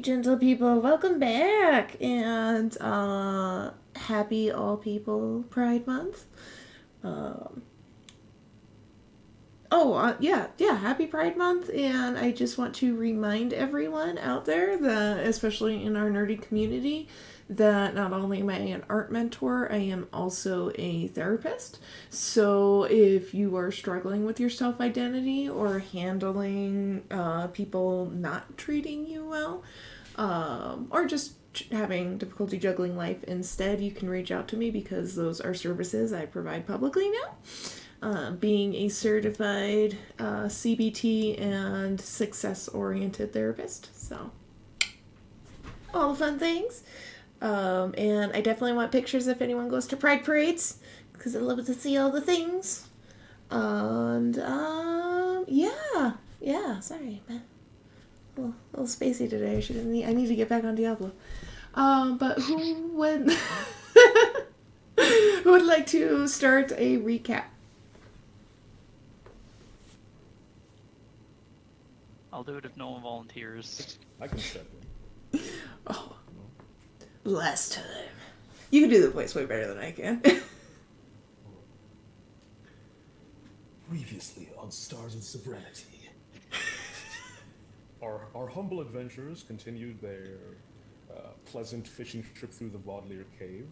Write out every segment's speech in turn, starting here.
Gentle people, welcome back, and happy All People Pride Month. Happy Pride Month, and I just want to remind everyone out there that, especially in our nerdy community, that not only am I an art mentor, I am also a therapist. So if you are struggling with your self-identity or handling people not treating you well, or just having difficulty juggling life instead, you can reach out to me because those are services I provide publicly now. Being a certified CBT and success-oriented therapist. So, all the fun things. And I definitely want pictures if anyone goes to Pride Parades, because I love to see all the things. And, sorry, man. A little spacey today. I need to get back on Diablo. But who would who would like to start a recap? I'll do it if no one volunteers. I can step in. Oh, last time. You can do the voice way better than I can. Previously on Stars of Sovereignty. Our humble adventurers continued their pleasant fishing trip through the Vaudelier Cave.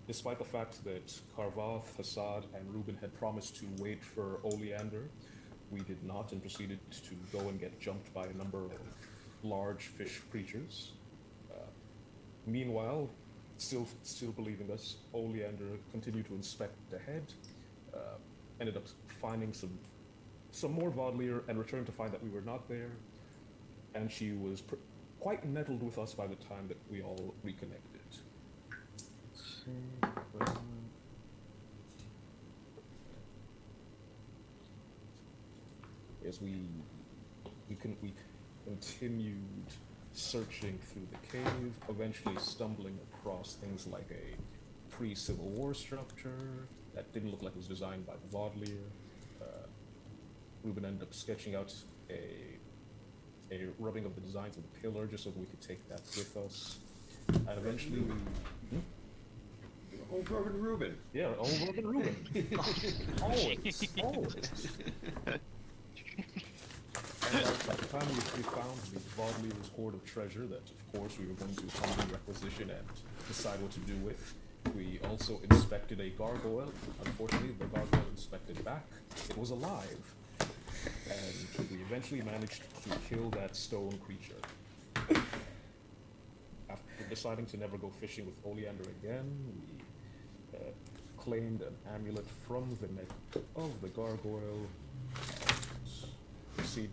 Despite the fact that Carvath, Hassad, and Reuben had promised to wait for Oleander, we did not and proceeded to go and get jumped by a number of large fish creatures. Meanwhile, still believing us, Oleander continued to inspect ahead, ended up finding some more Vaudelier and returned to find that we were not there, and she was quite nettled with us by the time that we all reconnected. As we continued searching through the cave, eventually stumbling across things like a pre-Civil War structure that didn't look like it was designed by the Vaudelier. Reuben ended up sketching out a rubbing of the designs of the pillar just so that we could take that with us. And eventually we... Old Robin Reuben. Yeah, old Robin Reuben. Always. And by the time we found the Vaudelier's hoard of treasure that, of course, we were going to humbly requisition and decide what to do with, we also inspected a gargoyle. Unfortunately, the gargoyle inspected back. It was alive. And we eventually managed to kill that stone creature. After deciding to never go fishing with Oleander again, we claimed an amulet from the neck of the gargoyle and proceeded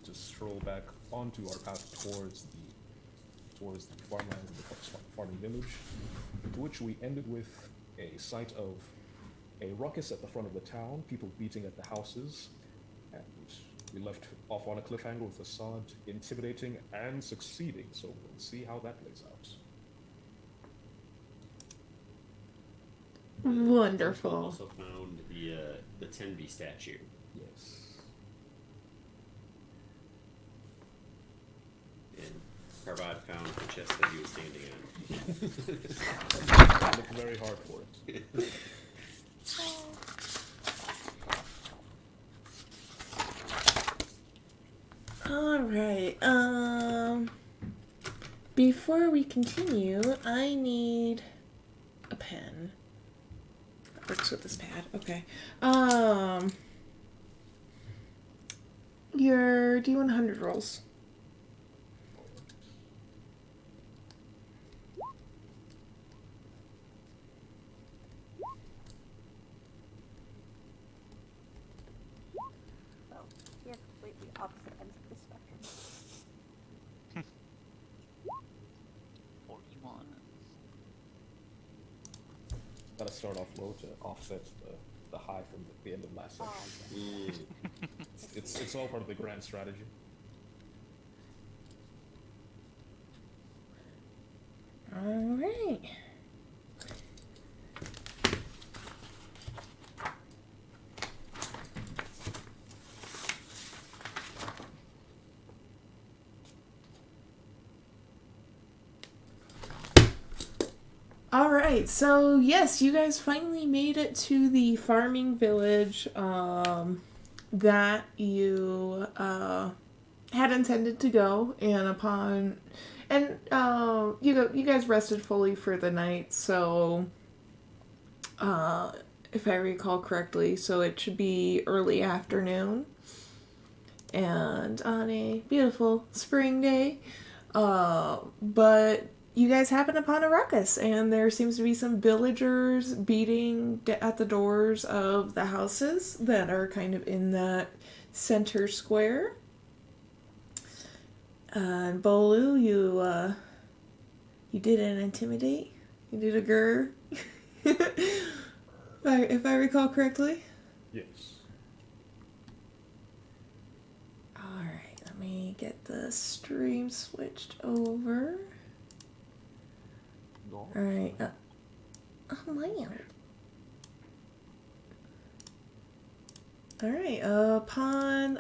to stroll back onto our path towards the farmlands of the farming village, to which we ended with a sight of a ruckus at the front of the town, people beating at the houses, and we left off on a cliffhanger with Assad intimidating and succeeding, so we'll see how that plays out. Wonderful. Also found the Tenby statue. Yes. And Carvad found the chest that he was standing on. I looked very hard for it. All right. Before we continue, I need a pen. That works with this pad. Okay. your D100 rolls. So, you're completely opposite ends of the spectrum. 41. Gotta start off low to offset the high from the end of last Oh, session. It's all part of the grand strategy. All right. All right, so yes, you guys finally made it to the farming village that you had intended to go, and you guys rested fully for the night. So, if I recall correctly, so it should be early afternoon, and on a beautiful spring day, but you guys happen upon a ruckus, and there seems to be some villagers beating at the doors of the houses that are kind of in that center square. And Bolu, you didn't intimidate. You did a grr. If I recall correctly. Yes. Alright, let me get the stream switched over. Alright. Oh, man. Alright, upon,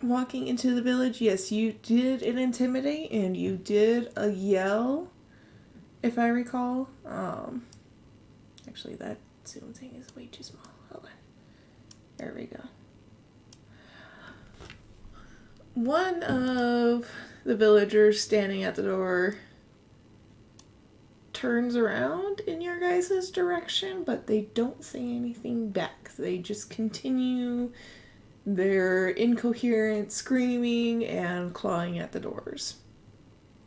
walking into the village, yes, you did an intimidate, and you did a yell, if I recall. Actually, that Zoom thing is way too small. Hold on. There we go. One of the villagers standing at the door turns around in your guys' direction, but they don't say anything back. They just continue their incoherent screaming and clawing at the doors.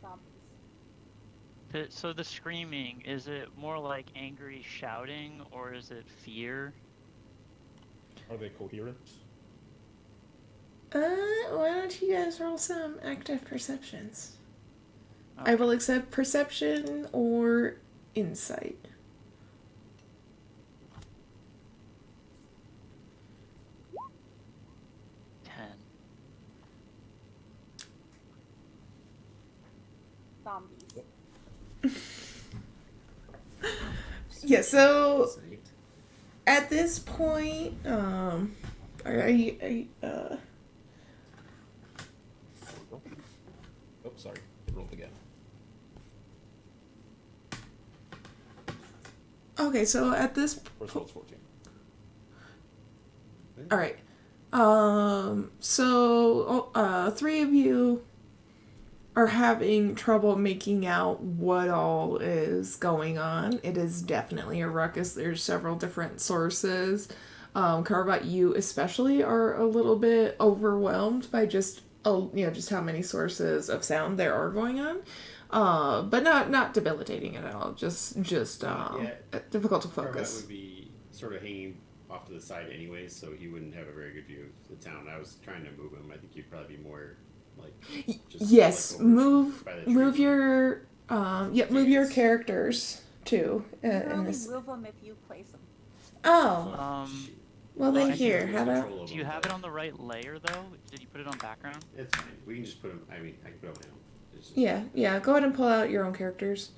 Zombies. So the screaming, is it more like angry shouting or is it fear? Are they coherent? Why don't you guys roll some active perceptions? Okay. I will accept perception or insight. Zombies. Yeah, so at this point, are you Oh, sorry. It rolled again. okay, so at this First roll's 14. all right. So three of you are having trouble making out what all is going on. It is definitely a ruckus. There's several different sources. Carvat, you especially are a little bit overwhelmed by just how many sources of sound there are going on. But not debilitating at all. Just difficult to Carvat focus. would be sort of hanging off to the side anyways, so he wouldn't have a very good view of the town. I was trying to move him. I think you'd probably be more like just Yes, like over move by the tree. move your move your characters too. You In only this. move them if you place them. Oh, Shoot. well then I can here. lose How about? control of Do you him, have but it on the right layer though? Did you put it on background? It's fine. We can just put him. I mean, I can put him down. It's just- Yeah. Go ahead and pull out your own characters.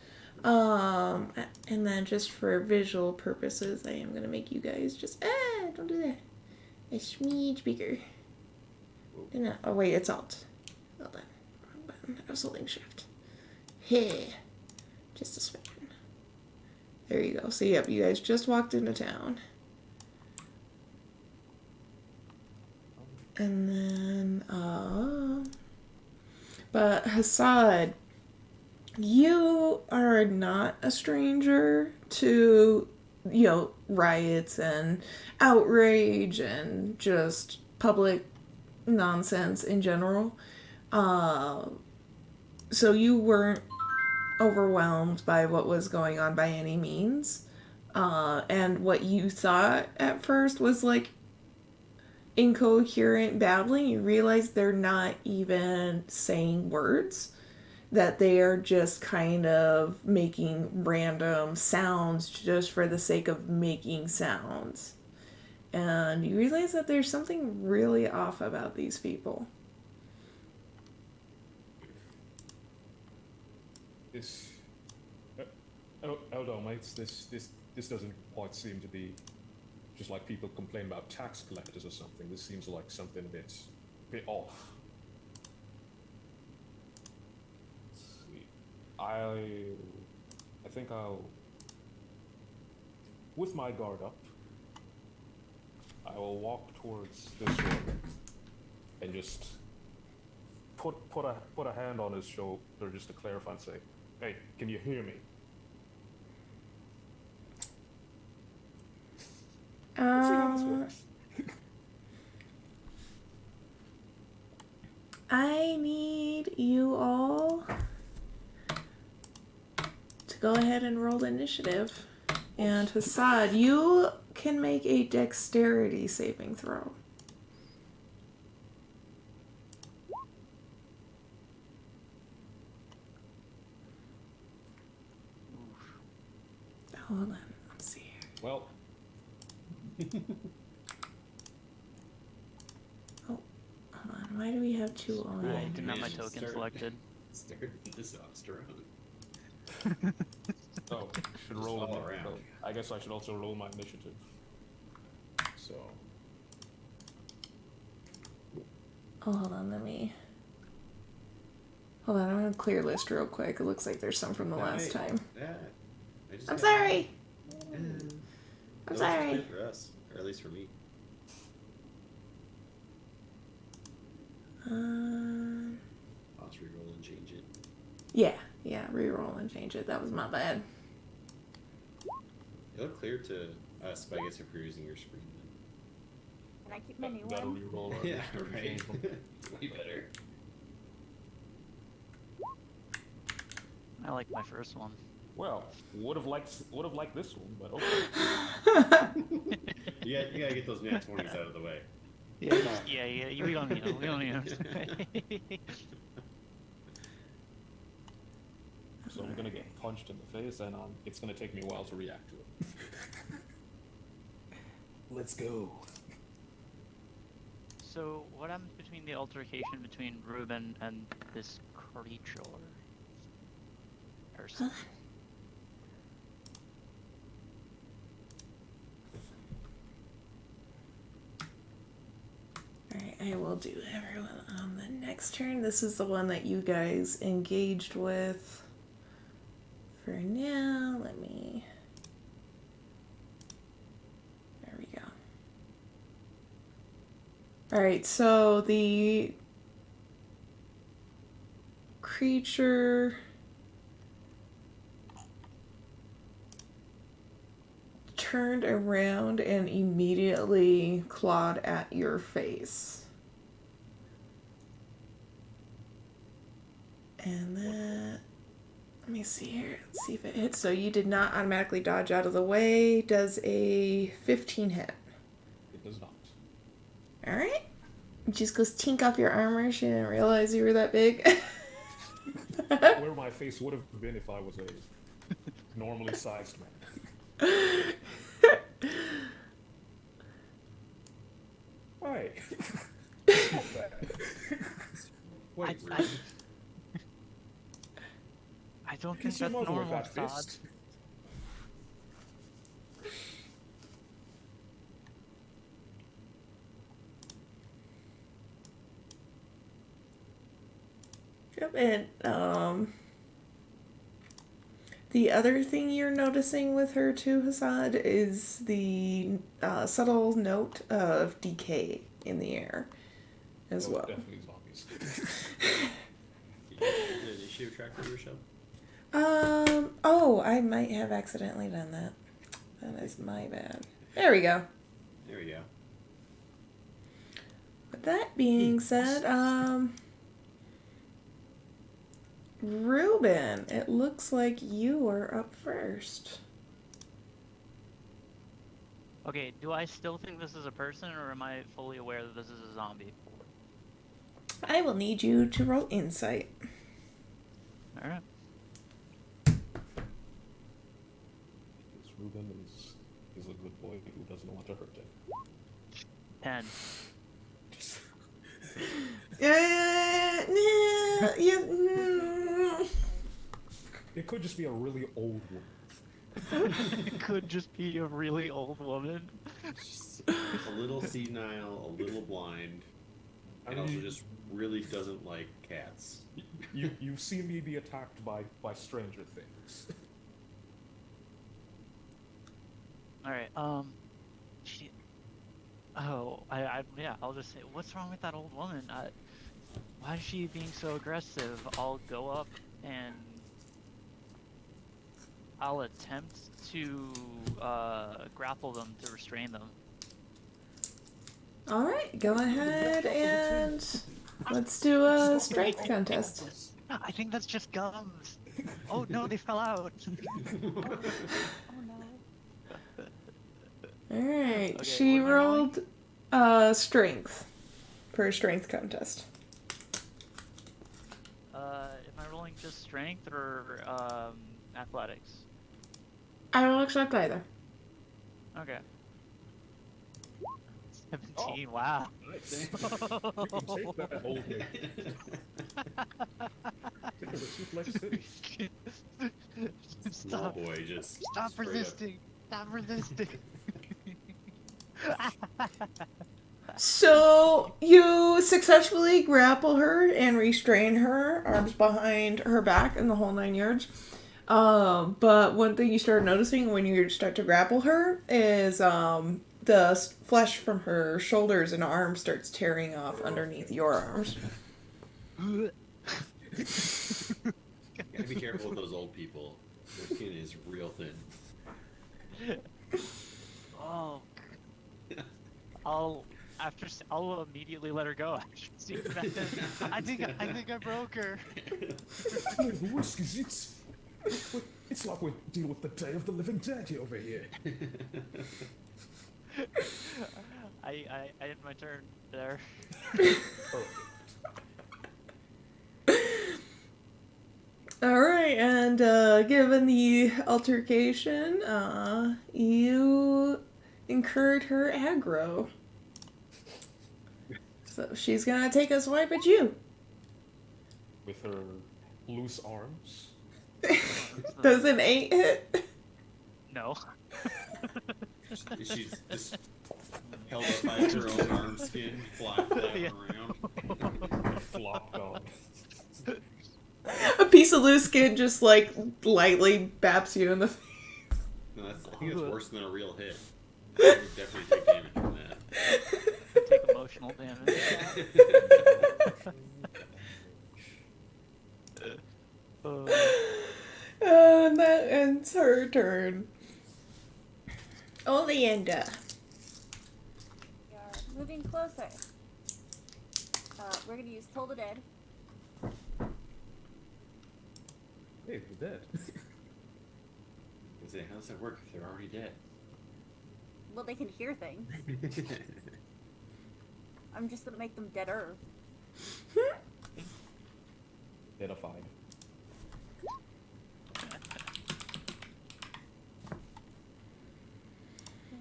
And then just for visual purposes, I am gonna make you guys just don't do that. A smidge bigger. No, oh wait, it's Alt. Hold on, wrong button. I was holding Shift. Hey, just a smidgen. There you go. So yep, you guys just walked into town. And then, but Hassad, you are not a stranger to riots and outrage and just public nonsense in general. So you weren't overwhelmed by what was going on by any means. And what you thought at first was like incoherent babbling, you realize they're not even saying words, that they are just kind of making random sounds just for the sake of making sounds. And you realize that there's something really off about these people. This, hold on, mates. This doesn't quite seem to be just like people complain about tax collectors or something. This seems like something a bit off. Let's see. I think I'll, with my guard up, I will walk towards this room and just put a hand on his shoulder just to clarify and say, "Hey, can you hear me?" I need you all to go ahead and roll initiative. And Hassad, you can make a dexterity saving throw. Hold on, let's see here. Well, Oh, hold on. Why do we have two on? I didn't have my Yeah, token start. selected. Start testosterone. oh, should Just roll all it. around. I guess I should also roll my initiative. So, Oh, hold on, Hold on, I'm gonna clear list real quick. It looks like there's some from the last time. Yeah. I just I'm got- sorry! Yeah. I'm That was sorry. good for us, or at least for me. Pause, reroll, and change it. Yeah, reroll and change it. That was my bad. It looked clear to us, but I guess if you're using your screen, Can I keep my new gotta one? reroll. then. our Yeah, right. change them. Way better. I like my first one. Well, would have liked this one, but okay. You gotta get those nat 20s out of the way. Yeah, we don't need them. We don't need them. So I'm gonna get punched in the face, and it's gonna take me a while to react to it. Let's go. So, what happened between the altercation between Ruben and this creature? Person. Alright, I will do everyone on the next turn. This is the one that you guys engaged with. For now, let me... There we go. Alright, so the creature turned around and immediately clawed at your face. And then, let me see here. Let's see if it hits. So you did not automatically dodge out of the way. Does a 15 hit? It does not. Alright. Just goes tink off your armor. She didn't realize you were that big. Where my face would have been if I was a normally sized man. Hi. Not bad. Wait, I don't think Kiss your that's mother with normal, that Todd. fist. Yep, and the other thing you're noticing with her too, Hassad, is the subtle note of decay in the air as well. Definitely zombies. the initiative tracker, Richelle? Oh, I might have accidentally done that. That is my bad. There we go. There we go. With that being said, Ruben, it looks like you are up first. Okay, do I still think this is a person, or am I fully aware that this is a zombie? I will need you to roll insight. Alright. This Ruben is a good boy who doesn't want to hurt him. 10. It could just be a really old woman. It could just be a really old woman. Just a little senile, a little blind, and also just really doesn't like cats. You've seen me be attacked by stranger things. Alright, she... Oh, yeah, I'll just say, what's wrong with that old woman? Why is she being so aggressive? I'll go up and I'll attempt to grapple them to restrain them. Alright, go ahead and let's do a strength contest. I think that's just gums. Oh no, they fell out. Oh no. Alright, Okay, she what am I rolling? rolled strength for a strength contest. Am I rolling just strength or athletics? I don't accept either. Okay. 17, wow. Nice. You can take that whole day. Like city. Small Stop. boy just Stop straight up- resisting. Stop resisting. So you successfully grapple her and restrain her, arms behind her back and the whole 9 yards. But one thing you start noticing when you start to grapple her is the flesh from her shoulders and arms starts tearing off underneath your arms. Gotta be careful with those old people. Their skin is real thin. Oh. I'll immediately let her go after seeing that. I think I broke her. Who is it? It's like we deal with the Day of the Living Dead over here. I had my turn there. Alright, and given the altercation, you incurred her aggro. So she's gonna take a swipe at you. With her loose arms. Does an 8 hit? No. She's just held up by her own arm skin, flapping around. Flopped on. A piece of loose skin just like lightly baps you in the face. No, I think that's worse than a real hit. You would definitely take damage from that. Take emotional damage. And that ends her turn. Oleander. We are moving closer. We're gonna use Toll the Dead. Hey, they're dead. I say, how does that work if they're already dead? Well, they can hear things. I'm just gonna make them deader. Deadified. And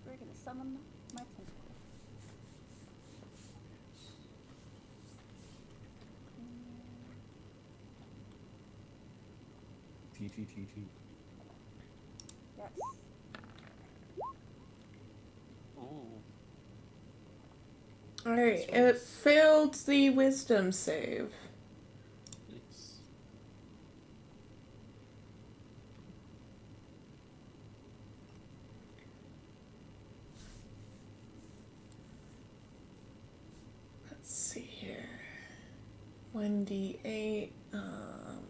we're gonna summon my tentacle. T. Yes. Ooh. Alright, it failed the wisdom save. Nice. Let's see here. 1d8.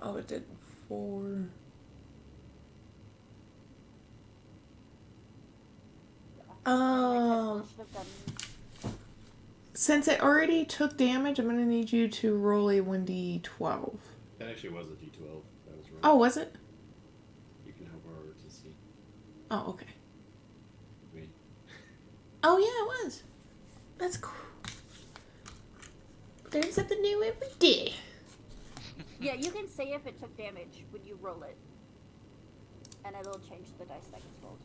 Oh, it did 4. Um, should have done. since it already took damage, I'm gonna need you to roll a 1d12. That actually was a D12. That was wrong. Oh, was it? You can help her to see. Oh, okay. Wait. Oh, yeah, it was. That's cool. Learn something new every day. Yeah, you can say if it took damage when you roll it, and it'll change the dice that gets rolled.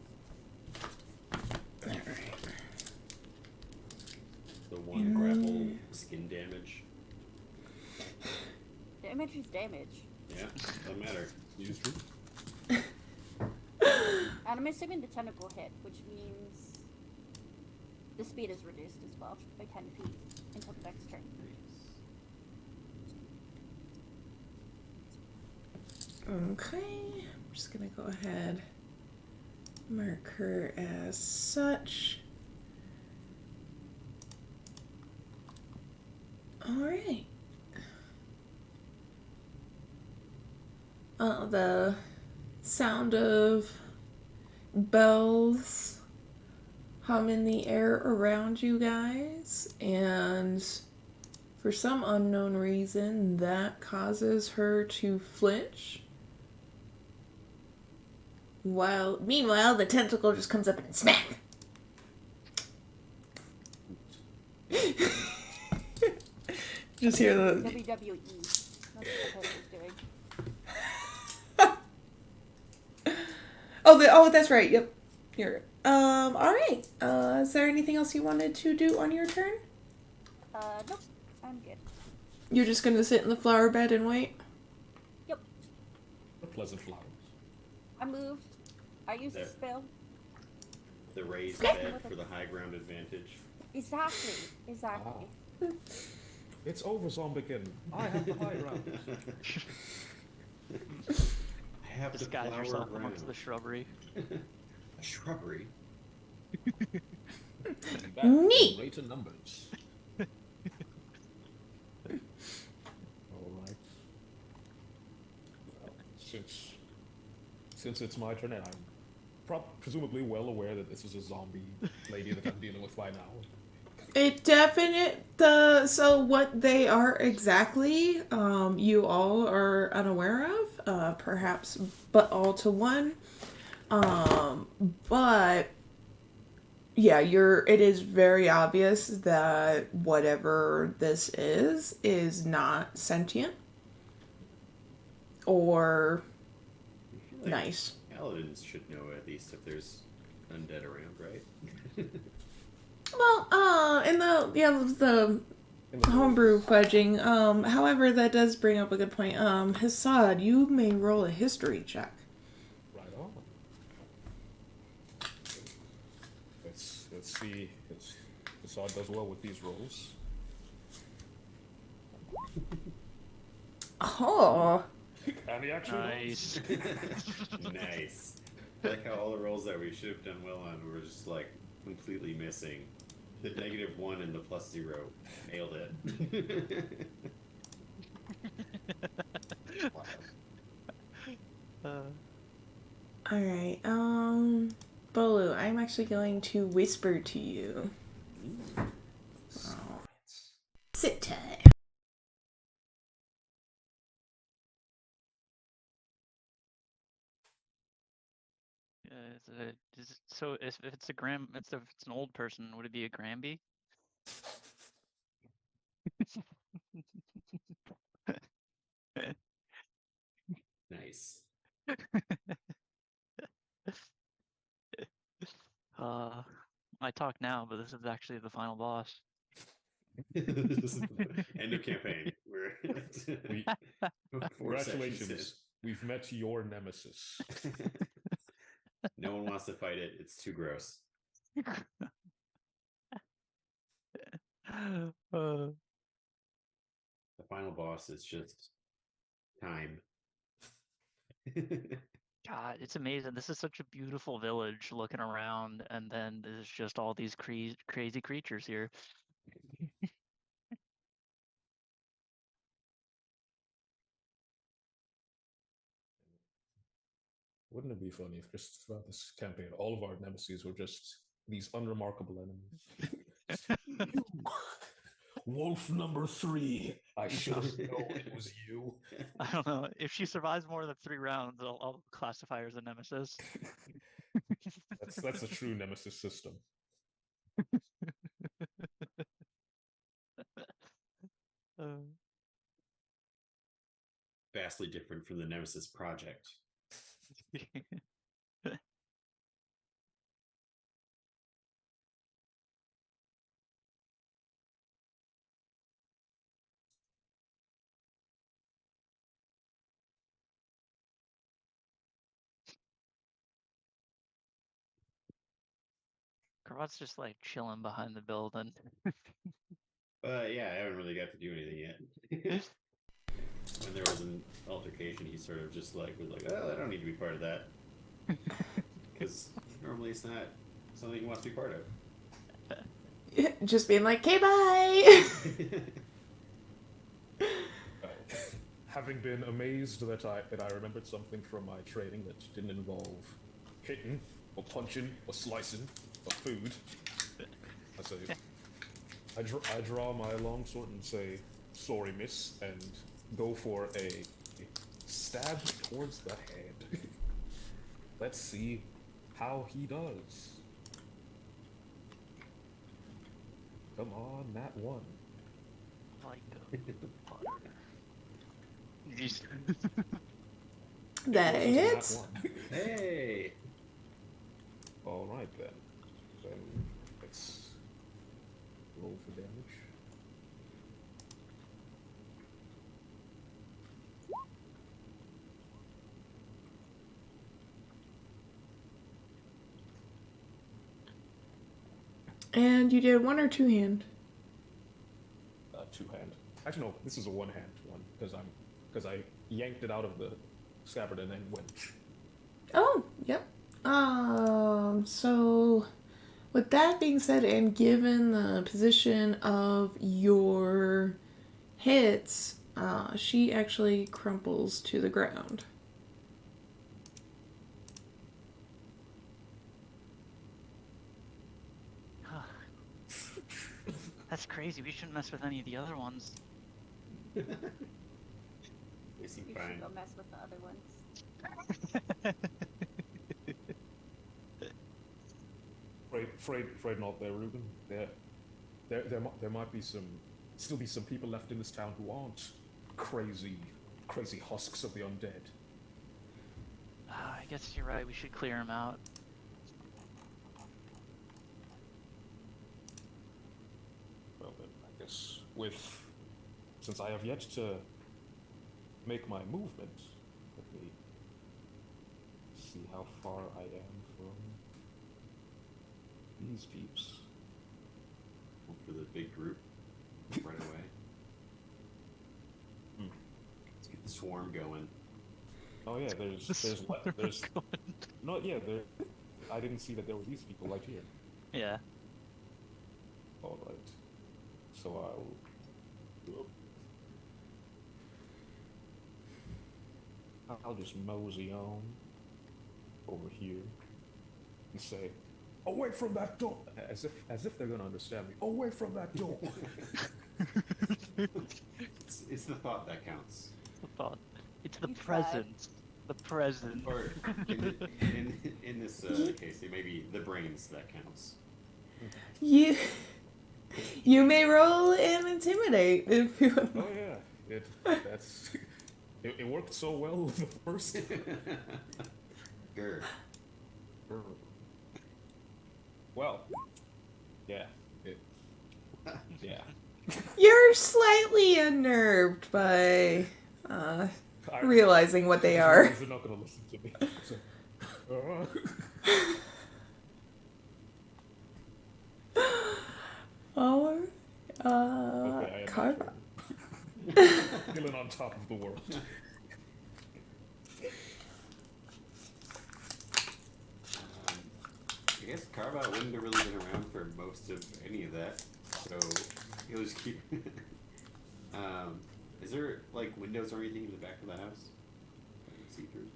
Alright. The one grapple skin damage. Damage is damage. Yeah, doesn't matter. Use true. And I'm assuming the tentacle hit, which means the speed is reduced as well by 10 feet until the next turn. Okay. I'm just gonna go ahead. Mark her as such. Alright. The sound of bells hum in the air around you guys, and for some unknown reason, that causes her to flinch. Meanwhile, the tentacle just comes up and smack. Just hear the. WWE. That's what the was doing. Oh, that's right. Yep. You're. All right. Is there anything else you wanted to do on your turn? Nope. I'm good. You're just gonna sit in the flower bed and wait? Yep. The pleasant flowers. I moved. I used There. the spell. The raised Yeah. bed for the high ground advantage. Exactly. Exactly. It's over, Zombikin. I have the high ground. I have Disguise the flower yourself ground. amongst the shrubbery. A shrubbery. Back Neat. in greater numbers. Alright. Well, since it's my turn and I'm presumably well aware that this is a zombie lady that I'm dealing with by now. So what they are exactly, you all are unaware of, perhaps, but all to one. But yeah, it is very obvious that whatever this is not sentient or I feel like nice. Paladins should know at least if there's undead around, right? Well, in the homebrew fudging, however, that does bring up a good point. Hassad, you may roll a history check. Right on. Let's see if Assad does well with these rolls. Oh. And he actually Nice. Nice. I like how all the rolls that we should have done well on were just like completely missing. The -1 and the +0 nailed it. Wow. Alright, Bolu, I'm actually going to whisper to you. Oh. Sit tight. If it's if it's an old person, would it be a Granby? Nice. I talk now, but this is actually the final boss. End of campaign. We're We, 4 sessions congratulations. We've met your nemesis. in. No one wants to fight it. It's too gross. The final boss is just time. God, it's amazing. This is such a beautiful village looking around, and then there's just all these crazy creatures here. Wouldn't it be funny if just throughout this campaign, all of our nemesis were just these unremarkable enemies. Wolf number 3. I should have known it was you. I don't know. If she survives more than 3 rounds, I'll classify her as a nemesis. That's a true nemesis system. Vastly different from the Nemesis Project. Karat's just like chilling behind the building. Yeah, I haven't really got to do anything yet. When there was an altercation, he sort of just like was like, "Oh, I don't need to be part of that," because normally it's not something he wants to be part of. Just being like, "Okay, bye." Having been amazed that I remembered something from my training that didn't involve hitting or punching or slicing or food, I say, I draw my long sword and say, "Sorry, miss," and go for a stab towards the head. Let's see how he does. Come on, that one. Like butter. That It was a nat hits. one. Hey, All right then. Then let's roll for damage. And you did 1 or 2 hand? 2 hand. Actually, no. This is a 1 hand one because I yanked it out of the scabbard and then went. Oh, yep. So with that being said, and given the position of your hits, she actually crumples to the ground. That's crazy. We shouldn't mess with any of the other ones. they seem You fine. should go mess with the other ones. Afraid not there, Ruben. There might be still be some people left in this town who aren't crazy husks of the undead. I guess you're right. We should clear them out. Well then, I guess since I have yet to make my movement, let me see how far I am from these peeps. Hope for the big group right away. Let's get the swarm going. Oh yeah, there's no, yeah, I didn't see that there were these people right here. Yeah. All right, so I'll just mosey on over here and say, "Away from that door!" As if they're gonna understand me. Away from that door! It's the thought that counts. The thought. It's the You tried. presence. The present. Or in this case, it may be the brains that counts. You may roll and intimidate if you would. Oh yeah, it worked so well the first. Grr. Well, yeah, yeah. You're slightly unnerved by realizing what they are. They're not gonna listen to me. So, Or, okay, I Carva. feeling on top of the world. I guess Carve-Out wouldn't have really been around for most of any of that, so he'll just keep. Is there like windows or anything in the back of the house I can see through?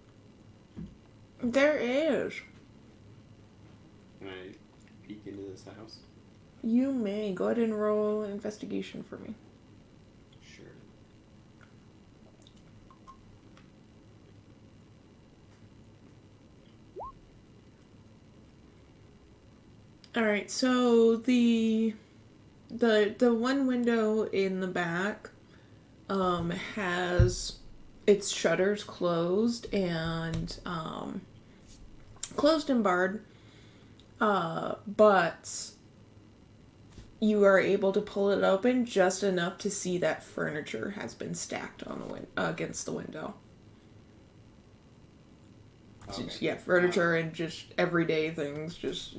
There is. Can I peek this house? You may. Go ahead and roll investigation for me. Sure. Alright, so the one window in the back has its shutters closed and barred, but you are able to pull it open just enough to see that furniture has been stacked on the against the window. Okay. Just, yeah, furniture and just everyday things. Just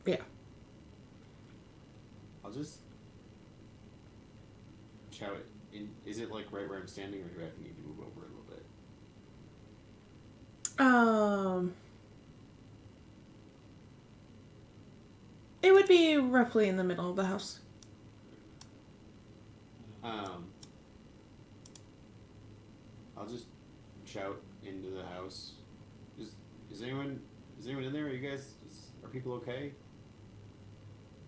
yeah. I'll just shout it. Is it like right where I'm standing, or do I need to move over a little bit? It would be roughly in the middle of the house. I'll just shout into the house. Is anyone in there? Are you guys? Are people okay?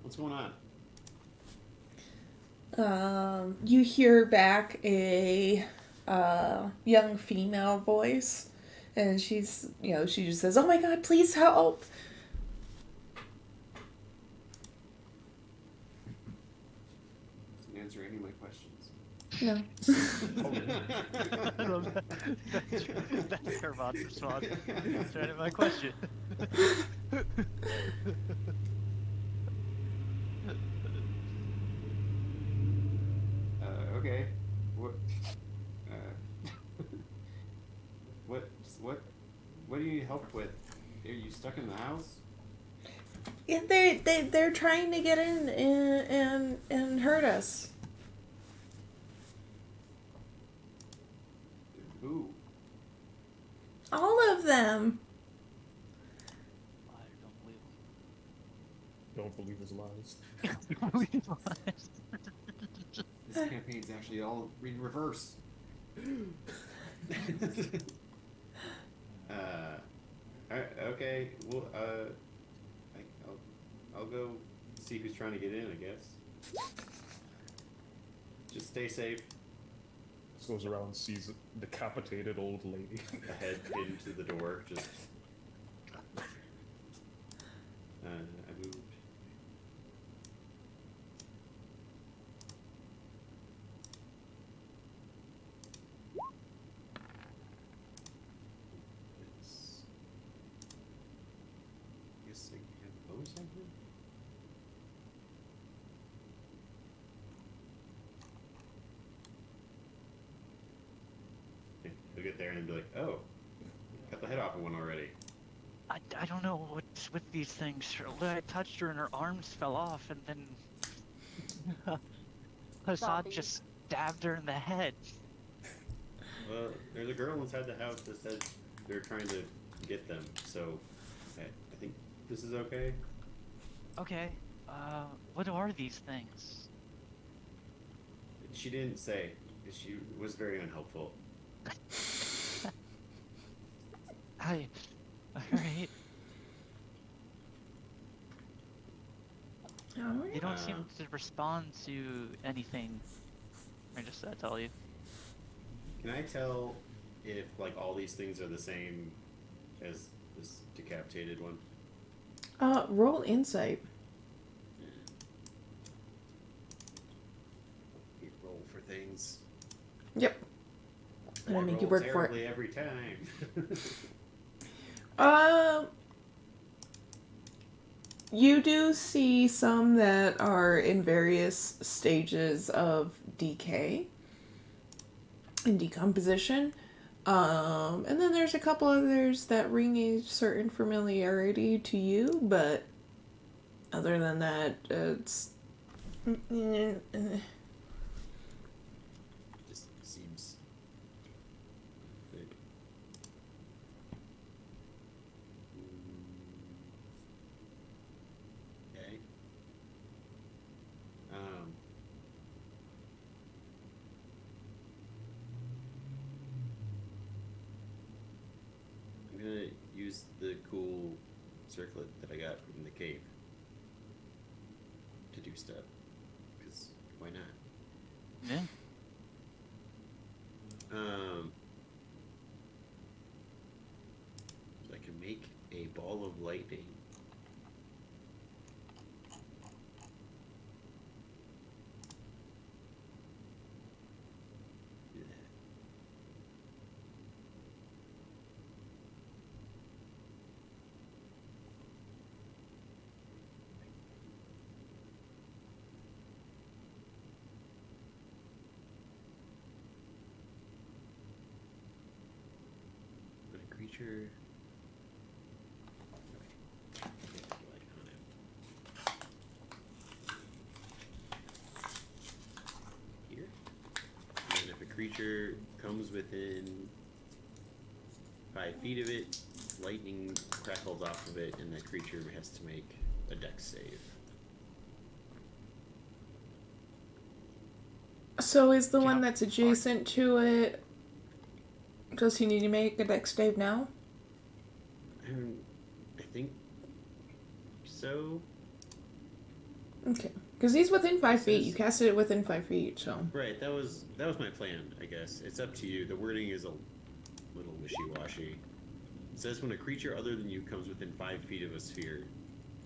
What's going on? You hear back a young female voice, and she just says, "Oh my God, please help!" Doesn't answer any of my questions. No. I love that. That's Kermot's response. That's right at my question. Okay. What? What do you need help with? Are you stuck in the house? Yeah, they're trying to get in and hurt us. Who? All of them. I don't believe Don't believe his lies. him. Don't believe his lies. This campaign's actually all in reverse. Okay. Well, I'll go see who's trying to get in, I guess. Just stay safe. Just goes around and sees a decapitated old lady. A head into the door. Just. I moved. It's. I guess I have a bonus action? He'll get there and be like, "Oh, cut the head off of one already." I don't know what's with these things. I touched her and her arms fell off, and then Assad just stabbed her in the head. Well, there's a girl inside the house that said they're trying to get them, so I think this is okay. Okay, what are these things? She didn't say. She was very unhelpful. Alright. Alright. You don't seem to respond to anything. I just tell you. Can I tell if like all these things are the same as this decapitated one? Roll insight. You roll for things. Yep. I'm gonna make you Roll work for it. terribly every time. You do see some that are in various stages of decay and decomposition. And then there's a couple others that ring a certain familiarity to you, but other than that, it's... Just seems big. Okay. I'm gonna use the cool circlet that I got from the cave. to do stuff. Because why not? Yeah. So I can make a ball of lightning. Creature. Here. And if a creature comes within 5 feet of it, lightning crackles off of it, and that creature has to make a dex save. So is the one that's adjacent to it... Does he need to make a dex save now? I think so. Okay. Because he's within 5 feet. You casted it within 5 feet, so... Right, that was my plan, I guess. It's up to you. The wording is a little wishy-washy. It says when a creature other than you comes within 5 feet of a sphere,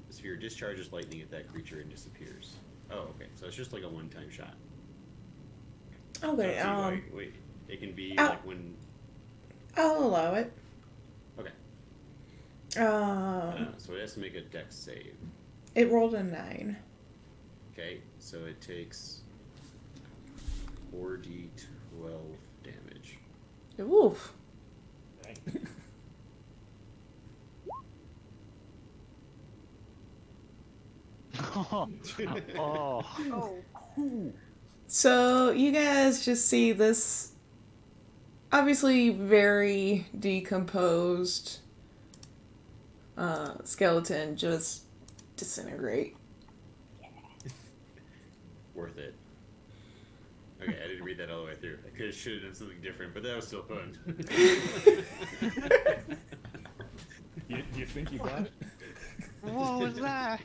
the sphere discharges lightning at that creature and disappears. Oh, okay. So it's just like a one-time shot. Okay, wait. It can be like when... I'll allow it. Okay. So it has to make a dex save. It rolled a 9. Okay, so it takes 4d12 damage. Oof. Oh. So you guys just see this obviously very decomposed skeleton just disintegrate. Worth it. Okay, I didn't read that all the way through. I should have done something different, but that was still fun. You think you got it? What was that?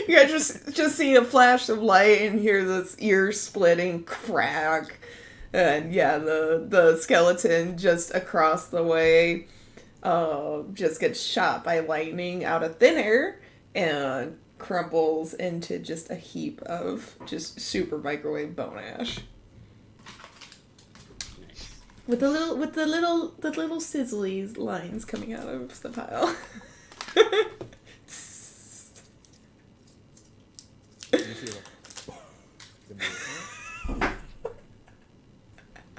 You guys just see a flash of light and hear this ear-splitting crack. And yeah, the skeleton just across the way just gets shot by lightning out of thin air and crumbles into just a heap of just super microwave bone ash. Nice. With the little sizzly lines coming out of the pile. You feel like,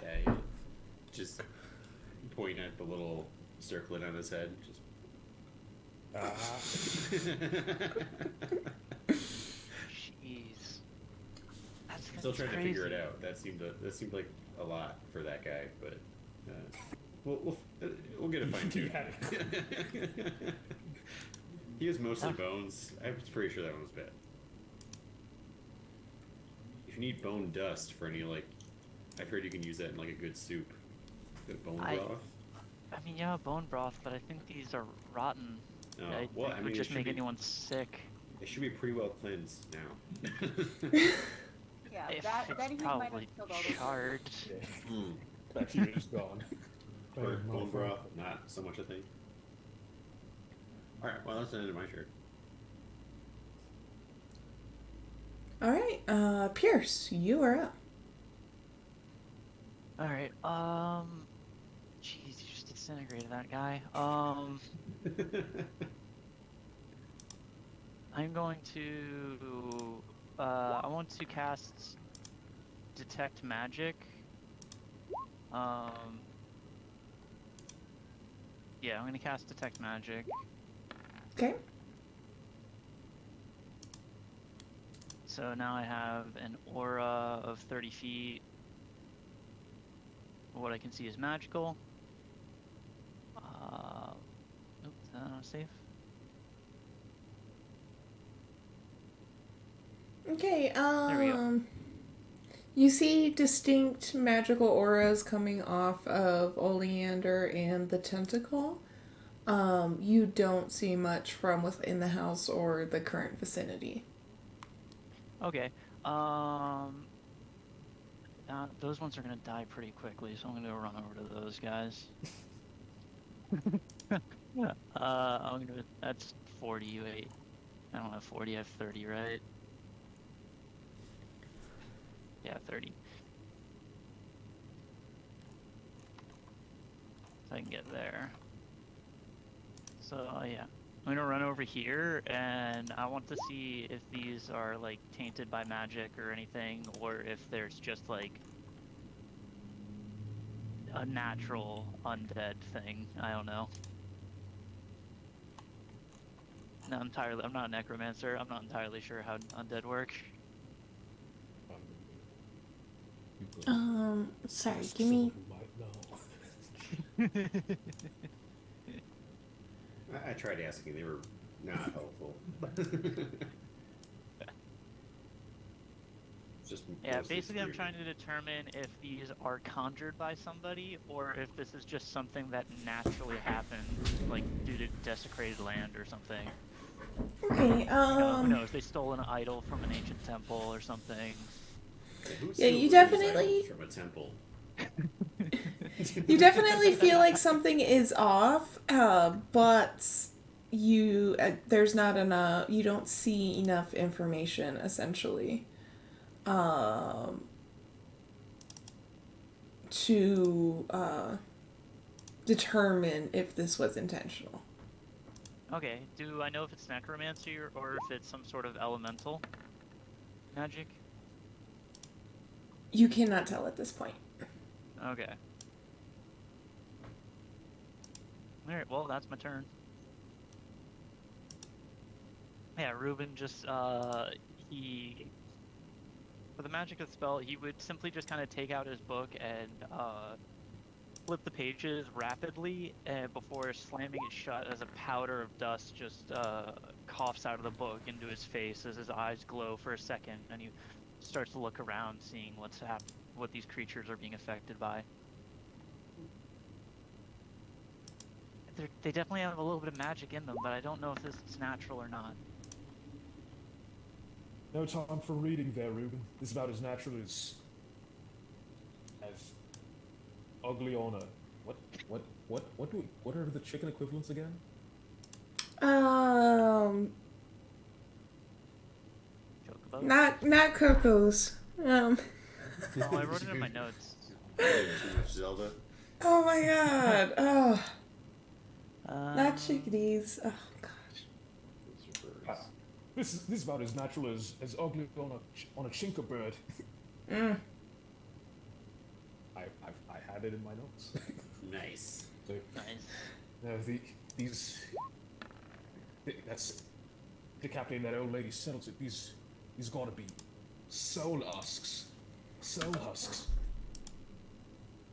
Yeah, just point at the little circlet on his head. Just... Jeez. That's Still trying crazy. to figure it out. That seemed like a lot for that guy, but we'll get it fine tuned. He was mostly bones. I was pretty sure that one was bad. If you need bone dust for any I've heard you can use that in like a good soup. Good bone broth. I mean, yeah, bone broth, but I think these are rotten. Oh, I well, think I it would mean, just make anyone sick. They should be pretty well cleansed now. Yeah, If that it's then he might have probably killed all those. charred. that fear is gone. Or bone broth, not so much a thing. Alright, well, that's the end of my shirt. Alright, Piers, you are up. Alright, jeez, you just disintegrated that guy. I'm going to, I want to cast Detect Magic. Yeah, I'm gonna cast Detect Magic. Okay. So now I have an aura of 30 feet. What I can see is magical. Oops, is that not safe? Okay, There we go. You see distinct magical auras coming off of Oleander and the tentacle. You don't see much from within the house or the current vicinity. Okay. Those ones are gonna die pretty quickly, so I'm gonna run over to those guys. Yeah. That's 40. Wait, I don't have 40. I have 30, right? Yeah, 30. So I can get there. So yeah, I'm gonna run over here, and I want to see if these are like tainted by magic or anything, or if there's just like a natural undead thing. I don't know. No, I'm not a necromancer. I'm not entirely sure how undead work. You could Sorry, ask give me. someone who might know. I tried asking, they were not helpful. Just Yeah, mostly basically I'm weird. trying to determine if these are conjured by somebody or if this is just something that naturally happened, like due to desecrated land or something. Okay. You know, who knows? They stole an idol from an ancient temple or something. Who Yeah, you steals these definitely. items from a temple? You definitely feel like something is off, but there's not enough. You don't see enough information, essentially, to determine if this was intentional. Okay, do I know if it's necromancy or if it's some sort of elemental magic? You cannot tell at this point. Okay. Alright, well, that's my turn. Yeah, Ruben just, for the magic of the spell, he would simply just kind of take out his book and, flip the pages rapidly before slamming it shut as a powder of dust just, coughs out of the book into his face as his eyes glow for a second, and he starts to look around, seeing what these creatures are being affected by. They definitely have a little bit of magic in them, but I don't know if this is natural or not. No time for reading there, Ruben. This is about as natural as ugly on a what are the chicken equivalents again? Chocobo? Not Coco's. Oh, I wrote it in my notes. Too much Zelda. Oh my god. Oh, not chickadees. Oh gosh. Those are birds. This is about as natural as ugly on a chinkerbird. Mm. I had it in my notes. Nice. So, Nice. that's decapitating that old lady settles it. These gotta be soul husks.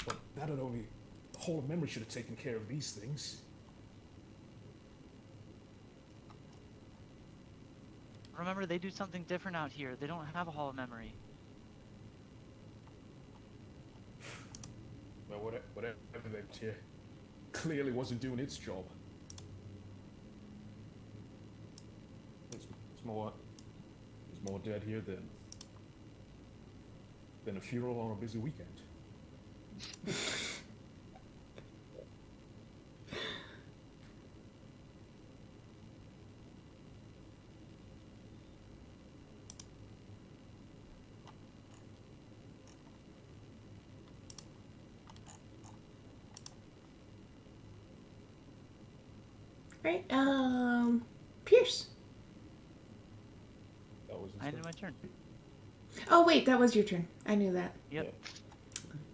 But that had only the whole of memory should have taken care of these things. Remember, they do something different out here. They don't have a hall of memory. Well, whatever they did here clearly wasn't doing its job. There's more dead here than a funeral on a busy weekend. Right. Piers. That was I ended my turn. Oh wait, that was your turn. I knew that. Yep.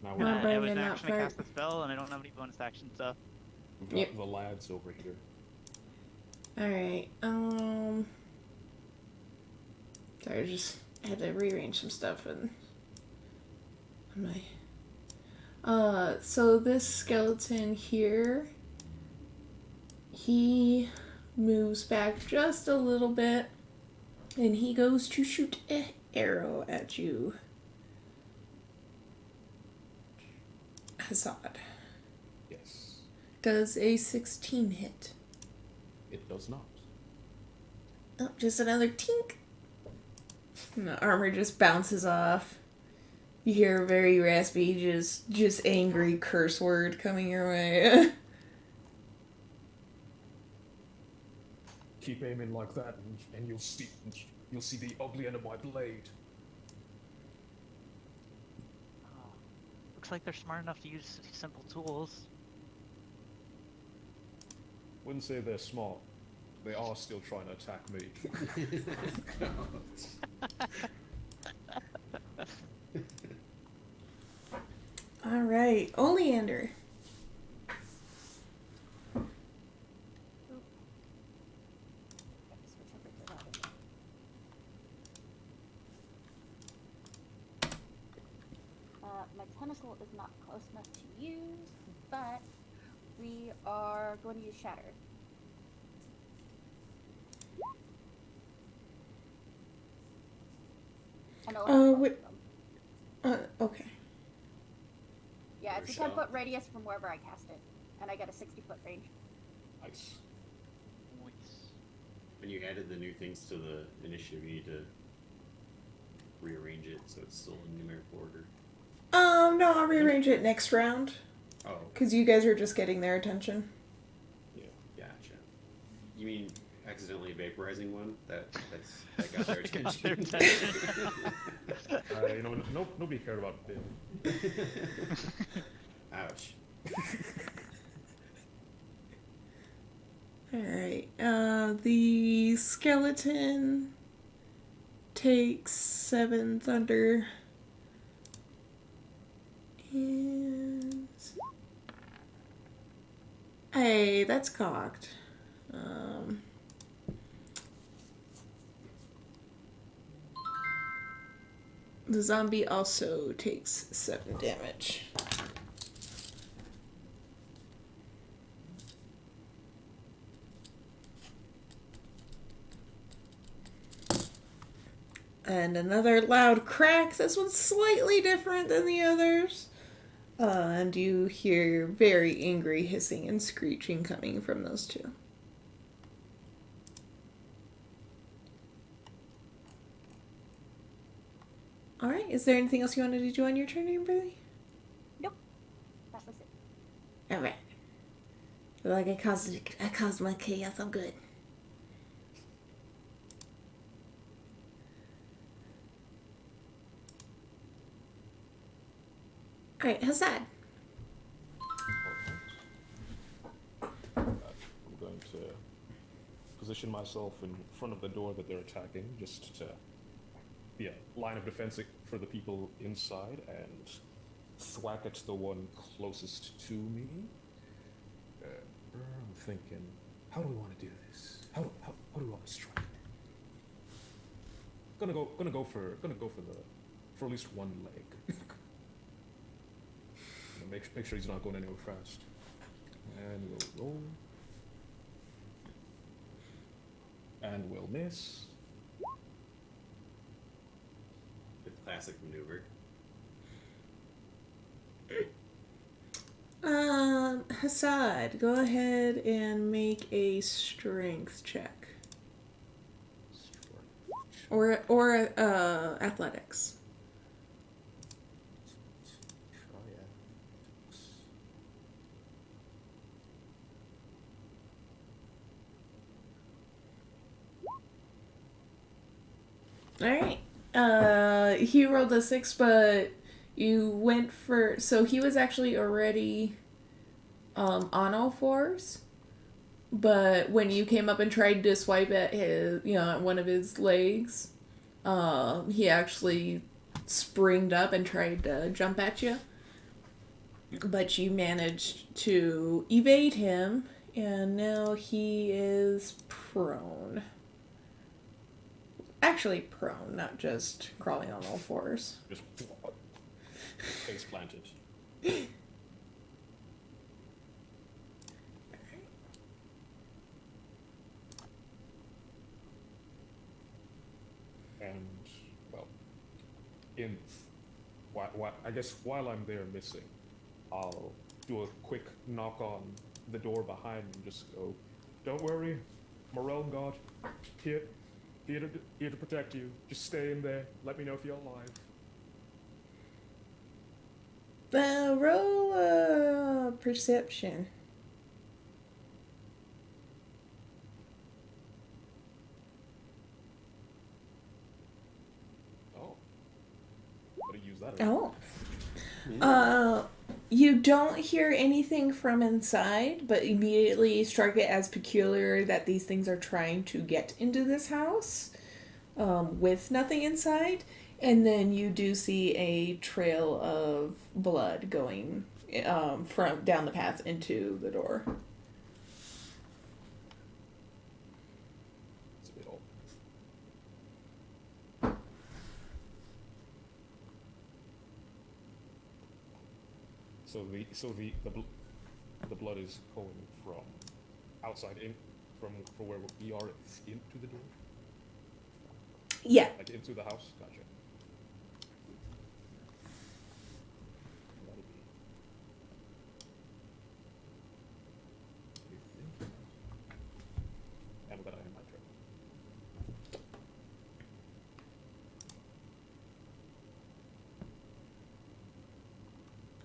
Now No, I Brian was did an not action to fart. cast the spell, and I don't have any bonus action stuff. we've got Yep. the lads over here. All right. Sorry, I just had to rearrange some stuff and so this skeleton here, he moves back just a little bit, and he goes to shoot an arrow at you, Hassad. Yes. Does a 16 hit? It does not. Oh, just another tink. And the armor just bounces off. You hear a very raspy, just angry curse word coming your way. Keep aiming like that, and you'll see the ugly end of my blade. Oh, looks like they're smart enough to use simple tools. Wouldn't say they're smart. They are still trying to attack me. All right, Oleander. Switch over to that. My tentacle is not close enough to use, but we are going to use Shatter. And I'll have both of them. Okay. Yeah, it's a Richelle. 10-foot radius from wherever I cast it, and I got a 60-foot range. Nice. Nice. When you added the new things to the initiative, you need to rearrange it so it's still in numerical order. No, I'll rearrange it next round. Oh, Because you guys are just getting their attention. Yeah. gotcha. You mean accidentally vaporizing one? That got their attention. Nobody cared about Bill. Ouch. Alright, the skeleton takes 7 thunder. And... Hey, that's cocked. The zombie also takes 7 damage. And another loud crack. This one's slightly different than the others. And you hear very angry hissing and screeching coming from those two. Alright, is there anything else you wanted to do on your turn, Amberle? Nope. That was it. Alright. Like I caused my chaos, I'm good. Alright, Hassad. I'm going to position myself in front of the door that they're attacking, just to be a line of defense for the people inside, and thwack at the one closest to me. I'm thinking, how do we want to do this? How do we want to strike? Gonna go for at least one leg. Make sure he's not going anywhere fast. And we'll roll. And we'll miss. The classic maneuver. Hassad, go ahead and make a strength check. Or athletics. Alright. He rolled a 6, but you went for... So he was actually already on all fours. But when you came up and tried to swipe at his, at one of his legs, he actually springed up and tried to jump at you. But you managed to evade him, and now he is prone. Actually prone, not just crawling on all fours. Just face planted. And well, I guess while I'm there missing, I'll do a quick knock on the door behind me and just go, "Don't worry, my realm god, here, Here to protect you. Just stay in there. Let me know if you're alive. Roll perception. Oh. Better use that. Oh. You don't hear anything from inside, but immediately strike it as peculiar that these things are trying to get into this house with nothing inside. And then you do see a trail of blood going from down the path into the door. It's a bit old. So the blood is going from outside in from where we are into the door, Yeah. like into the house. Gotcha. That'll be. You think? And that I am my turn.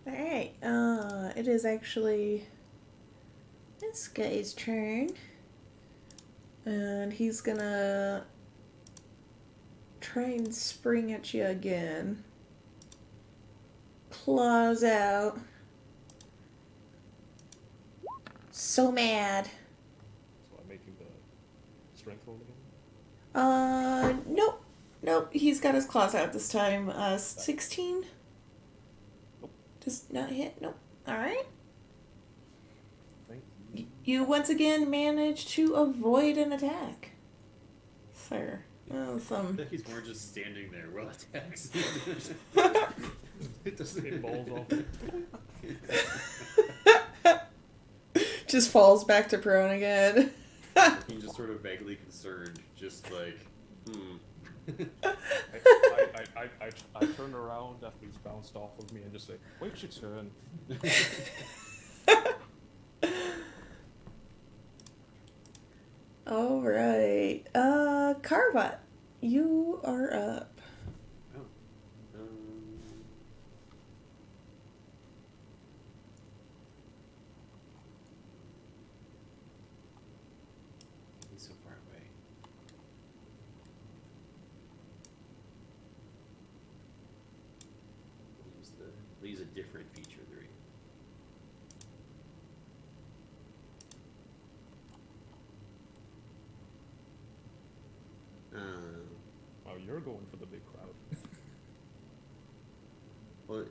Alright, it is actually this guy's turn. And he's gonna try and spring at you again. Claws out. So mad. So I'm making the strength roll again. Nope. Nope, he's got his claws out this time. 16? Nope. Does not hit? Nope. Alright. Thank you. You once again manage to avoid an attack. Sir. I Awesome. think he's more just standing there while attacks. It doesn't. It balls off. Just falls back to prone again. He's just sort of vaguely concerned, just like, I turn around after he's bounced off of me and just say, "Wait your turn." All right. Carvat, you are up. Oh. He's so far away. We'll use a different feature 3. Oh, you're going for the big crowd. Well,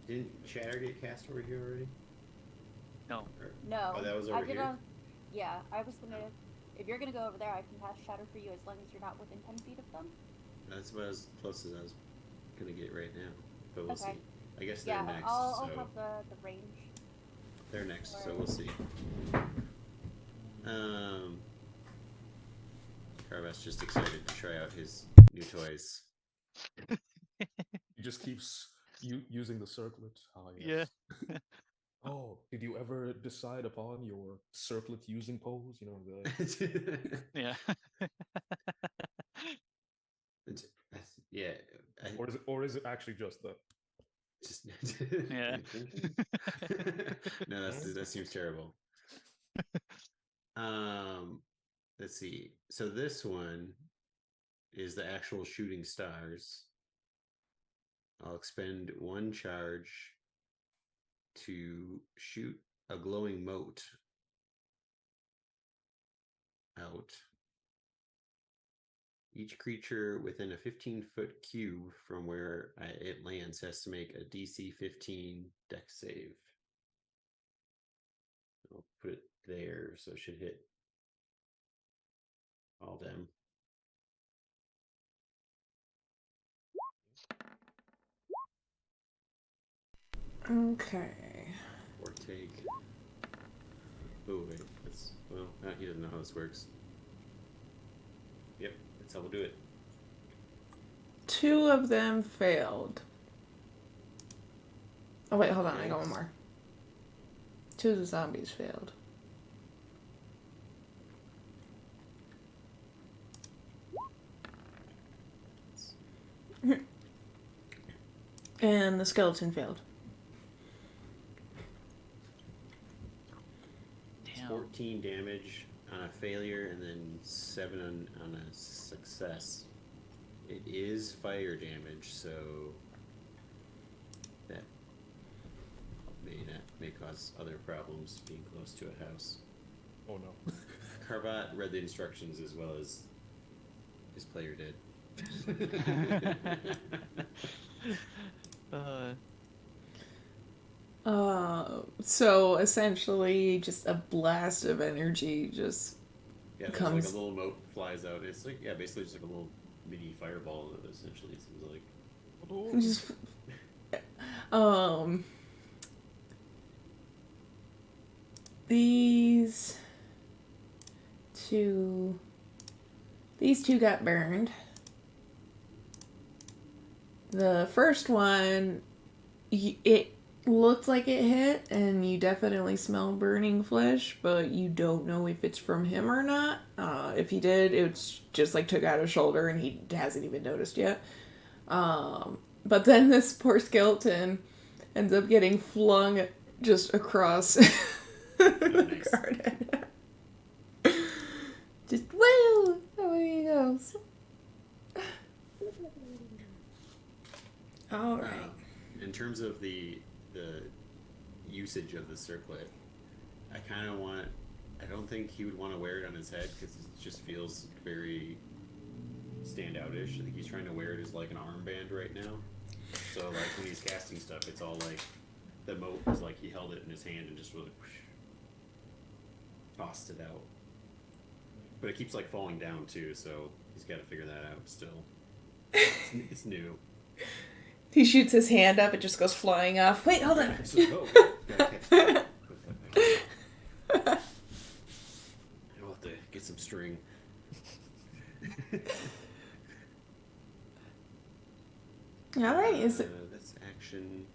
didn't Shatter get cast over here already? No. No. Oh, that was over I did here? Yeah, I was gonna. If you're gonna go over there, I can cast Shatter for you as long as you're not within 10 feet of them. That's about as close as I was gonna get right now. But we'll Okay. see. I guess they're Yeah, next, I'll so have the range. they're next, so we'll see. Carvat's just excited to try out his new toys. He just keeps using the circlet. Ah, yes. Yeah. Oh, did you ever decide upon your circlet using pose? You know, the Yeah. Yeah. or is it actually just the Just Yeah. No, that seems terrible. Let's see. So this one is the actual shooting stars. I'll expend 1 charge to shoot a glowing mote out. Each creature within a 15-foot cube from where it lands has to make a DC 15 Dex save. I'll put it there, so it should hit all them. Okay. Or take. Oh wait, he doesn't know how this works. Yep, that's how we'll do it. 2 of them failed. Oh wait, hold on, I got one more. 2 of the zombies failed. And the skeleton failed. Damn. 14 damage on a failure and then 7 on a success. It is fire damage, so that may cause other problems being close to a house. Oh no. Carvat read the instructions as well as his player did. So essentially just a blast of energy just Yeah, there's comes. like a little mote flies out. It's like, yeah, basically just like a little mini fireball, essentially, it seems like. Just, these two got burned. The first one, it looked like it hit, and you definitely smell burning flesh, but you don't know if it's from him or not. If he did, it's just like took out his shoulder, and he hasn't even noticed yet. But then this poor skeleton ends up getting flung just across the garden. Just woo! Away he goes. All right. In terms of the usage of the circlet, I kind of want. I don't think he would want to wear it on his head because it just feels very standoutish. I think he's trying to wear it as like an armband right now. So like when he's casting stuff, it's all like the mote was like he held it in his hand and just really whoosh, tossed it out. But it keeps like falling down too, so he's got to figure that out still. It's new. He shoots his hand up, it just goes flying off. Wait, hold on. I'll have to get some string. All right, is it? That's action.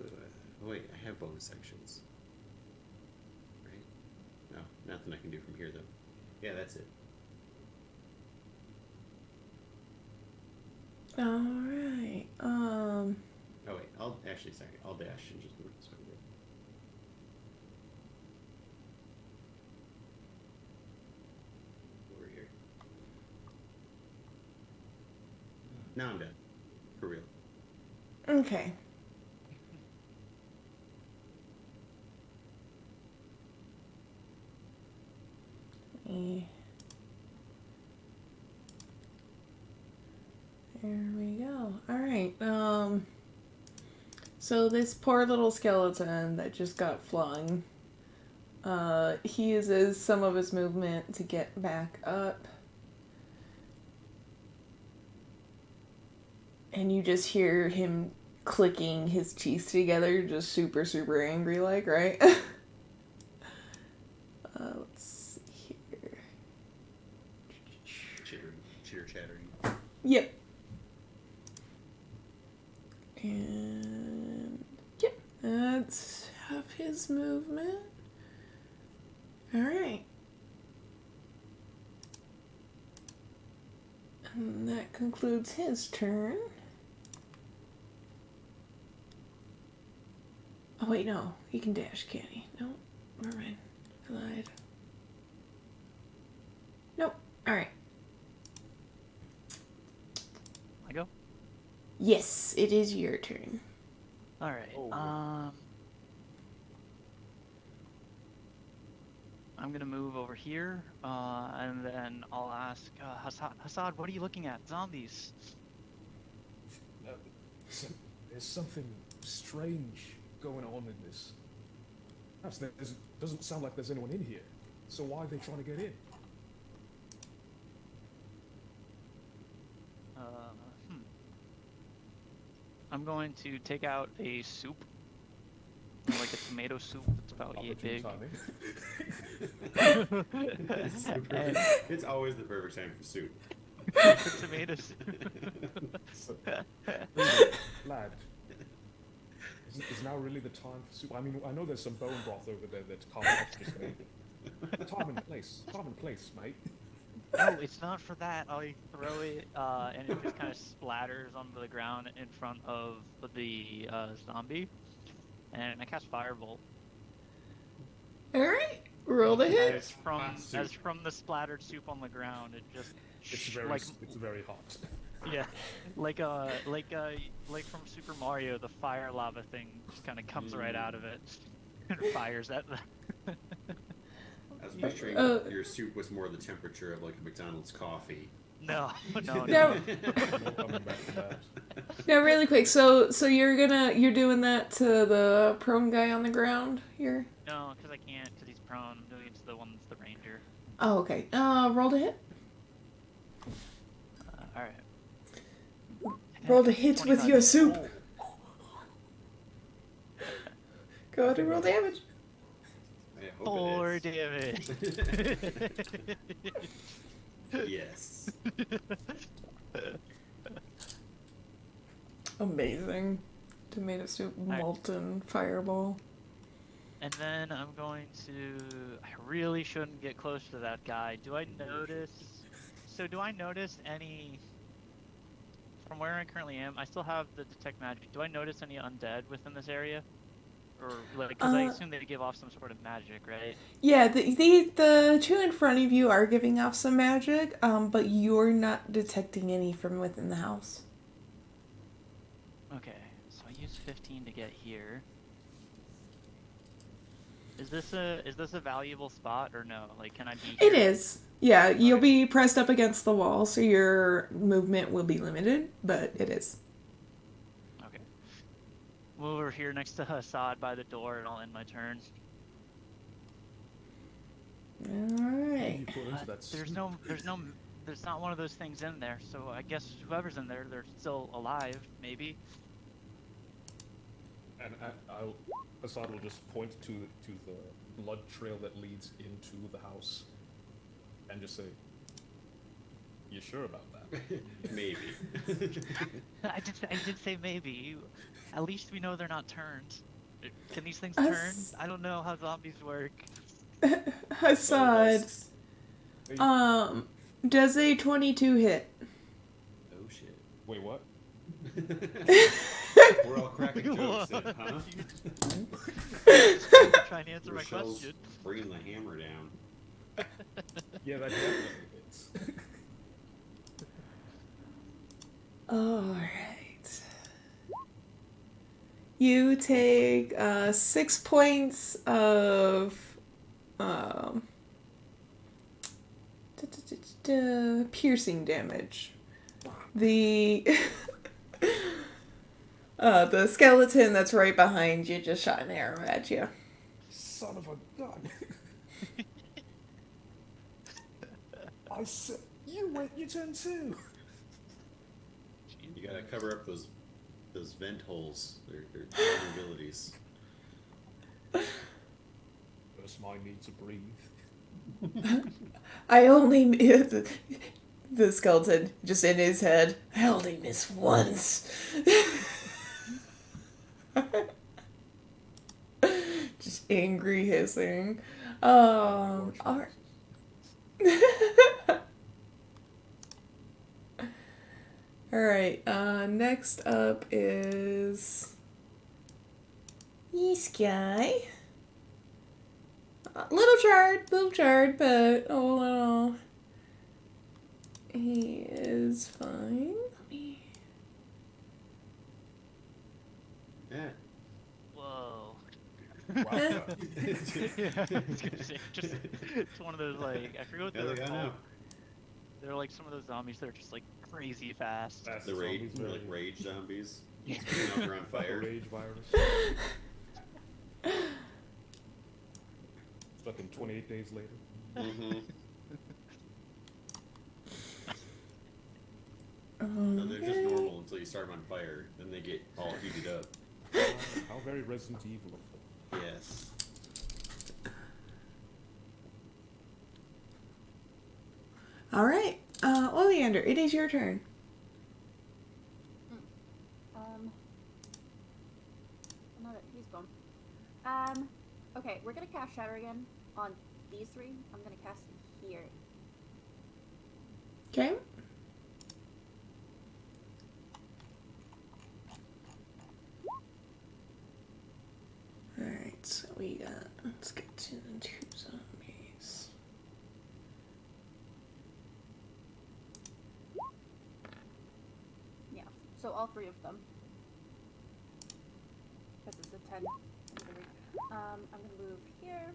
Oh, wait, I have bonus actions. Right? No, nothing I can do from here though. Yeah, that's it. All right. Oh wait, I'll actually sorry, I'll dash and just move this way. Over here. Now I'm done. For real. Okay. There we go. All right. So this poor little skeleton that just got flung, he uses some of his movement to get back up. And you just hear him clicking his teeth together, just super, super angry like, right? Let's see here. Chitter-chattering. Yep. And yep, that's half his movement. Alright. And that concludes his turn. Oh wait, no. He can dash, can't he? No. Never mind. I lied. Nope. Alright. I go? Yes, it is your turn. Alright, Oh. I'm gonna move over here, and then I'll ask, Hassad, what are you looking at? Zombies. There's something strange going on in this. Perhaps there doesn't sound like there's anyone in here. So why are they trying to get in? I'm going to take out a soup, like a tomato soup that's about yay big. Timing. It's always the perfect time for soup. Tomato soup. Lad, is now really the time for soup? I mean, I know there's some bone broth over there that Cowan just made. Time and place, mate. No, it's not for that. I throw it, and it just kind of splatters onto the ground in front of the zombie, and I cast Firebolt. Alright, roll the hit. As from the splattered soup on the ground, it just It's very hot. yeah, like from Super Mario, the fire lava thing just kind of comes right out of it and fires at the. I was picturing your soup was more the temperature of like a McDonald's coffee. No. No. No coming back to that. Now, really quick. So you're doing that to the prone guy on the ground here? No, because I can't, because he's prone. I'm doing it to the one that's the ranger. Oh, okay. Roll to hit. Alright. Roll to hit with 25. your soup. Oh. Go ahead and roll damage. I hope 4 it damage. is. Yes. Amazing. Tomato soup, molten fireball. And then I'm going to. I really shouldn't get close to that guy. Do I notice? So do I notice any? From where I currently am, I still have the detect magic. Do I notice any undead within this area? Or like, because I assume they give off some sort of magic, right? Yeah, the two in front of you are giving off some magic, but you're not detecting any from within the house. Okay, so I used 15 to get here. Is this a valuable spot or no? Like, can I be here? It is. Yeah, you'll be pressed up against the wall, so your movement will be limited, but it is. Okay. Move over here next to Hassad by the door, and I'll end my turn. Alright. You put into that There's not one of those things in there. So I guess whoever's in there, they're still alive, maybe. And Assad will just point to the blood trail that leads into the house, and just say, "You sure about that?" Maybe. I did say maybe. At least we know they're not turned. Can these things turn? I don't know how zombies work. Hassad, does a 22 hit? Oh shit. Wait, what? We're all cracking jokes then, huh? Try and answer my Richelle's question. bringing the hammer down. Yeah, that definitely hits. Alright. You take 6 points of piercing damage. The the skeleton that's right behind you just shot an arrow at you. Son of a gun! I said you went. You turn too. You gotta cover up those vent holes. They're vulnerabilities. That's my need to breathe. I only the skeleton just in his head. I only miss once. Just angry hissing. All right. All right. Next up is this guy. Little charred, but oh no. He is fine. Yeah. Whoa. Wow. Yeah, I was gonna say, it's one of those, like, I forget what Yeah, they're I know. called. They're like some of those zombies that are just like crazy fast. That's The rage, zombies, they're really. like rage zombies. Spitting out their on fire. Rage virus. Fucking 28 days later. Mm-hmm. No, they're just normal until you start them on fire. Then they get all heated up. How very Resident Evil of them. Yes. All right, Oleander, it is your turn. No, he's gone. Okay, we're gonna cast Shatter again on these three. I'm gonna cast it here. Okay. Alright, so we got, let's get to the 2 zombies. Yeah. So all 3 of them. Because it's a 10. I'm gonna move here.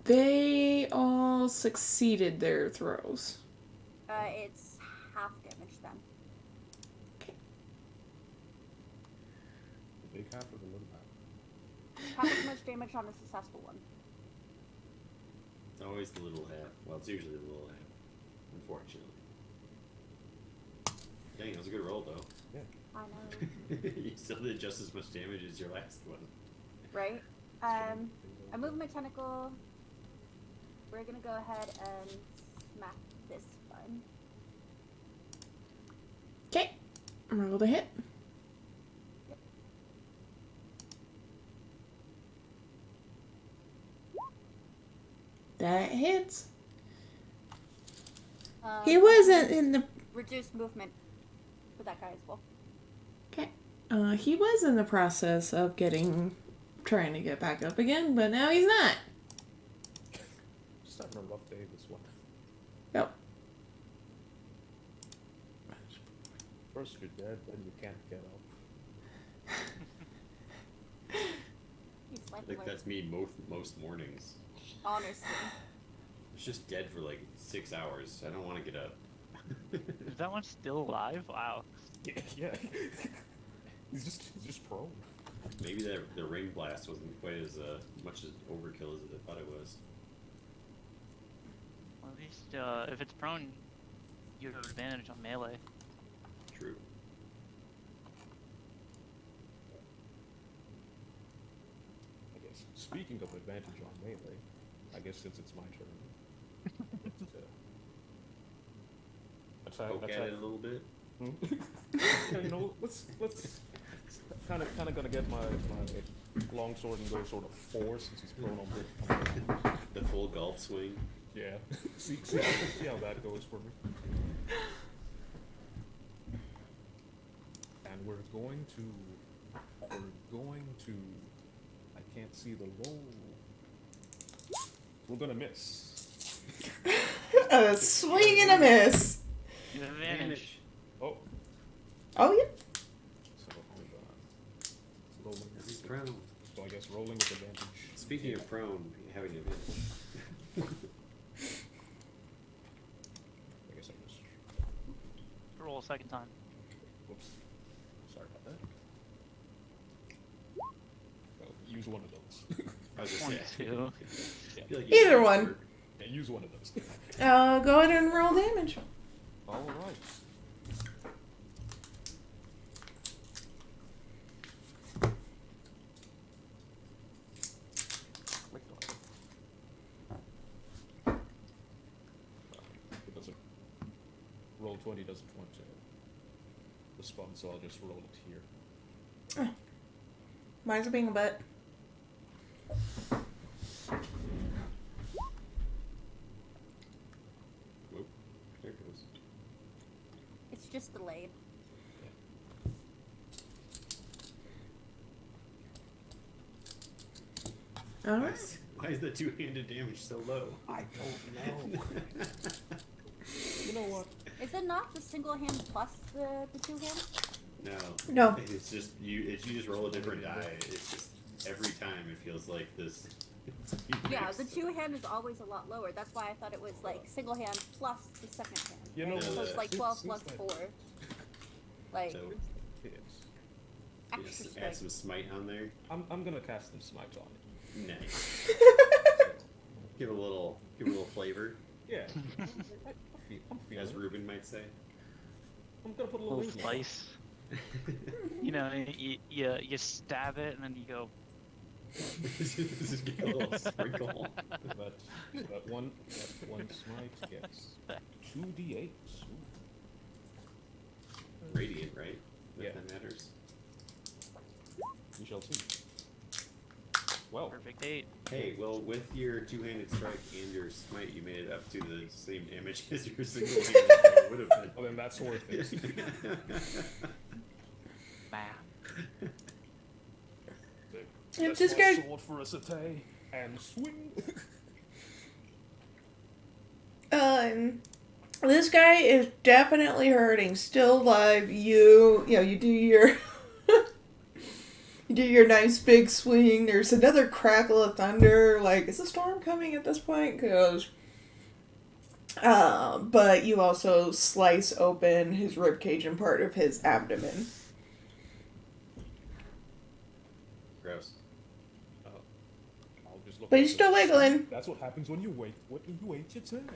They all succeeded their throws. It's half damage then. Okay. The big half or the little half? Half as much damage on a successful one. It's always the little half. Well, it's usually the little half, unfortunately. Dang, that was a good roll, though. Yeah. I know. You still did just as much damage as your last one. Right? I move my tentacle. We're gonna go ahead and smack this one. Okay. Roll the hit. Yep. That hits. Um, He wasn't in the... Reduced movement for that guy as well. Okay. He was in the process of trying to get back up again, but now he's not. Just having a rough day, this one. Yep. First you're dead, then you can't get up. He's I slightly think like, that's me most mornings. honestly. I was just dead for like 6 hours. I don't want to get up. Is that one still alive? Wow. Yeah. He's just prone. Maybe the ring blast wasn't quite as much as overkill as I thought it was. Well, at least if it's prone, you have advantage on melee. True. I guess. Speaking of advantage on melee, I guess since it's my turn, Poke at it a little bit. you know, let's kind of gonna get my longsword and go sort of 4 since he's prone on the The full golf swing. yeah. see how that goes for me. And we're going to I can't see the roll. We're gonna miss. A swing and a miss. You have advantage. Oh, Oh, yeah. so hold on. Rolling. This is prone. So I guess rolling with advantage. Speaking of prone, having an advantage. I guess I just. Roll a second time. Whoops. Sorry about that. Well, use one of those. I was just saying. 22. I feel like you Either guys one. were- Yeah, use one of those. Go ahead and roll damage. All right. Clicked on it. It doesn't. Roll 20 doesn't want to respond, so I'll just roll it here. Mine's a being a butt. Whoop. There it goes. It's just delayed. All Why right. is the two-handed damage so low? I don't know. You know what? Is it not the single hand plus the two hand? No. No. It's just you just roll a different die. It's just every time it feels like this. Yeah, the two hand is always a lot lower. That's why I thought it was like single hand plus the second hand. You know, right? So it's like 12 plus since 4. Like, So Yes. you extra just add strength. some smite on there. I'm gonna cast some smite on it. Nice. So, Give it a little flavor, yeah. I'm feeling as it. Ruben might say. I'm gonna put a A little little ink on it. slice. You know, you stab it and then you go. This is getting a little sprinkle. That one smite gets 2d8. Radiant, right? Yeah. That matters. We shall see. Well, Perfect. perfect 8. Hey, well, with your two-handed strike and your smite, you made it up to the same damage as your single-handed would have been. Oh, then that's worth it. Bam. If That's this my guy, sword for a satay and swing. this guy is definitely hurting. Still alive. You do your you do your nice big swing. There's another crackle of thunder. Like, is a storm coming at this point? Because, but you also slice open his ribcage and part of his abdomen. Gross. I'll just look But at he's the- still wiggling. That's what happens when you wait. When you wait your turn.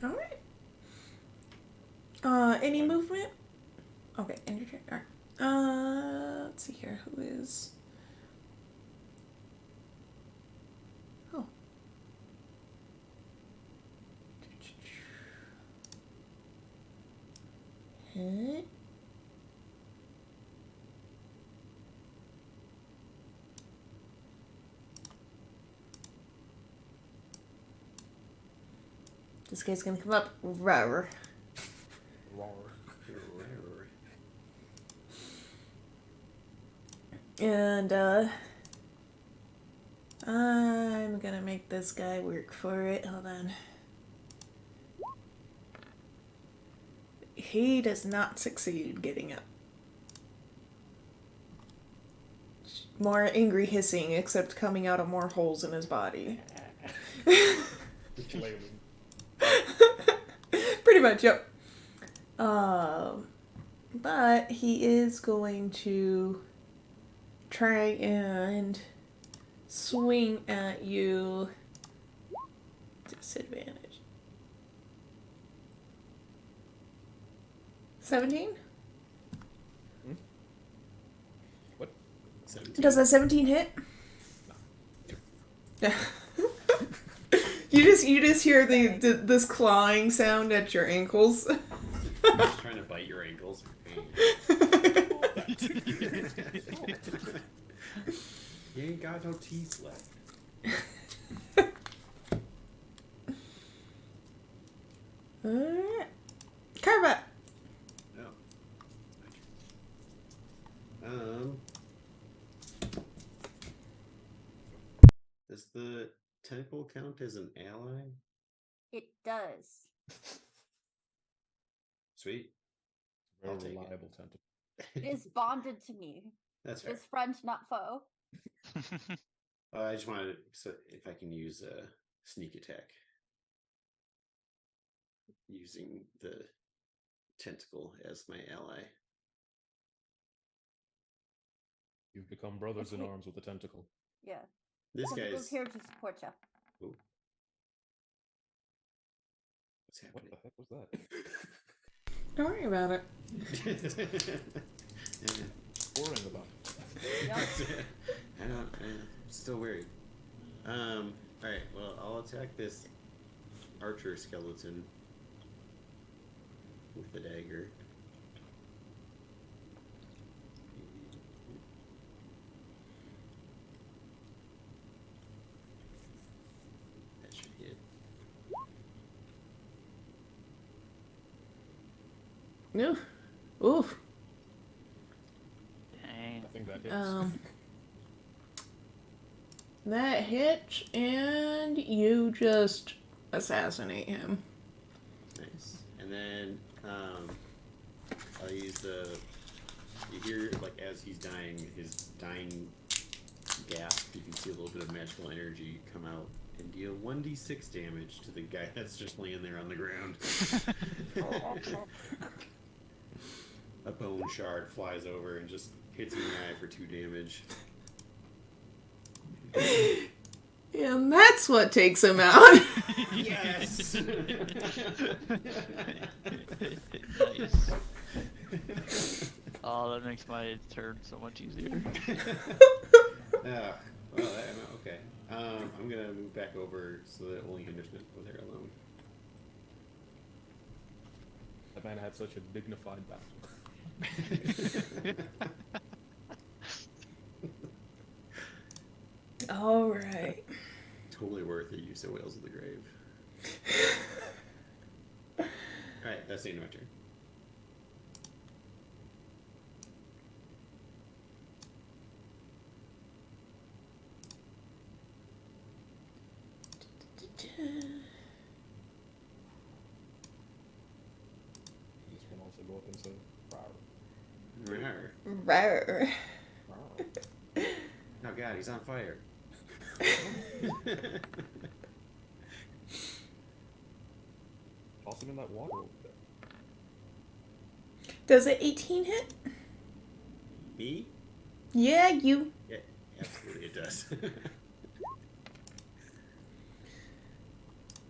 All right. Any movement? Okay, end your turn. All right. Let's see here. Who is? Oh. Hit. This guy's gonna come up. Roar. Roar. And, I'm gonna make this guy work for it. Hold on. He does not succeed getting up. More angry hissing, except coming out of more holes in his body. Flailing. Pretty much, yep. But he is going to try and swing at you. Disadvantage. 17? What? 17. Does that 17 hit? No. You just hear this clawing sound at your ankles. Just trying to bite your ankles. You ain't got no teeth left. Alright. Carva. No. Does the tentacle count as an ally? It does. Sweet. Very I'll take it. reliable tentacle. It is bonded to me. That's It right. is friend, not foe. I just wanted to, so if I can use a sneak attack using the tentacle as my ally. You've become brothers in Okay. arms with the tentacle. Yeah. This Tentacle's guy's here to support you. Ooh. What's What happening? the heck was that? Don't worry about it. Worrying about it. I'm still worried. Alright, well, I'll attack this archer skeleton with the dagger. That should hit. No. Oof. Dang. I think that hits. That hits, and you just assassinate him. Nice. And then I'll use the. You hear, like, as he's dying, his dying gasp, you can see a little bit of magical energy come out and deal 1d6 damage to the guy that's just laying there on the ground. A bone shard flies over and just hits him in the eye for 2 damage. And that's what takes him out. Yes! Nice. Oh, that makes my turn so much easier. Okay. I'm gonna move back over so that only Henderson is there alone. That man had such a dignified battle. All right. Totally worth the use of Whales of the Grave. Alright, that's the end of my turn. This can also go up and say, Rawr. Rawr. "Rawr." Oh god, he's on fire. Toss him in that water over there. Does it 18 hit? Me? Yeah, you. Yeah, absolutely it does.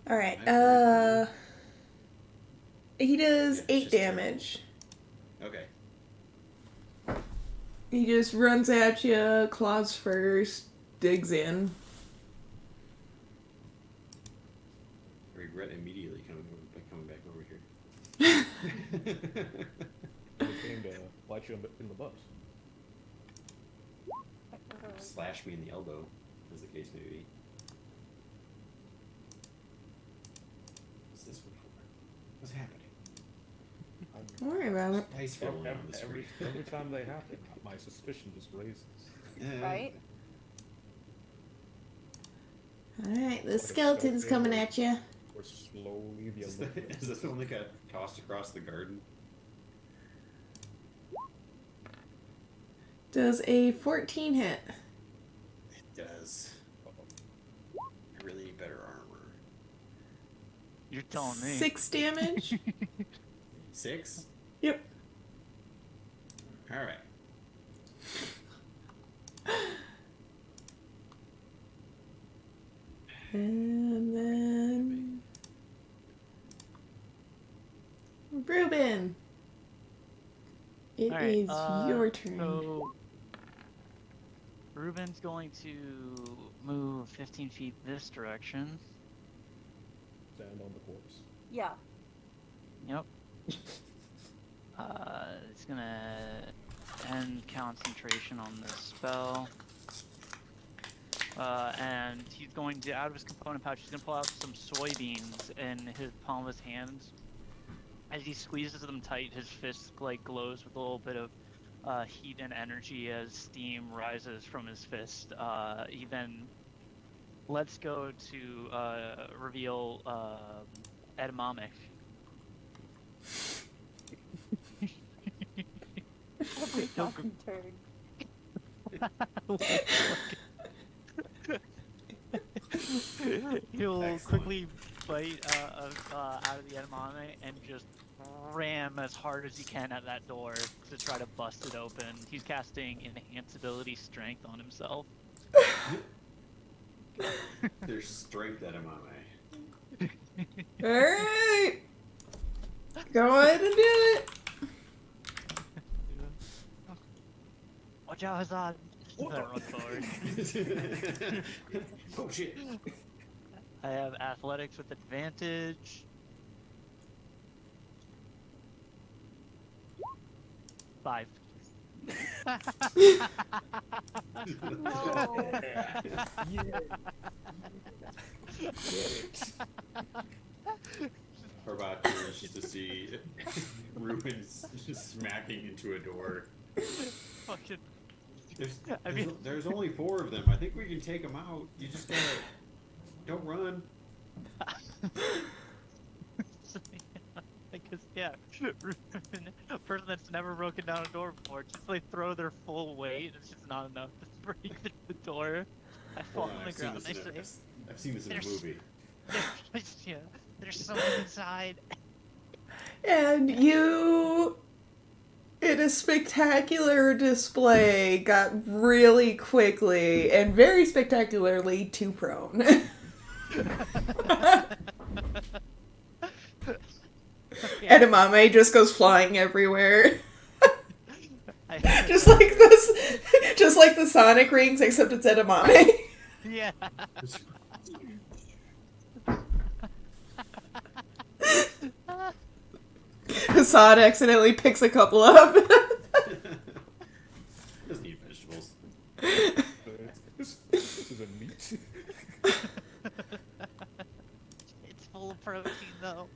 All right. He does Yeah, 8 just damage. Okay. He just runs at you, claws first, digs in. I regret immediately coming back over here. He came to bite you in the butt. Slash me in the elbow, as the case may be. What's this one for? What's happening? Don't worry about it. Dice falling on the Every screen. time they happen, my suspicion just raises. Right? All right, the skeleton's coming at you. Or slowly the Is illusion. this the one that got tossed across the garden? Does a 14 hit? It does. I really need better armor. You're telling me. 6 damage? 6? Yep. Alright. And then... Reuben! It is Alright, your turn. So Ruben's going to move 15 feet this direction. Stand on the corpse. Yeah. Yep. It's gonna end concentration on this spell. And he's going to, out of his component pouch, he's gonna pull out some soybeans in his palm of his hand. As he squeezes them tight, his fist like glows with a little bit of heat and energy as steam rises from his fist. He then lets go to reveal edamame. Every fucking turn. He'll Excellent. quickly bite out of the edamame and just ram as hard as he can at that door to try to bust it open. He's casting enhance ability strength on himself. There's strength edamame. Alright! Go ahead and do it! Watch out, Hazard! Better run forward. Oh shit. I have athletics with advantage. 5. No. Or about turns just to see Ruben's just smacking into a door. Fucking. There's only 4 of them. I think we can take them out. You just gotta... Don't run. Because, yeah, a person that's never broken down a door before, just like throw their full weight, it's just not enough to break through the door. I fall on the ground. I've seen this in a movie. There's someone inside. And you, in a spectacular display, got really quickly and very spectacularly too prone. Edamame just goes flying everywhere. just like the Sonic rings, except it's edamame. Yeah. Hassad accidentally picks a couple up. Doesn't eat vegetables. This is a It's full of protein, though.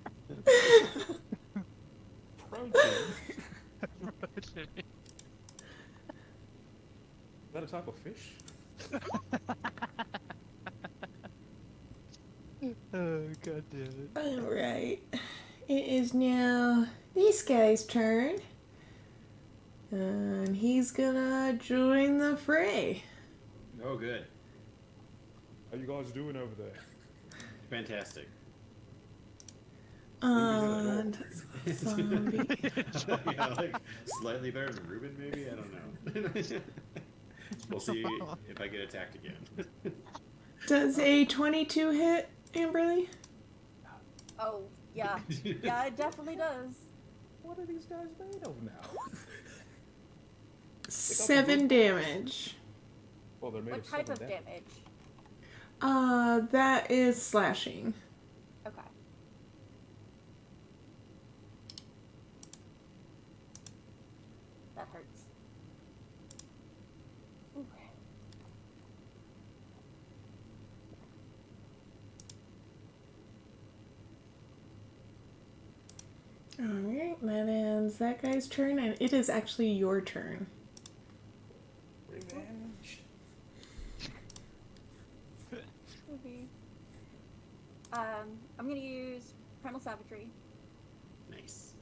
Protein? Protein. Is that a type of fish? Oh, god damn it. Alright. It is now this guy's turn. And he's gonna join the fray. Oh, good. How you guys doing over there? Fantastic. And zombie. Yeah, like slightly better than Ruben, maybe? I don't know. We'll see if I get attacked again. Does a 22 hit, Amberle? Oh, yeah. Yeah, it definitely does. What are these guys made of now? 7 damage. Well, they're made What of type of something damage? That is slashing. Okay. That hurts. Ooh. Alright, that ends that guy's turn, and it is actually your turn. Revenge. Maybe. I'm gonna use Primal Savagery. Nice.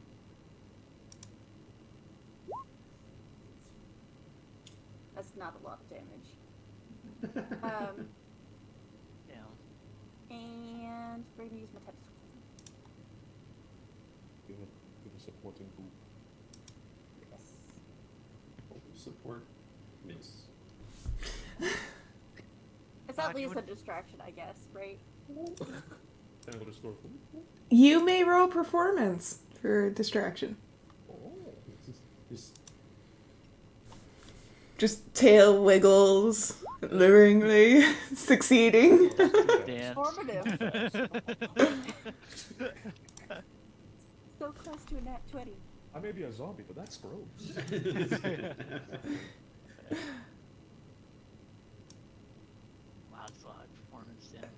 That's not a lot of damage. Damn. And we're gonna use my type of Give a supporting boot. Yes. Support. Miss. It's God, at least you a distraction, I guess, right? Tangle restore. You may roll performance for distraction. Oh, Just tail wiggles, luringly succeeding. Dance. Formative. So close to a nat 20. I may be a zombie, but that's gross. Wow, that's a high performance, damn.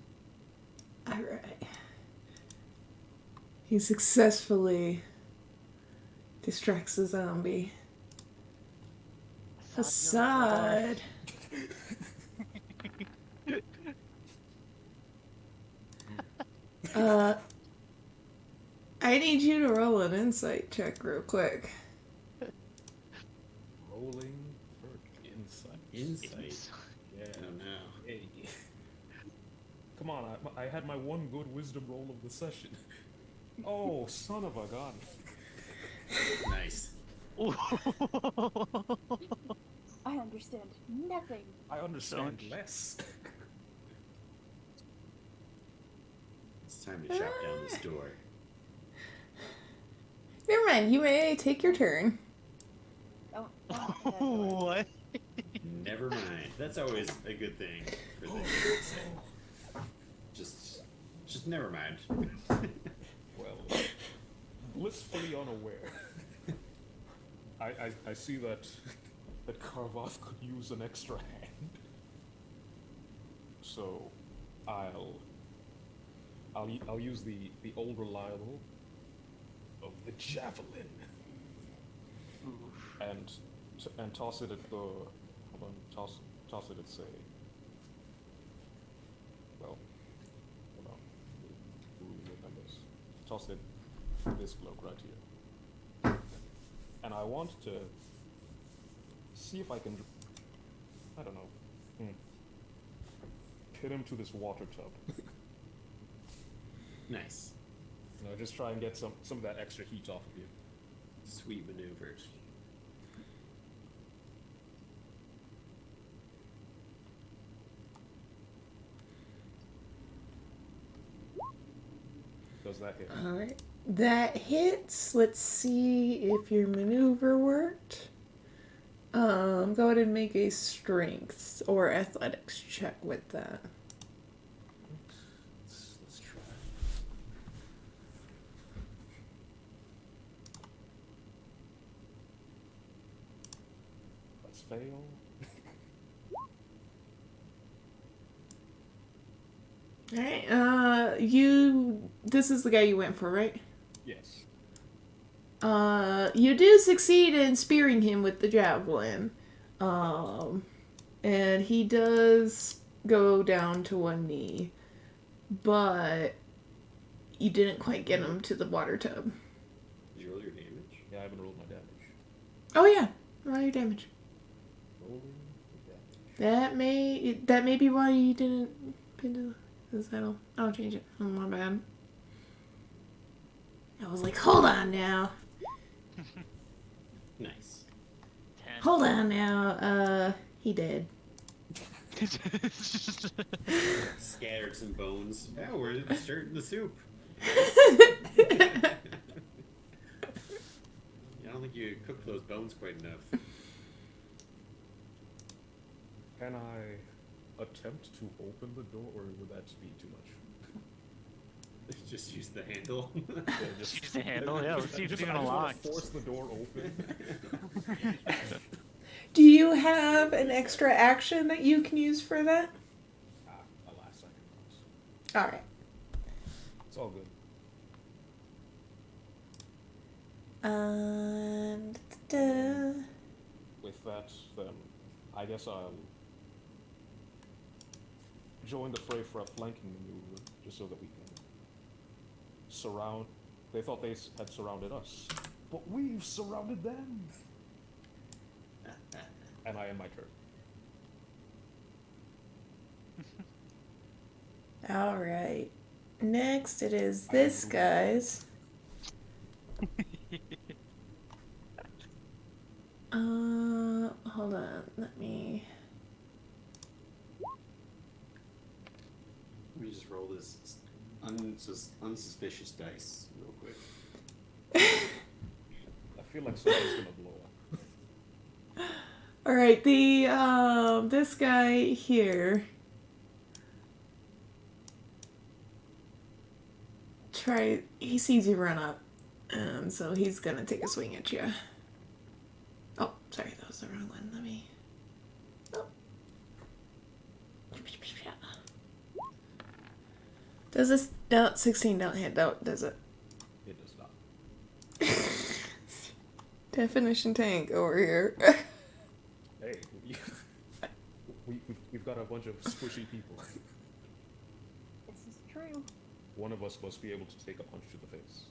Alright. He successfully distracts the zombie. Assad. I need you to roll an insight check real quick. Rolling for insight. Insight. Yeah. Oh no. Hey. Come on, I had my one good wisdom roll of the session. Oh, son of a gun. Nice. I understand nothing. I understand Don't- less. It's time to chop down this door. Never mind, you may take your turn. Don't open that door. What? Never mind. That's always a good thing for the game to say. Just never mind. Well, blissfully unaware. I see that Karvoth could use an extra hand. So I'll use the old reliable of the javelin Oof. and toss it at the hold on, toss it at say, well, hold on, this. Toss it at this bloke right here, and I want to see if I can, I don't know, pin him to this water tub. Nice. You know, just try and get some of that extra heat off of you. Sweet maneuvers. Does that hit? Alright. That hits. Let's see if your maneuver worked. Go ahead and make a strength or athletics check with that. Let's try. Let's fail. All right. This is the guy you went for, right? Yes. You do succeed in spearing him with the javelin. And he does go down to one knee, but you didn't quite get him to the water tub. Did you roll your damage? Yeah, I haven't rolled my damage. Oh yeah, roll your damage. Rolling the damage. That may be why you didn't pin to the saddle. I'll change it. Oh, my bad. I was like, hold on now. Nice. 10. Hold on now. He did. Scattered some bones. Oh, we're stirring the soup. I don't think you cooked those bones quite enough. Can I attempt to open the door, or would that be too much? Just use the handle. Yeah, Use the handle, yeah, let's see if it's even unlocked. Force the door open. Do you have an extra action that you can use for that? A last second. All right. It's all good. And With that, then I guess I'll join the fray for a flanking maneuver, just so that we can surround. They thought they had surrounded us, but we've surrounded them. And I end my turn. all right. Next, it is this guy's. Hold on. Let me just roll this unsuspicious dice real quick. I feel like something's gonna blow up. All right, this guy here. He sees you run up, and so he's gonna take a swing at you. Oh, sorry, that was the wrong one. Let me. Oh. Does this 16 don't hit, does it? It does not. Definition tank over here. Hey, we've got a bunch of squishy people. This is true. One of us must be able to take a punch to the face.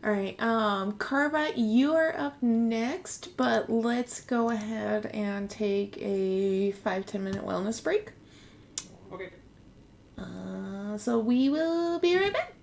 All right, Carva, you are up next, but let's go ahead and take a 5-10 minute wellness break. Okay. So we will be right back.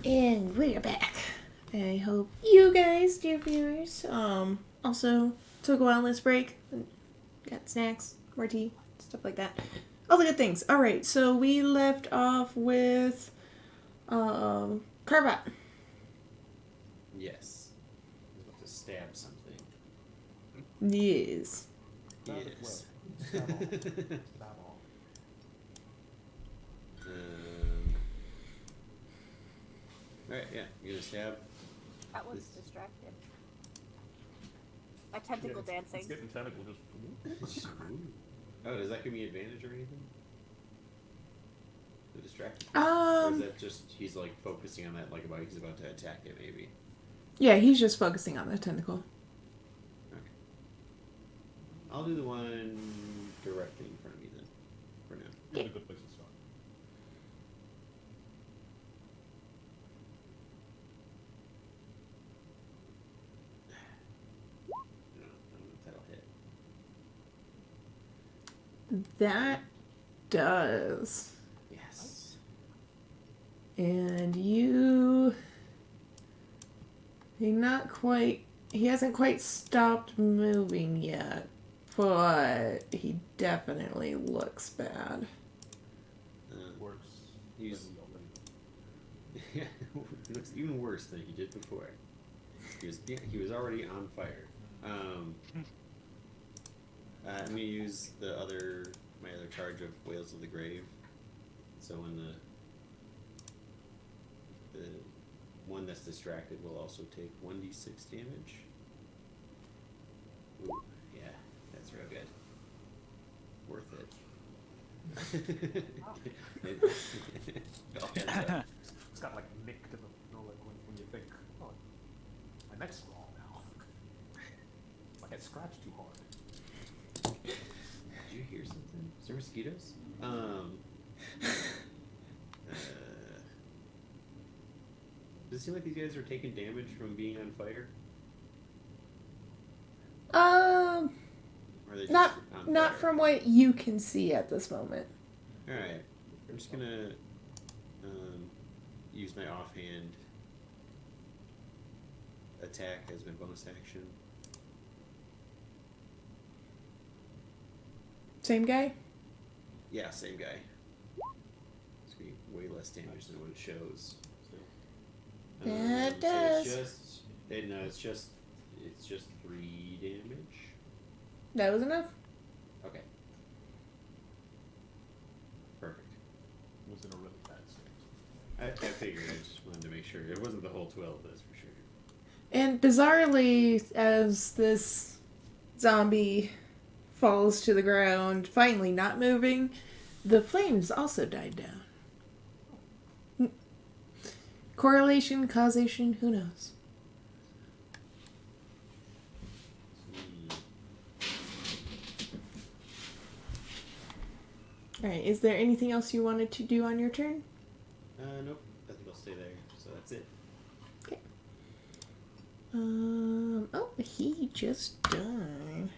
And we're back. I hope you guys, dear viewers, also took a wellness break. Got snacks, more tea, stuff like that. All the good things. Alright, so we left off with Carve-Out. Yes. He's about to stab something. Yes. Yes. Stab on. Stab on. Alright, yeah. You're gonna stab. That was distracted. My tentacle dancing. It's getting tentacle just. Oh, does that give me advantage or anything? The distraction? Or is that just he's like focusing on that like he's about to attack it maybe? Yeah, he's just focusing on the tentacle. Okay. I'll do the one directly in front of me then. For now. Really good place to start. No, I don't know if that'll hit. That does. Yes. And he hasn't quite stopped moving yet, but he definitely looks bad. Works. He's yeah, he looks even worse than he did before. He was already on fire. I'm gonna use my other charge of Whales of the Grave. So when the one that's distracted will also take 1d6 damage. Ooh, yeah, that's real good. Worth it. Oh, heads up. It's got like nick to the, like when you think, oh, my neck's raw now. Like I scratched too hard. Did you hear something? Is there mosquitoes? Does it seem like these guys are taking damage from being on fire? Or are they just Not on not fire? from what you can see at this moment. Alright. I'm just gonna use my offhand attack as my bonus action. Same guy? Yeah, same guy. It's gonna be way less damage than what it shows. Yeah, it So does. it's just 3 damage. That was enough? Okay. Perfect. It was in a really bad state. I figured. I just wanted to make sure it wasn't the whole 12. That's for sure. And bizarrely, as this zombie falls to the ground, finally not moving, the flames also died down. Correlation, causation, who knows? Alright, is there anything else you wanted to do on your turn? Nope. I think I'll stay there. So that's it. Okay. Oh, he just died.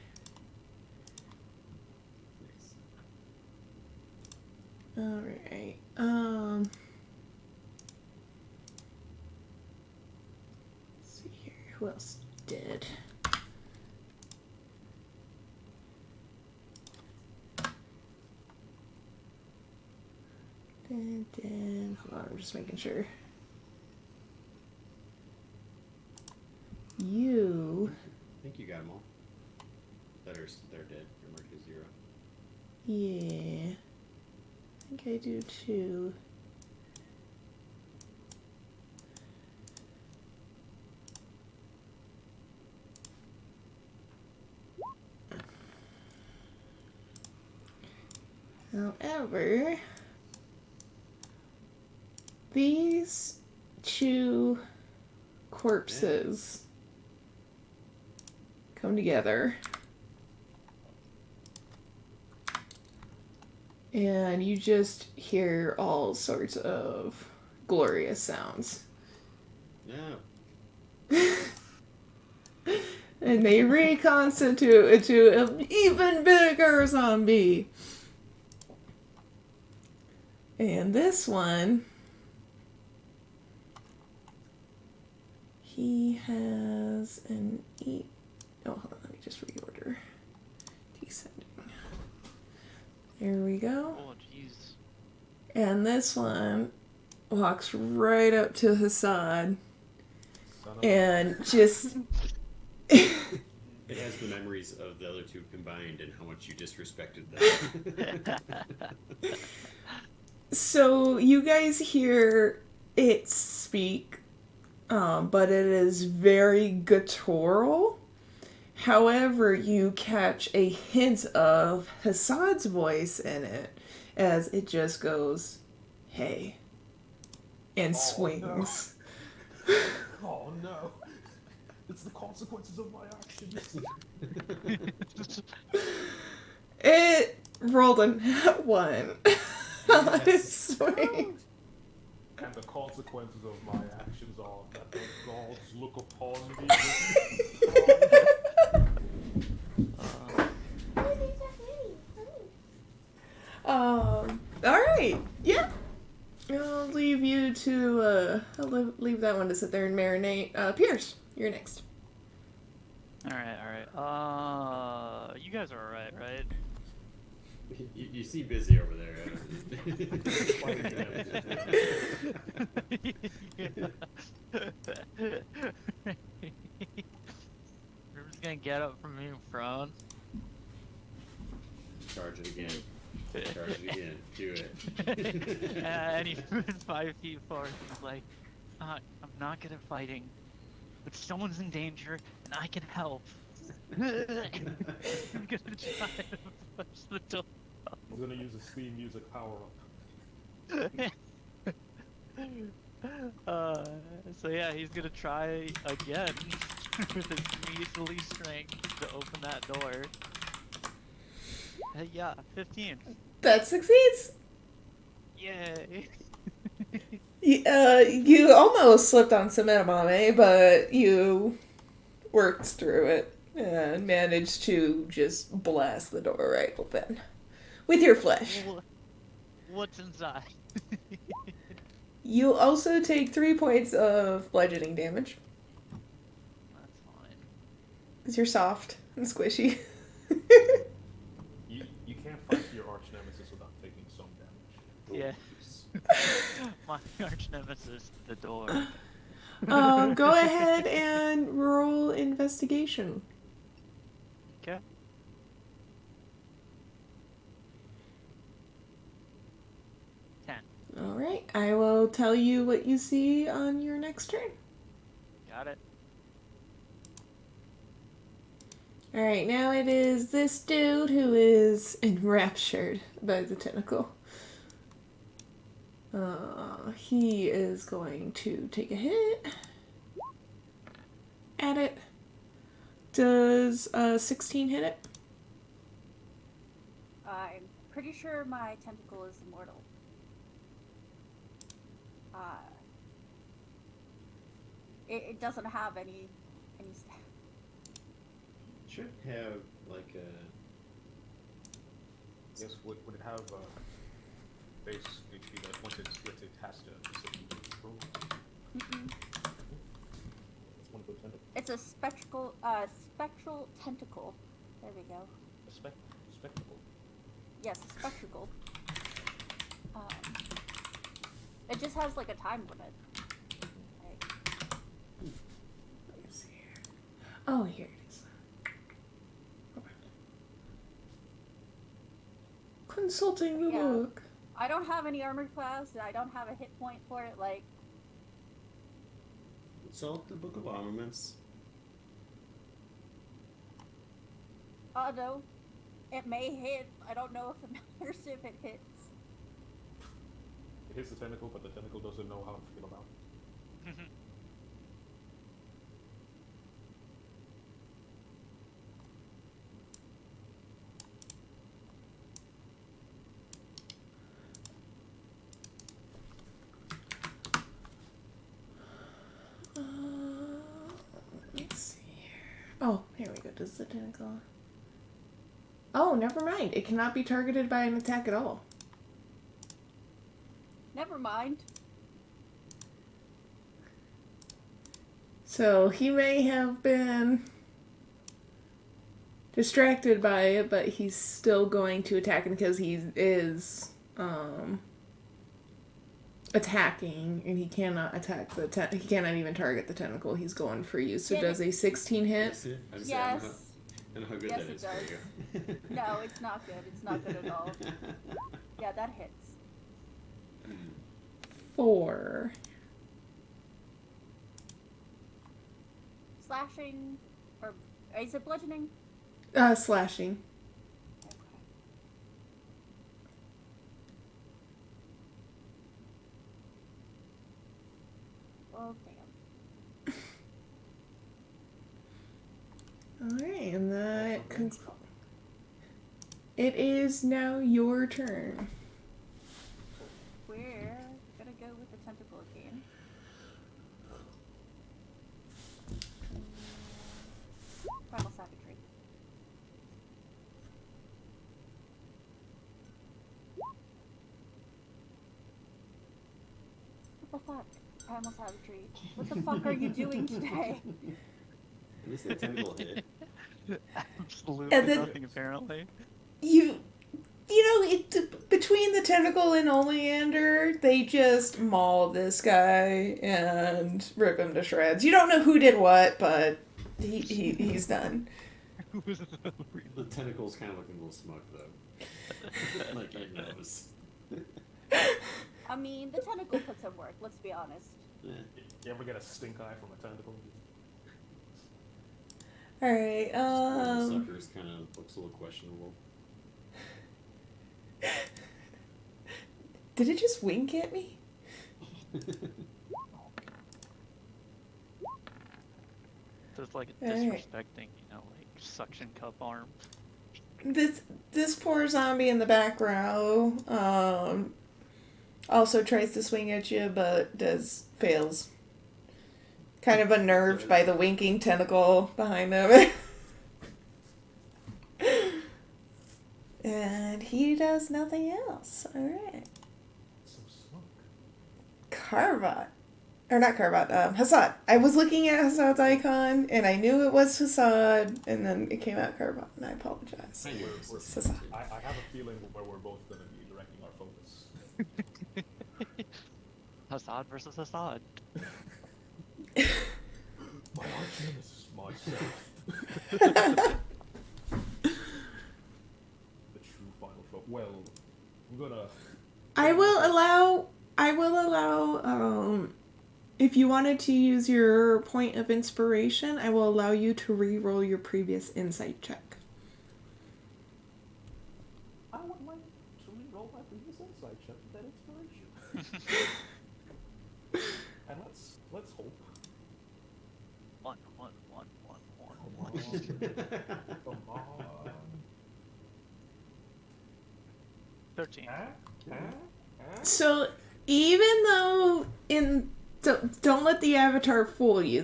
Nice. Alright, let's see here, who else did? Hold on, I'm just making sure. You. I think you got them all. That are dead. You're marked as 0. Yeah. I think I do too. However, these 2 corpses come together. And you just hear all sorts of glorious sounds. No. And they reconstitute into an even bigger zombie. And this one he has an 8. Oh, hold on, let me just reorder. Descending. There we go. Oh, jeez. And this one walks right up to Hassan Son of and just... It has the memories of the other two combined and how much you disrespected them. So you guys hear it speak, but it is very guttural. However, you catch a hint of Hassad's voice in it as it just goes, "Hey," and swings. No. Oh no. It's the consequences of my actions. It rolled a nat 1 on its Yes. swing. And the consequences of my actions are that the gods look upon me Alright, yeah. I'll leave you to, leave that one to sit there and marinate. Piers, you're next. Alright. You guys are alright, right? You seem busy over there. We're just gonna get up from being prone. Charge it again. Charge it again. Do it. And he moves 5 feet forward. He's like, I'm not good at fighting, but someone's in danger and I can help. I'm gonna try to push the door. He's gonna use his theme music power up. So yeah, he's gonna try again with his measly strength to open that door. Yeah, 15. That succeeds. Yay! You almost slipped on some edamame, but you worked through it and managed to just blast the door right open with your flesh. What's inside? You also take 3 points of bludgeoning damage That's fine. because you're soft and squishy. You can't fight your arch nemesis without taking some damage. Yeah. My arch nemesis, the door. Go ahead and roll investigation. Okay. All right, I will tell you what you see on your next turn. Got it. All right, now it is this dude who is enraptured by the tentacle. He is going to take a hit at it. Does 16 hit it? I'm pretty sure my tentacle is immortal. It doesn't have any Should have like a. Yes, would it have base HP that once it splits it has to roll? It's one good tentacle. It's a spectral tentacle. There we go. A spectacle. Yes, a spectacle. It just has like a time limit. Like, Let me see here. Oh, here it is. Consulting the Yeah. book. I don't have any armor class. I don't have a hit point for it. Like, Consult the Book of Armaments. no, it may hit. I don't know if it matters if it hits. It hits the tentacle, but the tentacle doesn't know how to feel about it. Let's see here. Oh, here we go. Does the tentacle... Oh, never mind. It cannot be targeted by an attack at all. Never mind. So he may have been distracted by it, but he's still going to attack him because he is attacking, and he cannot attack he cannot even target the tentacle. He's going for you. So does a 16 hit? Yes. I know how good Yes, that it is for does. you. No, it's not good. It's not good at all. Yeah, that hits. 4. Slashing, or is it bludgeoning? Slashing. Okay. Oh damn. Alright, and that it is now your turn. We're gonna go with the tentacle again. Primal savagery. What the fuck? Primal savagery. What the fuck are you doing today? At least the tentacle hit. Absolutely And then- nothing, apparently. Between the tentacle and Oleander, they just maul this guy and rip him to shreds. You don't know who did what, but he's done. The tentacle's kind of looking a little smug, though. Like he knows. I mean, the tentacle put some work, let's be honest. Yeah. You ever get a stink eye from a tentacle? Alright, Suckers kind of looks a little questionable. Did it just wink at me? Just like Alright. disrespecting, like suction cup arm. This poor zombie in the back row also tries to swing at you, but fails. Kind of unnerved by the winking tentacle behind him. And he does nothing else. Alright. Some smoke. Carvat. Or not Carvat, Hassad. I was looking at Hassad's icon, and I knew it was Hassad, and then it came out Carvat, and I apologize. I knew it was Hassad. I have a feeling where we're both going to be directing our focus. Hassad versus Hassad. My arch nemesis, myself. The true final foe. Well, I'm gonna. I will allow, if you wanted to use your point of inspiration, I will allow you to re-roll your previous insight check. I would like to re-roll my previous insight check with that inspiration. And let's hope. One. Come on. 13. So, even though don't let the avatar fool you.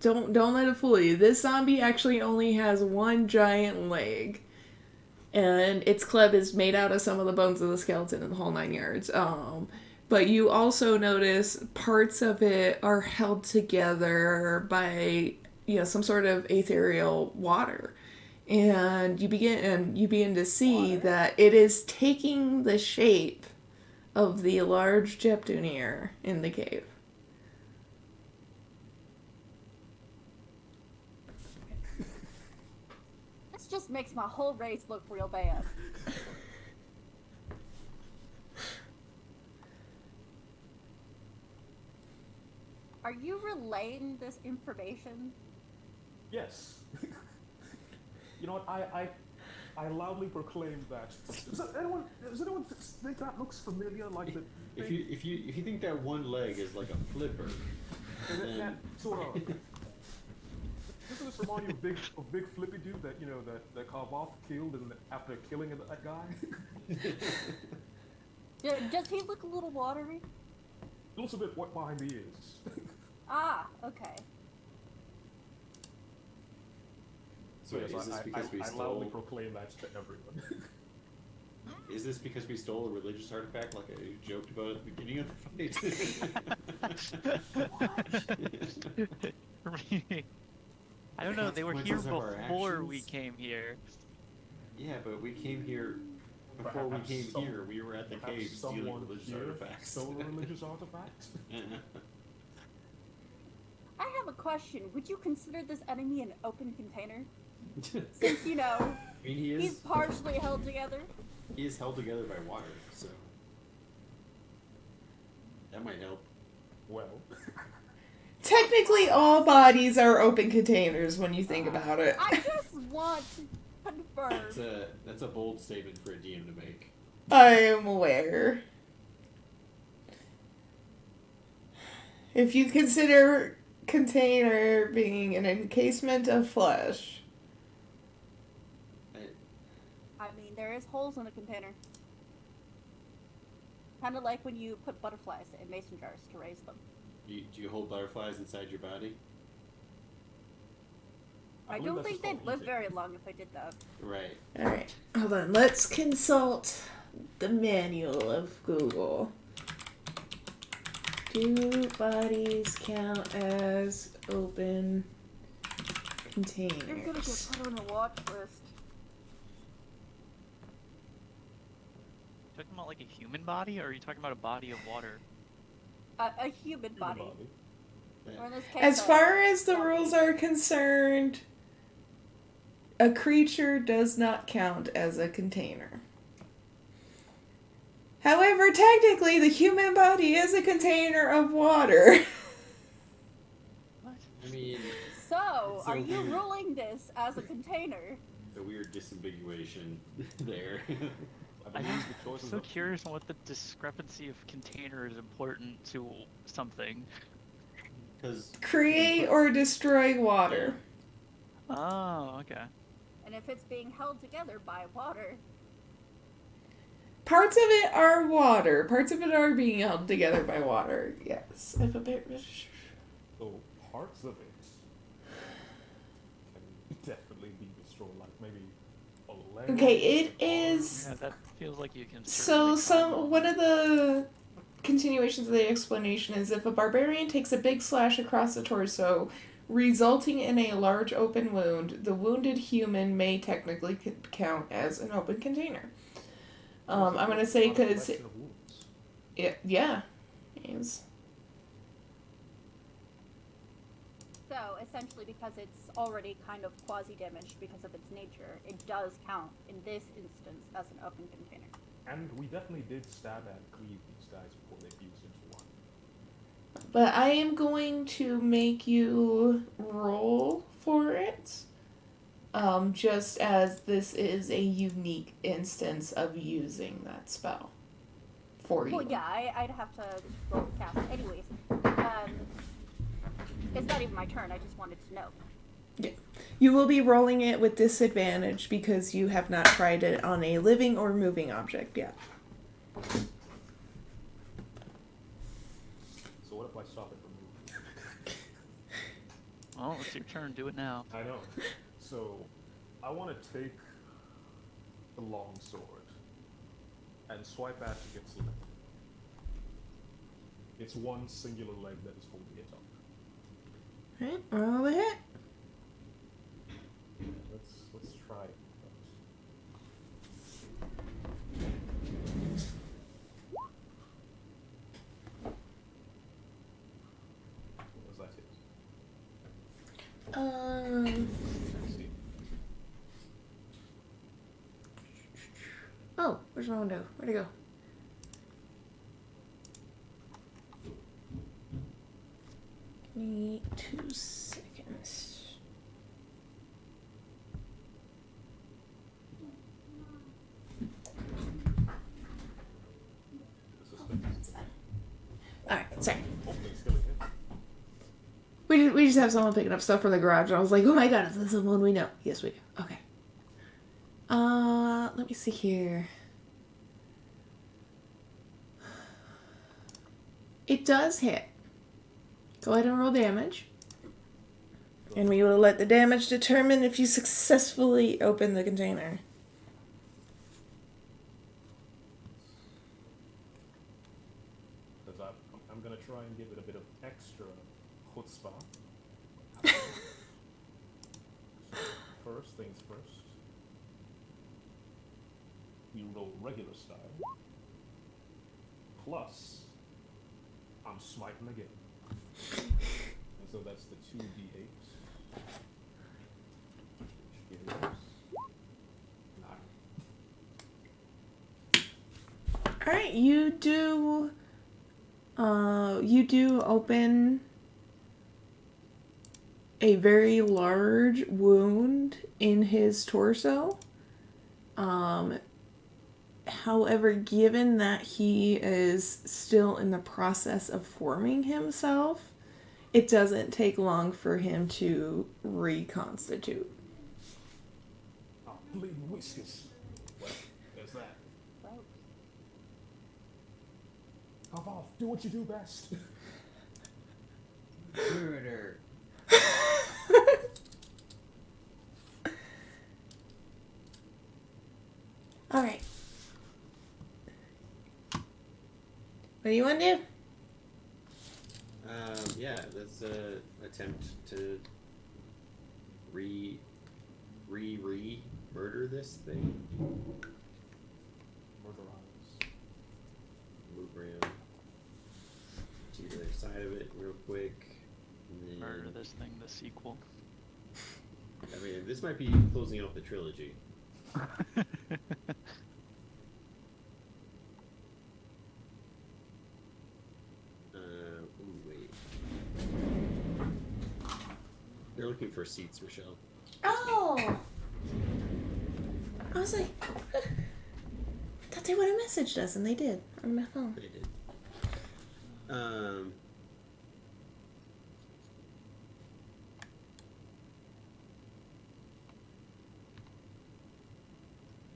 Don't let it fool you. This zombie actually only has one giant leg, and its club is made out of some of the bones of the skeleton in the whole 9 yards. But you also notice parts of it are held together by some sort of ethereal water. And you begin to see that it is taking the shape of the large Jeptunir in the cave. This just makes my whole race look real bad. Are you relaying this information? Yes. You know what? I loudly proclaim that. Does anyone think that looks familiar? Like the. If you think that one leg is like a flipper, that then sort of. Doesn't this remind you of big flippy dude that that Cowan killed and after killing that guy? Does he look a little watery? He looks a bit wet behind the ears. Ah, okay. So yes, is this because we I loudly stole? proclaim that to everyone. Is this because we stole a religious artifact, like I joked about at the beginning of the fight? I don't know. They were here consequences of our before we actions? came here. Yeah, but we came here before we came here. We were at the cave stealing Someone religious here artifacts. stole religious artifacts? I have a question. Would you consider this enemy an open container? Since, you know, I mean, he's partially held together. he is held together by water, so that might help. Well, Technically, all bodies are open containers when you think about it. I just want to confirm. That's a bold statement for a DM to make. I am aware. If you consider container being an encasement of flesh, I mean, there is holes in a container. Kind of like when you put butterflies in mason jars to raise them. Do you hold butterflies inside your body? I believe don't that's think just they'd called live very long if I did that. Right. alright, hold on, let's consult the manual of Google. Do bodies count as open You're gonna get containers? put on a watch list. Talking about like a human body, or are you talking about a body of water? A human body. Or in this case, As a far as the zombie. rules are concerned, a creature does not count as a container. However, technically, the human body is a container of water. What? I mean, So, It's so are you weird. ruling this as a container? the weird disambiguation there. I I'm believe the choice is so up to you. curious on what the discrepancy of container is important to something. Because Create or destroy water. Oh, okay. And if it's being held together by water, Parts of it are water. Parts of it are being held together by water. Yes. If a bit. So parts of it can definitely be destroyed, like maybe a leg. Okay, it an arm. is. Yeah, that feels like you can. So certainly find one of the continuations of the explanation is if a barbarian takes a big slash across the torso, resulting in a large open wound, the wounded human may technically count as an open container. I'm gonna say because yeah, is so essentially because it's already kind of quasi-damaged because of its nature, it does count in this instance as an open container. And we definitely did stab and cleave these guys before they fused into one. but I am going to make you roll for it. Just as this is a unique instance of using that spell for you. Well, yeah, I'd have to roll the cast. Anyways, it's not even my turn. I just wanted to know. You will be rolling it with disadvantage because you have not tried it on a living or moving object yet. So what if I stop it from moving? Oh, it's your turn. Do it now. I know. So I want to take the long sword and swipe at its leg. It's one singular leg that is holding it up. Alright, roll the hit. Let's try it. What was that hit? 16. Oh, where's my window? Where'd it go? Give me 2 seconds. The suspense. Alright, sorry. Hopefully it's still a hit. We just have someone picking up stuff from the garage, and I was like, oh my god, is this someone we know? Yes, we do. Okay. Let me see here. It does hit. Go ahead and roll damage. And we will let the damage determine if you successfully open the container. Because I'm going to try and give it a bit of extra chutzpah. first things first. We roll regular style. Plus, I'm smiting again. And so that's the 2d8. Which is 9. Alright, you do open a very large wound in his torso. However, given that he is still in the process of forming himself, it doesn't take long for him to reconstitute. Oh, bleeding whiskers. Well, there's that. Gross. Cough off. Do what you do best. Murder. Alright. What do you want to do? Yeah, let's attempt to murder this thing. Murderize. Move around to the other side of it real quick. And then, Murder this thing, the sequel. I mean, this might be closing out the trilogy. Ooh, wait. They're looking for seats, Richelle. Oh! I was like, thought they would have messaged us, and they did on my phone. They did.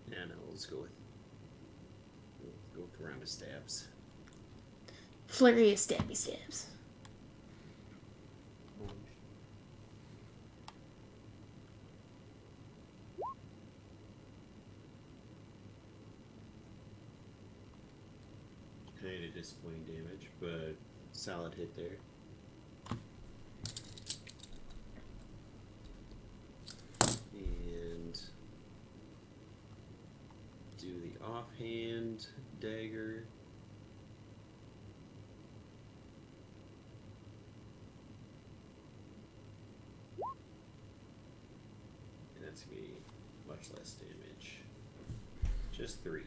Yeah, no, let's go with a round of stabs. Flurry of stabby stabs. Kind of disappointing damage, but solid hit there. And do the offhand dagger. And that's gonna be much less damage. Just 3.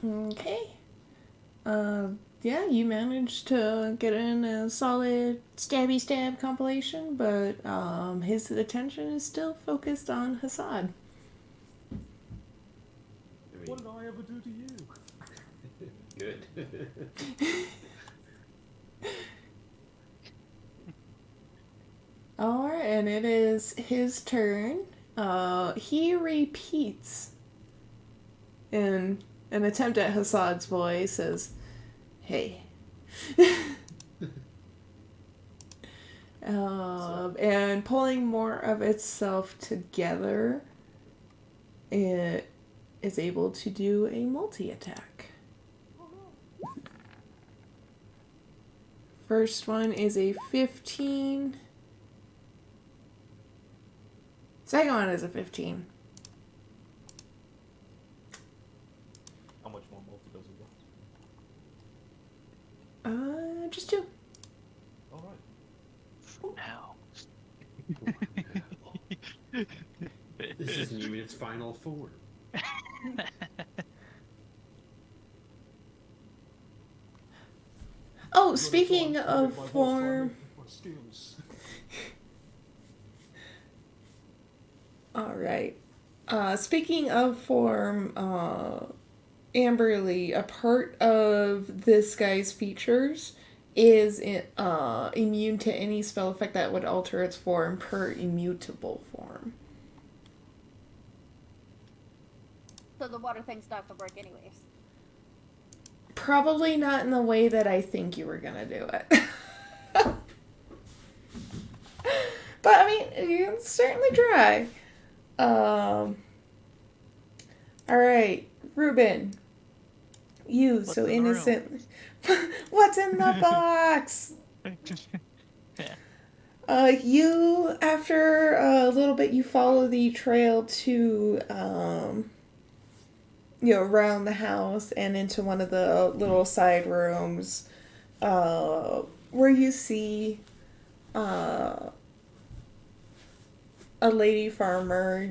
Okay. Yeah, you managed to get in a solid stabby stab compilation, but his attention is still focused on Hassad. I mean, What did I ever do to you? good. Alright, and it is his turn. He repeats in an attempt at Hassad's voice, says, "Hey." And pulling more of itself together, it is able to do a multi-attack. First one is a 15. Second one is a 15. How much more multi does it get? Just 2. Alright. Now. This isn't even its final form. Oh, speaking of form... Alright. Speaking of form, Amberle, a part of this guy's features is immune to any spell effect that would alter its form per immutable form. So the water thing's not gonna work anyways. Probably not in the way that I think you were gonna do it. But, I mean, you can certainly try. Alright, Ruben. You What's so in the room? innocent. What's in the box? You, after a little bit, you follow the trail to, around the house and into one of the little side rooms, where you see, a lady farmer,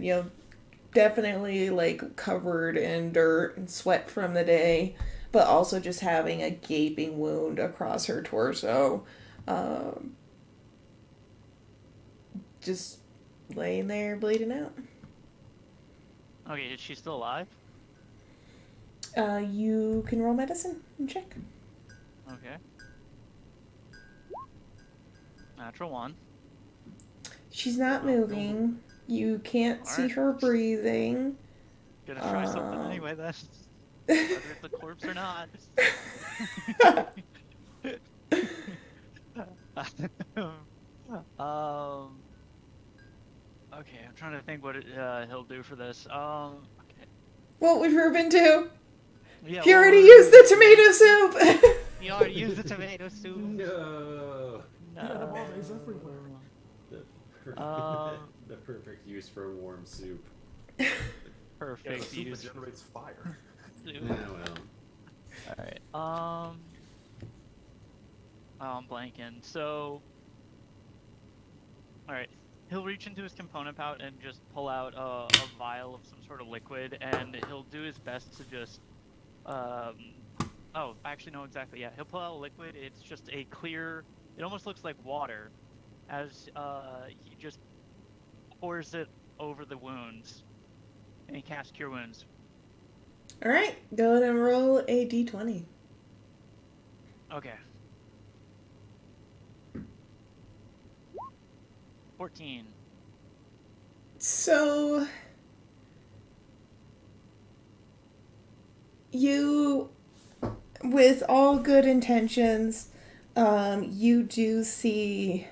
definitely, like, covered in dirt and sweat from the day, but also just having a gaping wound across her torso. Just laying there bleeding out. Okay, is she still alive? You can roll medicine and check. Okay. Natural 1. She's not moving. You can't see her breathing. Gonna try something anyway then. Whether it's a corpse or not. Okay, I'm trying to think what he'll do for this. Okay. What would Ruben do? Yeah, he already used the tomato soup! He already used the tomato soup. No. Yeah, is everywhere. The perfect use for a warm soup. Perfect the soup use that generates fire. soup. Yeah, well. Alright, oh, I'm blanking. So, alright, he'll reach into his component pouch and just pull out a vial of some sort of liquid, and he'll do his best to just, oh, actually, no, exactly, yeah. He'll pull out a liquid, it's just a clear, it almost looks like water, as, he just pours it over the wounds, and he casts Cure Wounds. Alright, go ahead and roll a d20. Okay. 14. So, you, with all good intentions, you do see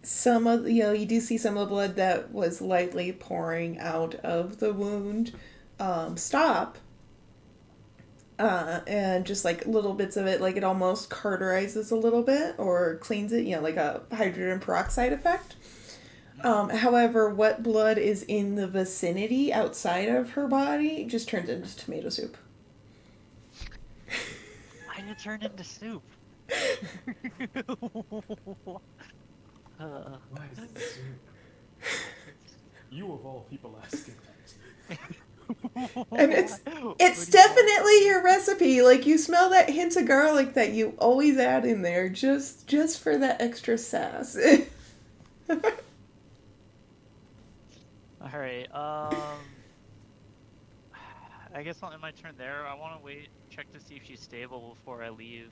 some of, you do see some of the blood that was lightly pouring out of the wound stop. And just like little bits of it, like it almost cauterizes a little bit or cleans it, like a hydrogen peroxide effect. However, what blood is in the vicinity outside of her body just turns into tomato soup. Why did it turn into soup? Why is it soup? You of all people asking that. And it's definitely your recipe. Like, you smell that hint of garlic that you always add in there just for that extra sass. Alright, I guess I'll end my turn there. I want to check to see if she's stable before I leave.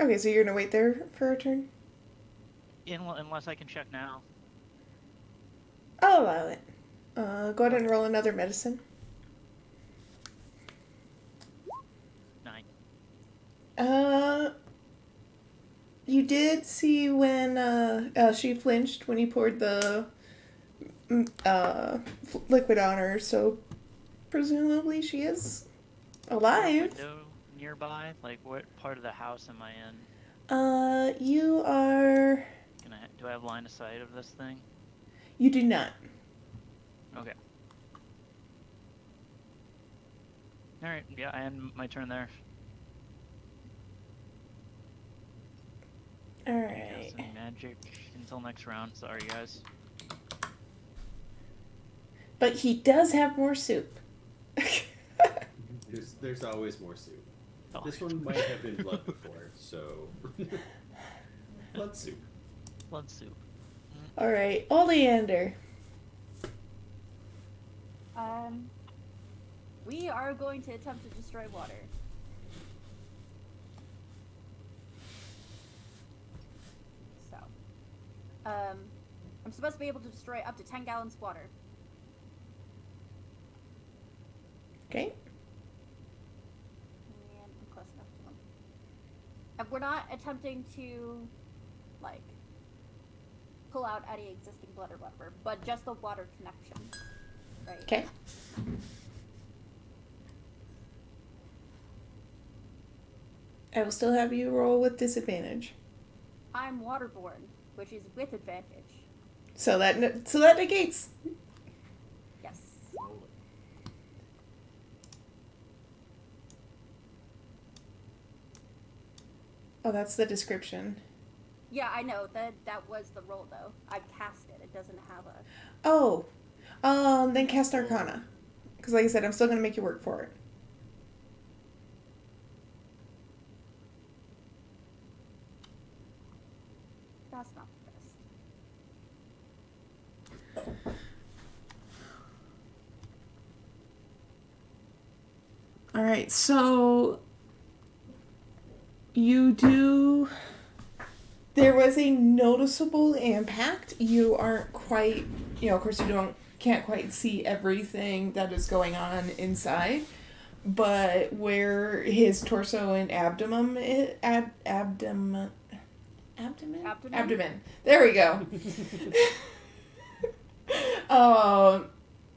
Okay, so you're gonna wait there for a turn? Unless I can check now. I'll allow it. Go ahead and roll another medicine. 9. You did see when she flinched when he poured the liquid on her, so presumably she is alive. Window nearby? Like, what part of the house am I in? You are... Do I have line of sight of this thing? You do not. Okay. Alright, yeah, I end my turn there. Alright. Some magic until next round. Sorry, guys. But he does have more soup. There's always more soup. Oh. This one might have been blood before, so... blood soup. Blood soup. Alright, Oleander. We are going to attempt to destroy water. So, I'm supposed to be able to destroy up to 10 gallons of water. Okay. And I'm close enough to them. And we're not attempting to, like, pull out any existing blood or whatever, but just the water connection. Right. Okay. I will still have you roll with disadvantage. I'm waterborne, which is with advantage. So that negates. Yes. Roll it. Oh, that's the description. Yeah, I know. That was the roll, though. I cast it. It doesn't have a... Oh. Then cast Arcana. Because like I said, I'm still going to make you work for it. That's not the best. All right, so you do. There was a noticeable impact. You aren't quite, of course, can't quite see everything that is going on inside, but where his torso and abdomen. There we go.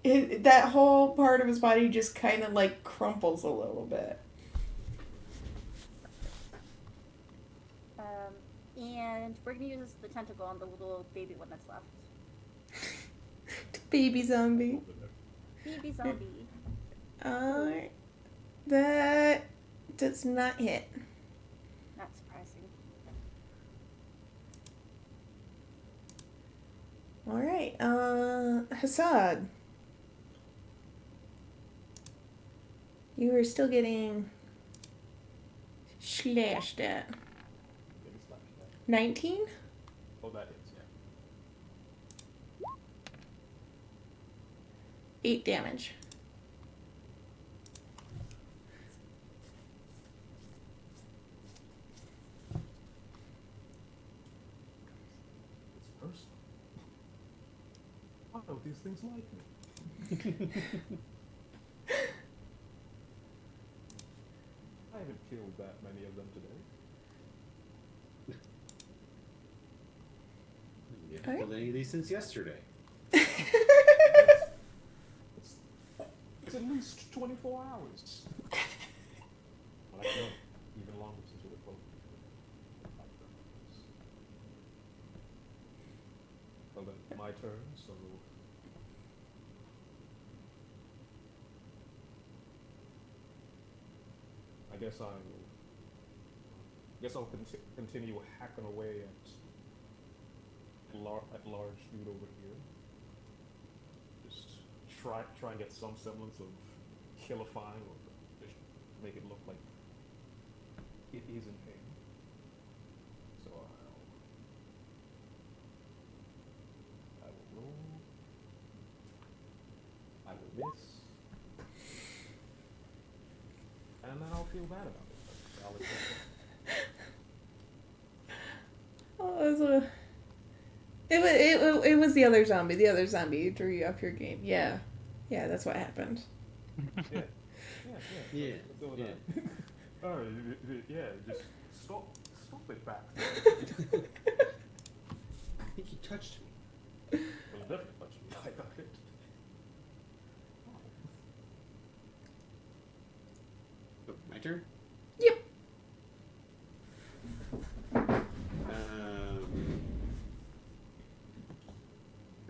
That whole part of his body just kind of like crumples a little bit. And we're gonna use the tentacle on the little baby one that's left. Baby zombie. Baby zombie. That does not hit. Not surprising. All right, Hassad. You are still getting slashed at. Maybe slash that. 19? Oh, that is, yeah. 8 damage. It's personal. Why don't these things like me? I haven't killed that many of them today. You haven't Alright. killed any of these since yesterday. It's at least 24 hours. Well, I know even longer since you were both. Well then, my turn, so... I guess I'll continue hacking away at large dude over here. Just try and get some semblance of killifying, or just make it look like it is in pain. So I will roll. I will miss. And then I'll feel bad about it. I'll accept it. It was the other zombie. The other zombie drew you up your game. Yeah, that's what happened. Yeah. Yeah. So Yeah. Alright, yeah, just stop it back. I think you touched me. Well, definitely touch me. I got it. Oh, my turn? Yep.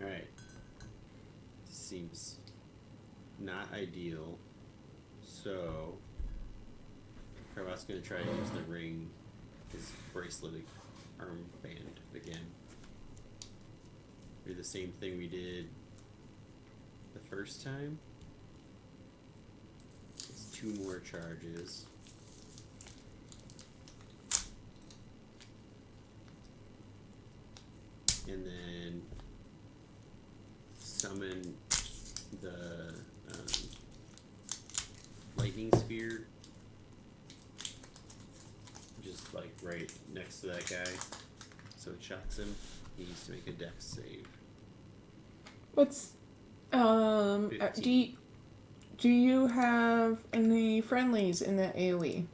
Alright. This seems not ideal. So, Carvat's gonna try to use the ring, his bracelet armband again. Do the same thing we did the first time. It's 2 more charges. And then summon the lightning sphere, just like right next to that guy, so it shocks him. He needs to make a dex save. What's do 15. do you have any friendlies in that AoE?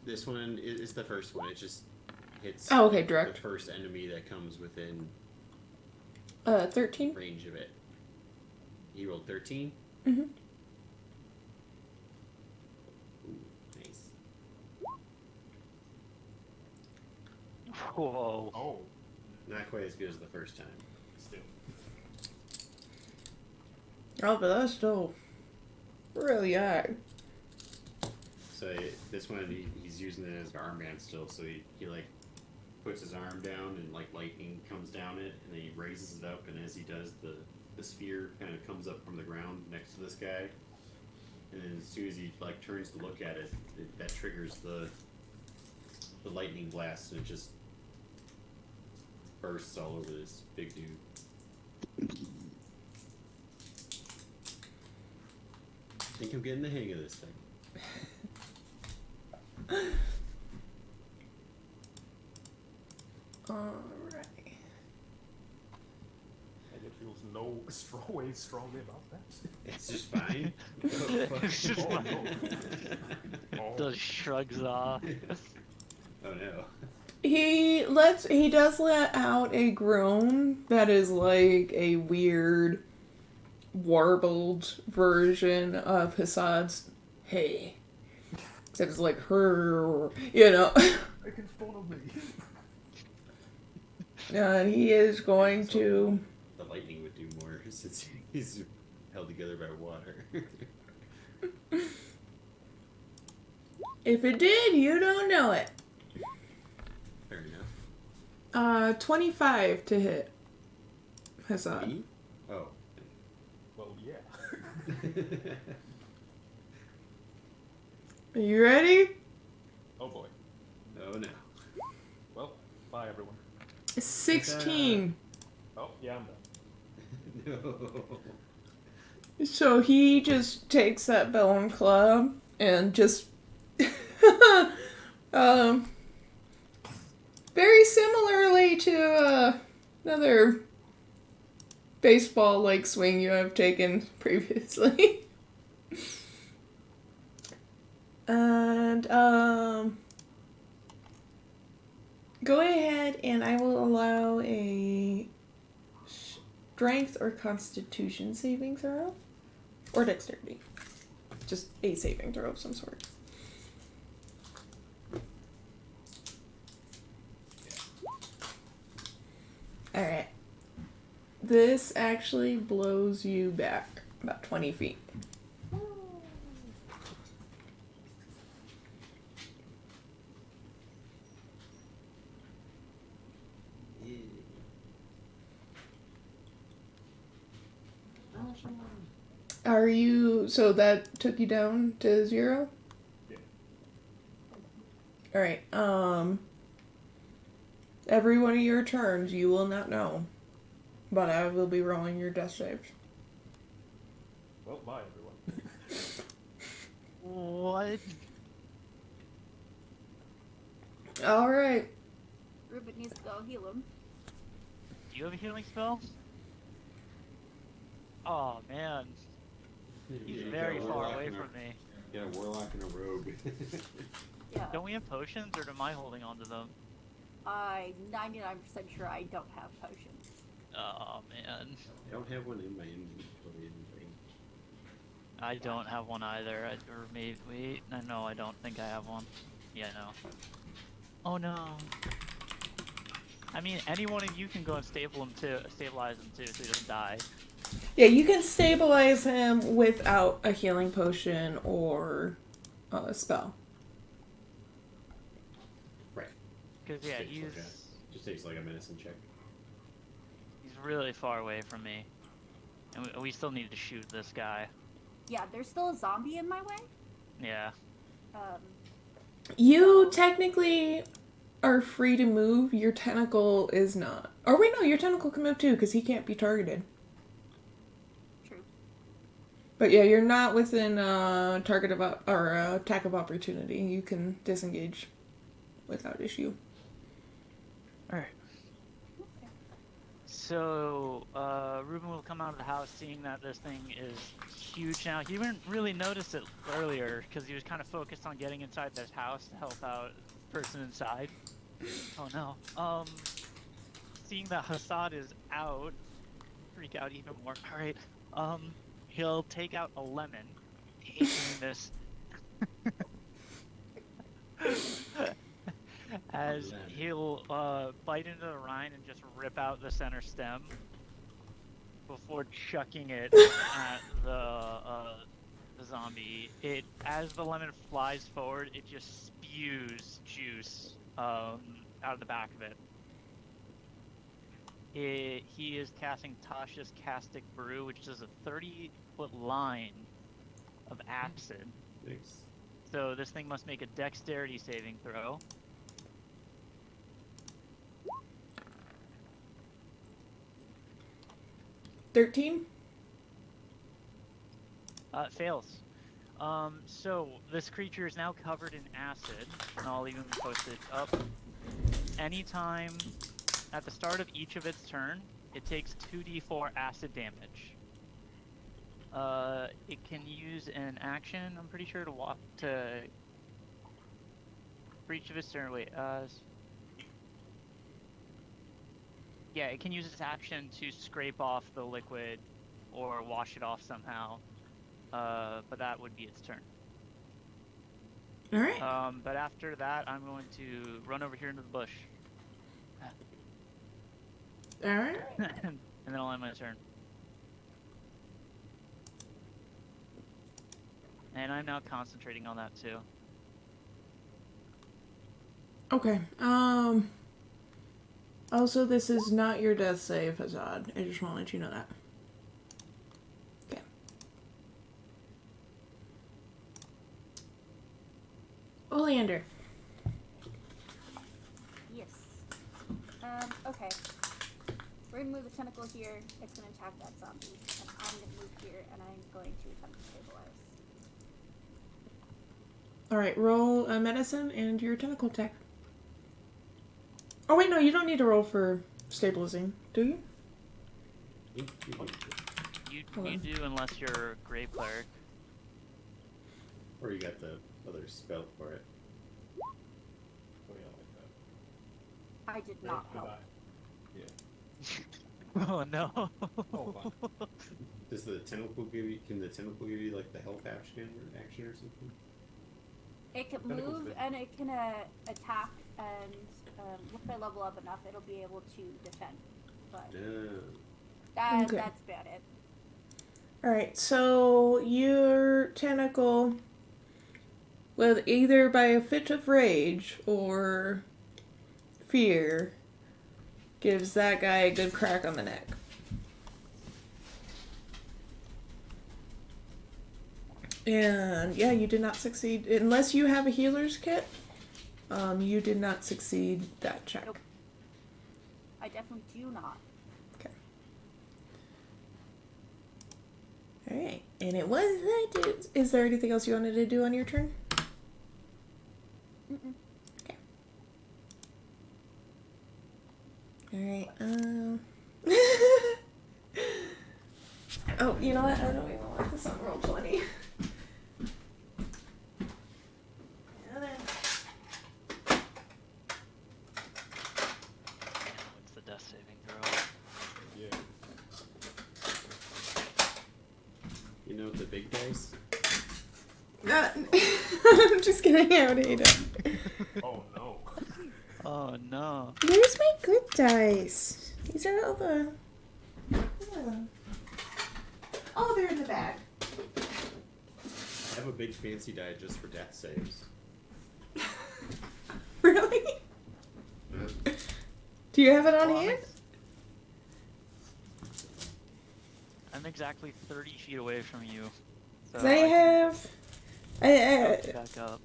This one is the first one. It just hits Oh, okay, direct. the first enemy that comes within 13. range of it. He rolled 13. Mhm. Ooh, nice. Whoa. Oh, Not quite as good as the first time. still. Oh, but that's still really high. So this one, he's using it as an armband still. So he like puts his arm down and like lightning comes down it, and then he raises it up, and as he does, the sphere kind of comes up from the ground next to this guy. And then as soon as he like turns to look at it, that triggers the lightning blast, and it just bursts all over this big dude. I think I'm getting the hang of this thing. Alright. And it feels no way strongly about that. It's just fine. It's just Oh, fine. no. Oh. Just shrugs off. Oh no. He does let out a groan that is like a weird warbled version of Hassad's hey. Except it's like her, you know. Making fun of me. And he is going to... The lightning would do more since he's held together by water. If it did, you don't know it. Fair enough. 25 to hit Hassad. Me? Oh. Well, yeah. Are you ready? Oh boy. Oh no. Well, bye everyone. 16. Oh, yeah, I'm done. No. So he just takes that bone club and just very similarly to another baseball like swing you have taken previously. And go ahead and I will allow a strength or constitution saving throw. Or dexterity. Just a saving throw of some sort. Alright. This actually blows you back about 20 feet. Are you... So that took you down to 0? Yeah. Alright, every one of your turns you will not know. But I will be rolling your death saves. Well, bye everyone. What? Alright. Ruben needs to go heal him. Do you have a healing spell? Oh man, he's You very got a far warlock away and from me. You got a warlock and a rogue. Yeah. Don't we have potions, or am I holding on to them? I'm 99% sure I don't have potions. Oh man, I don't have one in my inventory. I don't have one either. Or maybe wait, no, I don't think I have one. Yeah, no. Oh no. I mean, any one of you can go and stabilize him too, so he doesn't die. Yeah, you can stabilize him without a healing potion or a spell. Right. Because yeah, Just takes like a medicine check. he's really far away from me, and we still need to shoot this guy. Yeah, there's still a zombie in my way. Yeah. You technically are free to move. Your tentacle is not. Or wait, no, your tentacle can move too because he can't be targeted. True. But yeah, you're not within target of attack of opportunity. You can disengage without issue. All right. Okay. So, Ruben will come out of the house seeing that this thing is huge now. He didn't really notice it earlier because he was kind of focused on getting inside this house to help out the person inside. Oh no. Seeing that Hassad is out, freak out even more. Alright, he'll take out a lemon, aiming this As Then. he'll bite into the rind and just rip out the center stem before chucking it at the zombie. As the lemon flies forward, it just spews juice out of the back of it. He is casting Tasha's Castic Brew, which is a 30-foot line of acid. Thanks. So this thing must make a dexterity saving throw. 13? It fails. So this creature is now covered in acid, and I'll even post it up. Anytime at the start of each of its turn, it takes 2d4 acid damage. It can use an action, I'm pretty sure, to for each of its turn. Wait, yeah, it can use its action to scrape off the liquid or wash it off somehow. But that would be its turn. All right. But after that, I'm going to run over here into the bush. All right. And then I'll end my turn. And I'm now concentrating on that too. Okay. Also, this is not your death save, Hazad. I just want to let you know that. Okay. Oleander. Yes. Okay. We're gonna move the tentacle here. It's gonna attack that zombie. And I'm gonna move here, and I'm going to attempt to stabilize. Alright, roll a medicine and your tentacle attack. Oh, wait, no, you don't need to roll for stabilizing, do you? You do unless you're a Grave Cleric. Or you got the other spell for it. Oh yeah, like that. I did not Did help. I? Yeah. Oh no. Oh, fine. Does the tentacle give you? Can the tentacle give you like the health action or something? It can Tentacle's move good. and it can attack, and if I level up enough, it'll be able to defend. But No. Okay. that's about it. Alright, so your tentacle, well, either by a fit of rage or fear, gives that guy a good crack on the neck. And yeah, you did not succeed. Unless you have a healer's kit, you did not succeed that check. Nope. I definitely do not. Okay. Alright, and it was that dude. Is there anything else you wanted to do on your turn? Mm-mm. Okay. Alright, oh, you know what? I don't even want this on roll 20. What's the death saving throw? Yeah. You know the big dice? I'm just kidding. I would hate it. Oh no. Oh no. Where's my good dice? These are all the... Oh, they're in the bag. I have a big fancy die just for death saves. Really? Do you have it on Well, hand? I'm exactly 30 feet away from you. So 'Cause I have... I back up.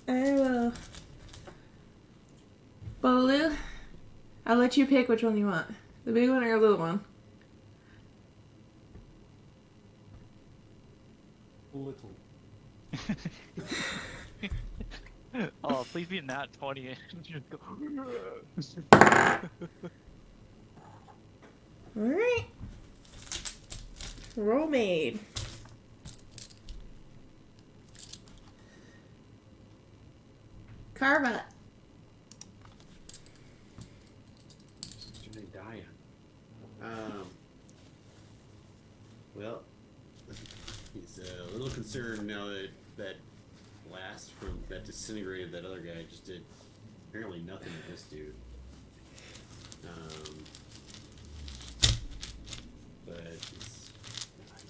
will... Bolu, I'll let you pick which one you want. The big one or the little one? Little. Oh, please be in that 20 and just go. Alright. Roll made. Carva. Should I die on? Well, he's a little concerned now that blast from that disintegrated that other guy just did apparently nothing to this dude. But it's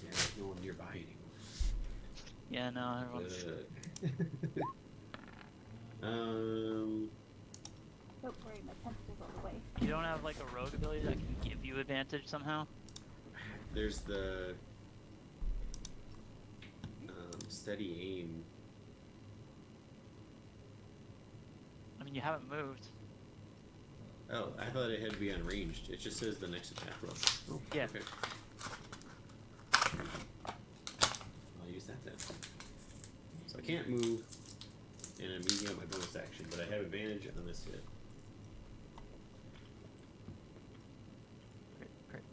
yeah, there's no one nearby anymore. Yeah, no, everyone's... Don't worry, my tentacle's on the way. You don't have like a rogue ability that can give you advantage somehow? There's the steady aim. I mean, you haven't moved. Oh, I thought it had to be unranged. It just says the next attack roll. Oh, Yeah. Okay. I'll use that then. So I can't move, and I'm using up my bonus action, but I have advantage on this hit. Crit.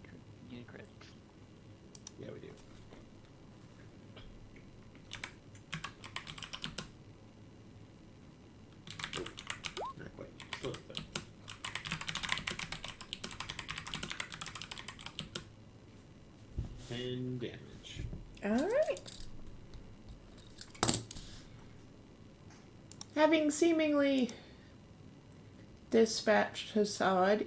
You need a crit. Yeah, we do. Oh, not quite. Still at that. And damage. Alright. Having seemingly dispatched Hassad,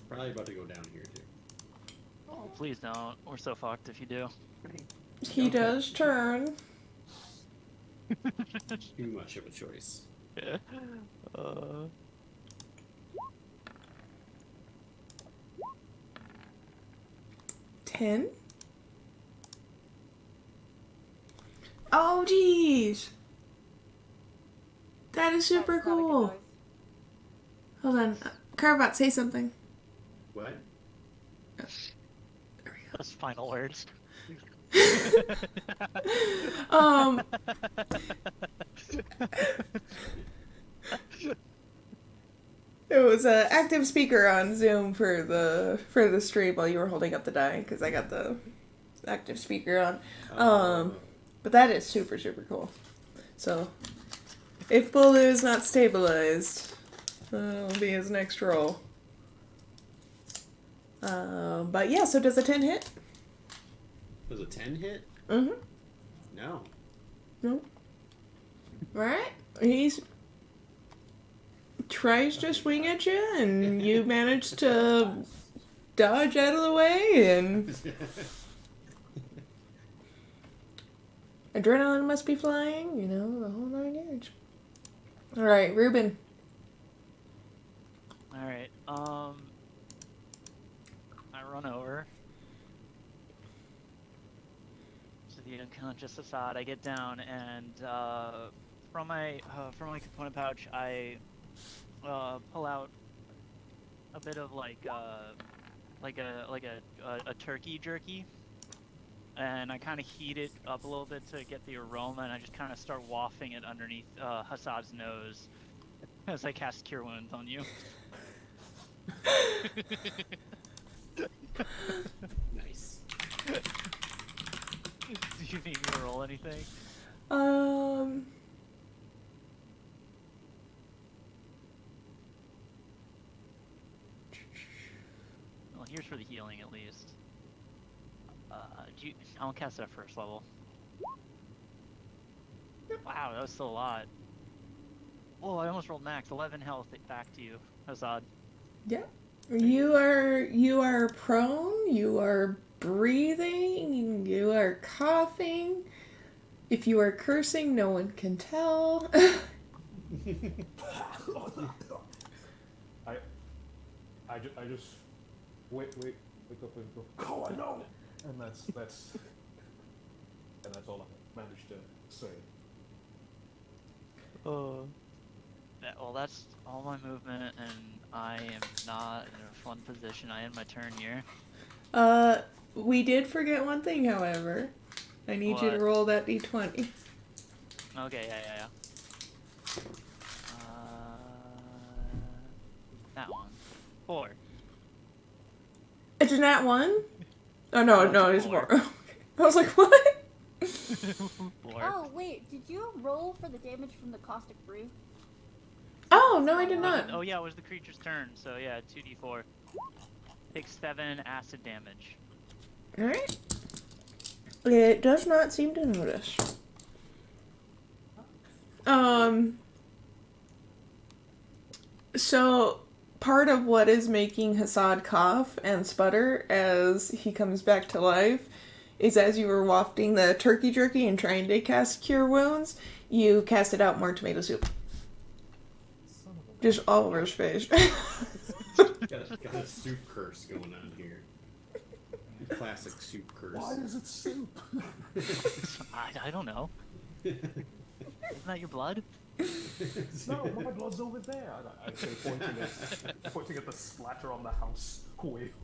Probably about to go down here too. Oh, please don't. We're so fucked if you do. he does turn. Too much of a choice. uh... 10. Oh, jeez. That is super That's not a good cool. noise. Hold on. Carbot, say something. What? Those final words. Um, It was an active speaker on Zoom for the stream while you were holding up the die, because I got the active speaker on. But that is super, super cool. So, if Bolu is not stabilized, that'll be his next roll. But yeah, so does a 10 hit? Does a 10 hit? Mm-hmm. No. Nope. Alright. He's tries to swing at you, and you manage to dodge out of the way, and adrenaline must be flying, you know, the whole 9 yards. Alright, Ruben. Alright, I run over to the unconscious Assad. I get down, and from my component pouch, I pull out a bit of like a turkey jerky, and I kind of heat it up a little bit to get the aroma, and I just kind of start wafting it underneath Hassad's nose as I cast Cure Wounds on you. Nice. Do you need me to roll anything? Well, here's for the healing at least. I'll cast it at first level. Wow, that was still a lot. Oh, I almost rolled max. 11 health. Back to you, Hassad. Yeah. You are prone, you are breathing, you are coughing. If you are cursing, no one can tell. I just wake up and go, Cowan, no! And that's all I managed to say. Well, that's all my movement, and I am not in a fun position. I end my turn here. We did forget one thing, however. I need you to What? roll that d20. Okay, yeah. That one. 4. It's not one? Oh, no, No, no, it's it's four. 4. I was like, what? 4. Oh, wait, did you roll for the damage from the caustic brew? Oh, no, I did not. Oh yeah, it was the creature's turn, so yeah, 2d4. Takes 7 acid damage. Alright. It does not seem to notice. So, part of what is making Hassad cough and sputter as he comes back to life is as you were wafting the turkey jerky and trying to cast Cure Wounds, you casted out more tomato soup. Son of a Just all over his face. Got a soup curse going on here. Classic soup curse. Why is it soup? I don't know. Isn't that your blood? No, my blood's over there. I say, pointing at the splatter on the house. Wait.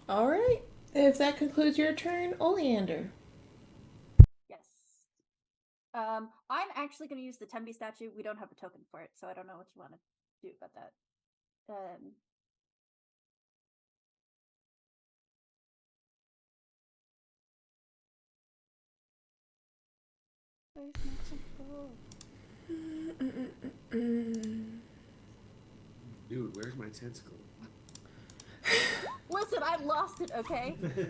Alright. If that concludes your turn, Oleander. Yes. I'm actually going to use the Tembi statue. We don't have a token for it, so I don't know what you want to do about that. Where's my tentacle? Dude, where's my tentacle? Listen, I lost it, okay? Because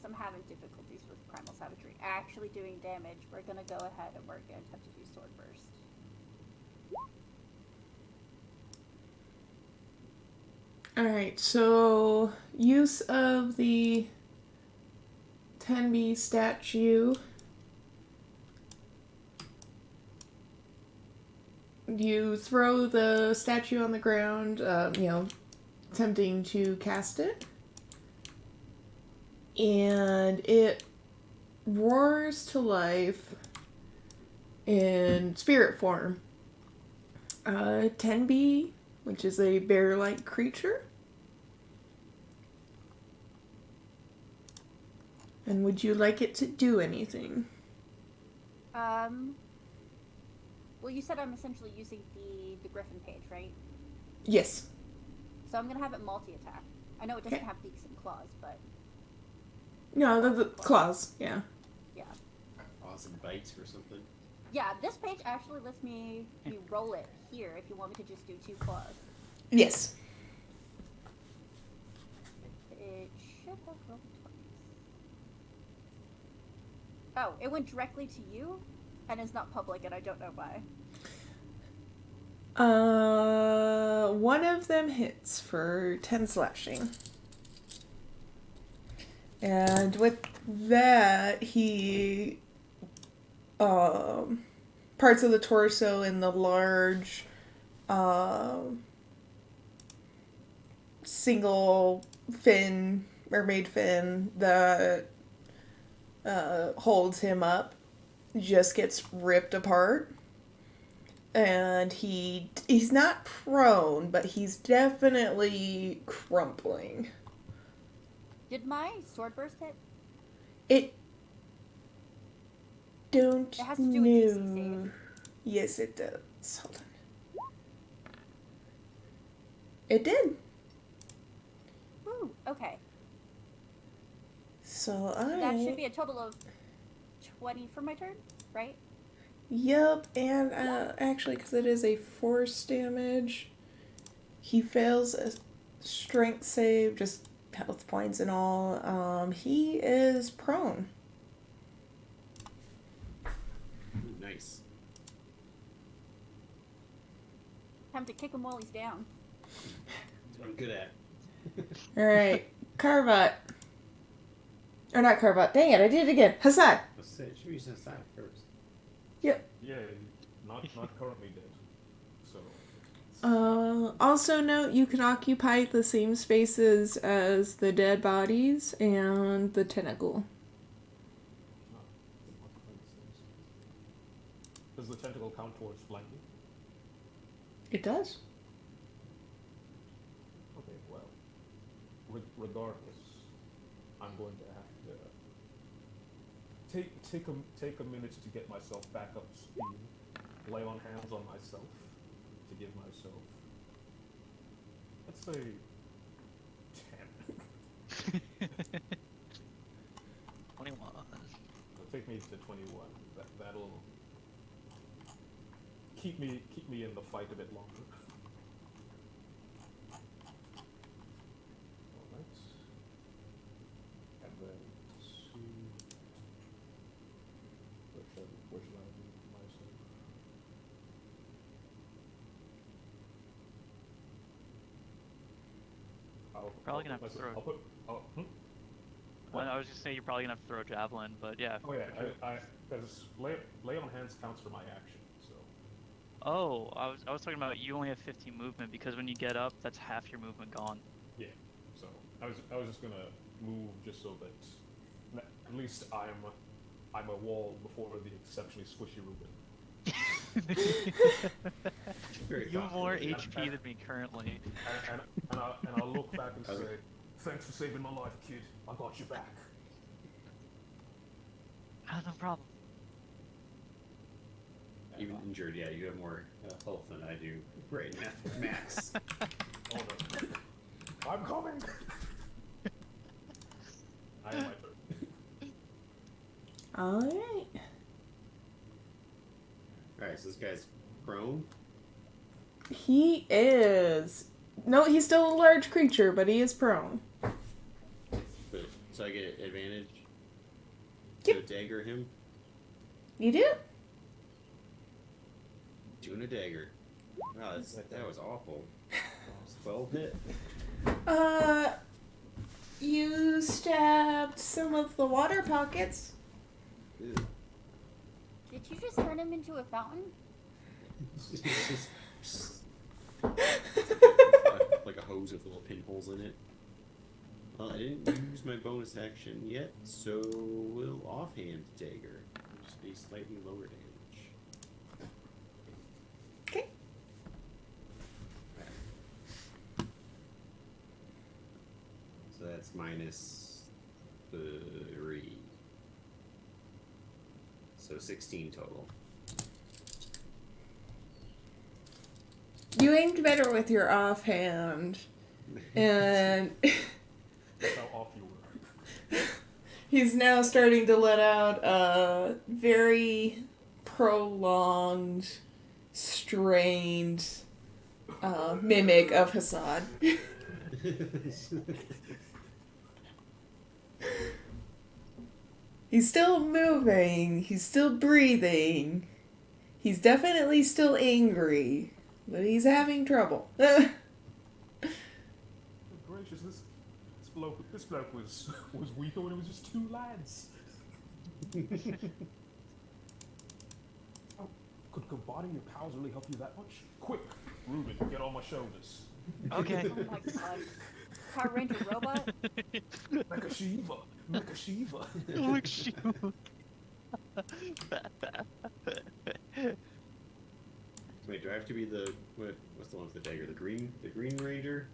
I'm having difficulties with Primal Savagery actually doing damage. We're gonna go ahead and we're gonna attempt to do Sword Burst. Alright, so use of the Tenby statue. You throw the statue on the ground, attempting to cast it. And it roars to life in spirit form. Tenby, which is a bear-like creature. And would you like it to do anything? Well, you said I'm essentially using the Griffin page, right? Yes. So I'm gonna have it multi-attack. I know it doesn't have beaks and claws, but No, the claws, yeah. yeah. Awesome bites or something. Yeah, this page actually lets me roll it here if you want me to just do 2 claws. Yes. It should have rolled twice. Oh, it went directly to you, and is not public, and I don't know why. One of them hits for 10 slashing. And with that, he, parts of the torso and the large, single fin, mermaid fin that, holds him up just gets ripped apart. And he's not prone, but he's definitely crumpling. Did my sword burst hit? It don't It has to do with DC know. save. Yes, it does. Hold on. It did. Woo, okay. So That should be a total of 20 for my turn, right? Yep, and actually, because it is a force damage, he fails a strength save, just health points and all. He is prone. Ooh, nice. Time to kick him while he's down. That's what I'm good at. Alright, Carvot. Or not Carvot, dang it, I did it again. Hassad. Let's say it should be just that first. Yep. Yeah, not currently dead. So. Also note you can occupy the same spaces as the dead bodies and the tentacle. Does the tentacle count towards flanking? It does. Okay, well, regardless, I'm going to have to take a minute to get myself back up to speed, lay on hands on myself to give myself, let's say, 10. 21. It'll take me to 21. That'll keep me in the fight a bit longer. Probably gonna have to throw. I'll put. Oh, Well, I was just saying you're probably gonna have to throw a javelin, but yeah. oh yeah, because lay on hands counts for my action. So. Oh, I was talking about you only have 15 movement because when you get up, that's half your movement gone. Yeah. So I was just gonna move just so that at least I'm a wall before the exceptionally squishy Ruben. You have more HP than me currently. And I'll look back and say, thanks for saving my life, kid. I got you back. No problem. Even injured, yeah, you have more health than I do. Right, max. Oh no. I'm coming! I am my turn. Alright. Alright, so this guy's prone. He is. No, he's still a large creature, but he is prone. But, so I get advantage Yep. to dagger him. You do? Doing a dagger. Wow, that was awful. 12 hit. You stabbed some of the water pockets. Ew. Did you just turn him into a fountain? Like a hose with little pinholes in it. Well, I didn't use my bonus action yet, so we'll offhand dagger. Just be slightly lower damage. Okay. So that's -3. So 16 total. You aimed better with your offhand. And That's how off you were. he's now starting to let out a very prolonged, strained mimic of Hassan. He's still moving. He's still breathing. He's definitely still angry. But he's having trouble. Good gracious, this bloke was weaker when it was just two lads. Oh, could combining your powers really help you that much? Quick, Ruben, get on my shoulders. Okay. Oh my god. Power Ranger robot? Mecha Shiva. Look, shoot. Wait, do I have to be the what's the one with the dagger? The green ranger?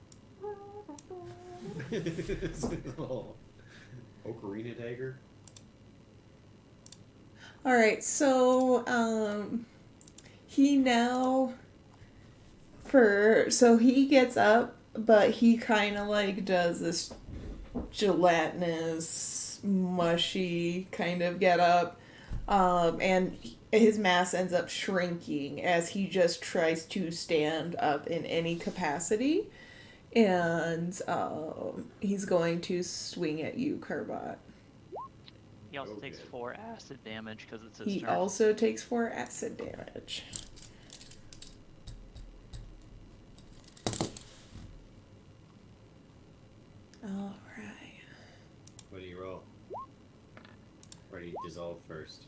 Oh, Ocarina dagger. Alright, so, he now, so he gets up, but he kind of, like, does this gelatinous, mushy kind of get up, and his mass ends up shrinking as he just tries to stand up in any capacity, and, he's going to swing at you, Carbot. He also takes Okay. 4 acid damage because it's his He turn. also takes 4 acid damage. Alright. What do you roll? Or do you dissolve first?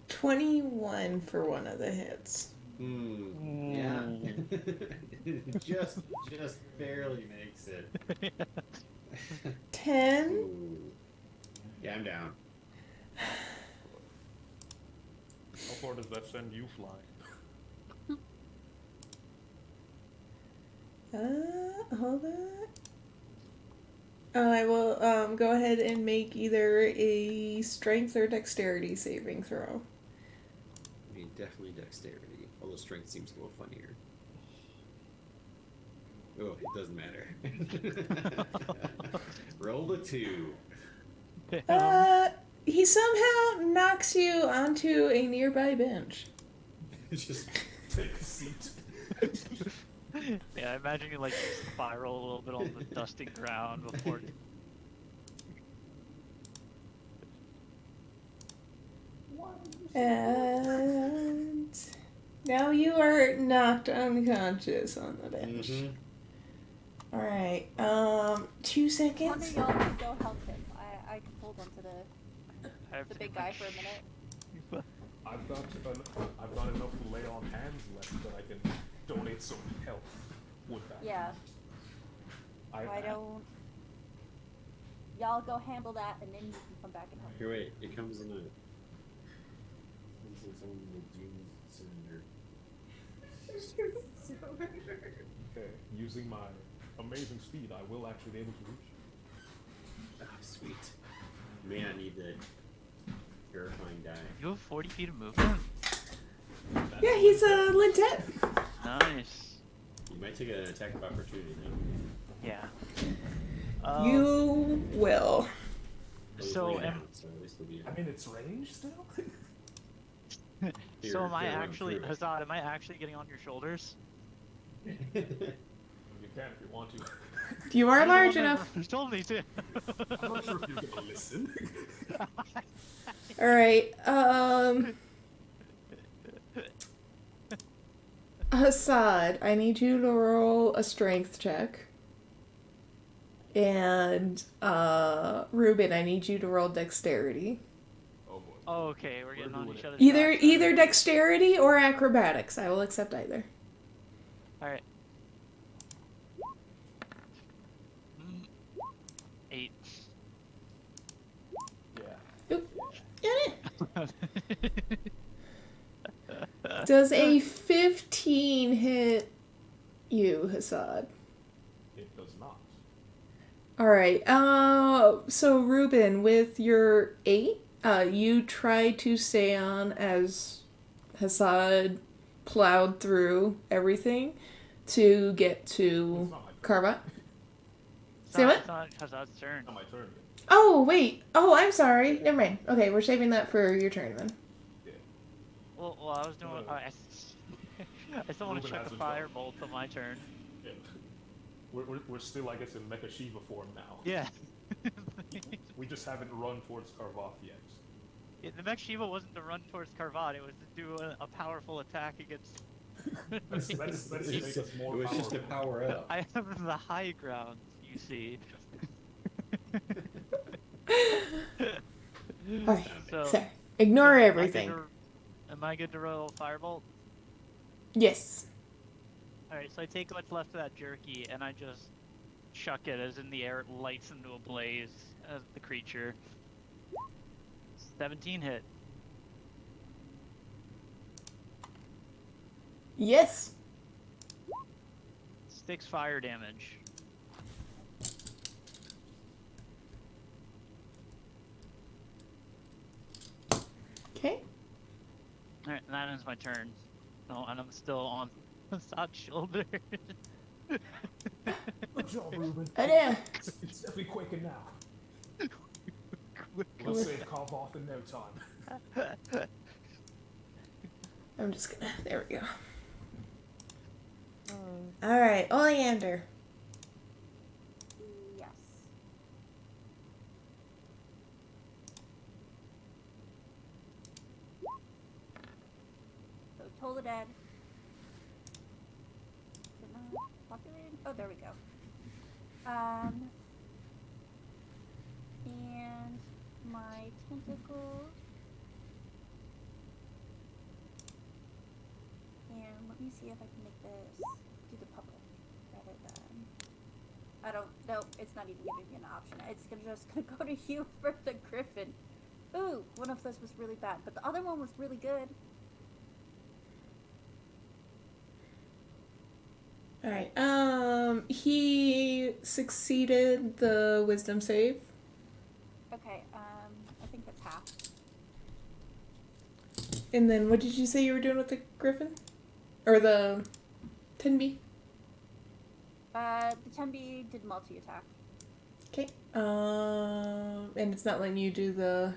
21 for one of the hits. Yeah. just barely makes it. 10. Ooh. Yeah, I'm down. How far does that send you flying? Hold on. I will go ahead and make either a strength or dexterity saving throw. I mean, definitely dexterity. Although strength seems a little funnier. Oh, it doesn't matter. Roll a 2. He somehow knocks you onto a nearby bench. Just Take a seat. Yeah, I imagine you like spiral a little bit on the dusty ground before. And Now you are knocked unconscious on the bench. Mm-hmm. All right. 2 One seconds. of y'all can go help him. I can hold on to the big guy for a minute. I've got enough lay on hands left that I can donate some health with that. Yeah. Why don't y'all go handle that and then you can come back and help. Here, wait. It comes in a. Someone will doom cylinder. Okay, using my amazing speed, I will actually be able to reach. Ah, sweet. May I need the purifying dye. You have 40 feet of movement? Yeah, he's a lintet. Nice. You might take an attack of opportunity though. Yeah. You will. So at am, least it'll be. I mean, it's range still? so am I Here, run actually, through it. Hassad, am I actually getting on your shoulders? You can if you want to. You are large enough. You told me to. I'm not sure if you're gonna listen. All right. Hassad, I need you to roll a strength check. And Ruben, I need you to roll dexterity. Oh boy. Oh, okay, we're getting on doing each it. other's Either backs. either dexterity or acrobatics. I will accept either. Alright. 8. Yeah. Oop. Does a 15 hit you, Hassad? It does not. Alright, so Ruben, with your 8, you try to stay on as Hassad plowed through everything to get to It's not my turn. Carvat. It's Say not- what? It's not Hasad's turn. It's not my turn yet. Oh, wait. Oh, I'm sorry. Never mind. Okay, we're saving that for your turn then. Yeah. Well, I was doing. I still want to Ruben check a hasn't fire gone. bolt on my turn. Yeah. We're still, I guess, in Mecha Shiva form now. Yeah. We just haven't run towards Karvoth yet. Yeah, the Mech Shiva wasn't to run towards Carvat, it was to do a powerful attack against. Let's It make was us more it was just to powerful. power up. I have the high ground, you see. Okay, So, so ignore am I good everything. Am I good to roll firebolt? Yes. Alright, so I take what's left of that jerky and I just chuck it as in the air it lights into a blaze as the creature. 17 hit. Yes. 6 fire damage. Okay. Alright, and that ends my turn. Oh, and I'm still on Assad's shoulder. Good job, Ruben. I know. It's definitely quicker now. We'll save Karvoth in no time. I'm just gonna. There we go. Alright, Oleander. Yes. So Tola dead. Is it not populated? Oh, there we go. And my tentacles. And let me see if I can make this do the public rather than. I don't. No, it's not even giving me an option. It's just gonna go to you for the griffin. Ooh, one of those was really bad, but the other one was really good. Alright, he succeeded the wisdom save. Okay, I think that's half. And then what did you say you were doing with the griffin? Or the 10B? The 10B did multi-attack. Okay. And it's not letting you do the...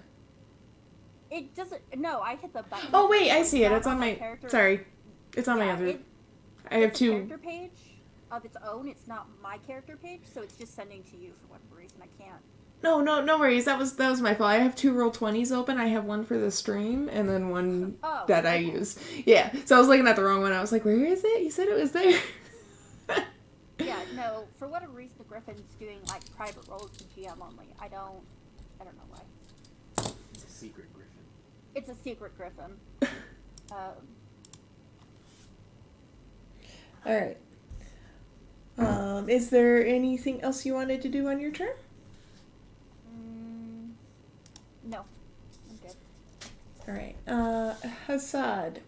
It doesn't. No, I hit the button. Oh wait, I see it. Not It's on my... character. Sorry. It's on my Yeah, other... I have it's a two... character page of its own. It's not my character page, so it's just sending to you for whatever reason. I can't No worries. That was my fault. I have 2 Roll20s open. I have one for the stream and then one Oh, that I okay. use. Yeah. So I was looking at the wrong one. I was like, where is it? You said it was there. Yeah, no. For whatever reason, the Griffin's doing like private rolls to GM only. I don't know why. It's a secret griffin. It's a secret Griffin. All right. Is there anything else you wanted to do on your turn? No, I'm good. All right. Hassad.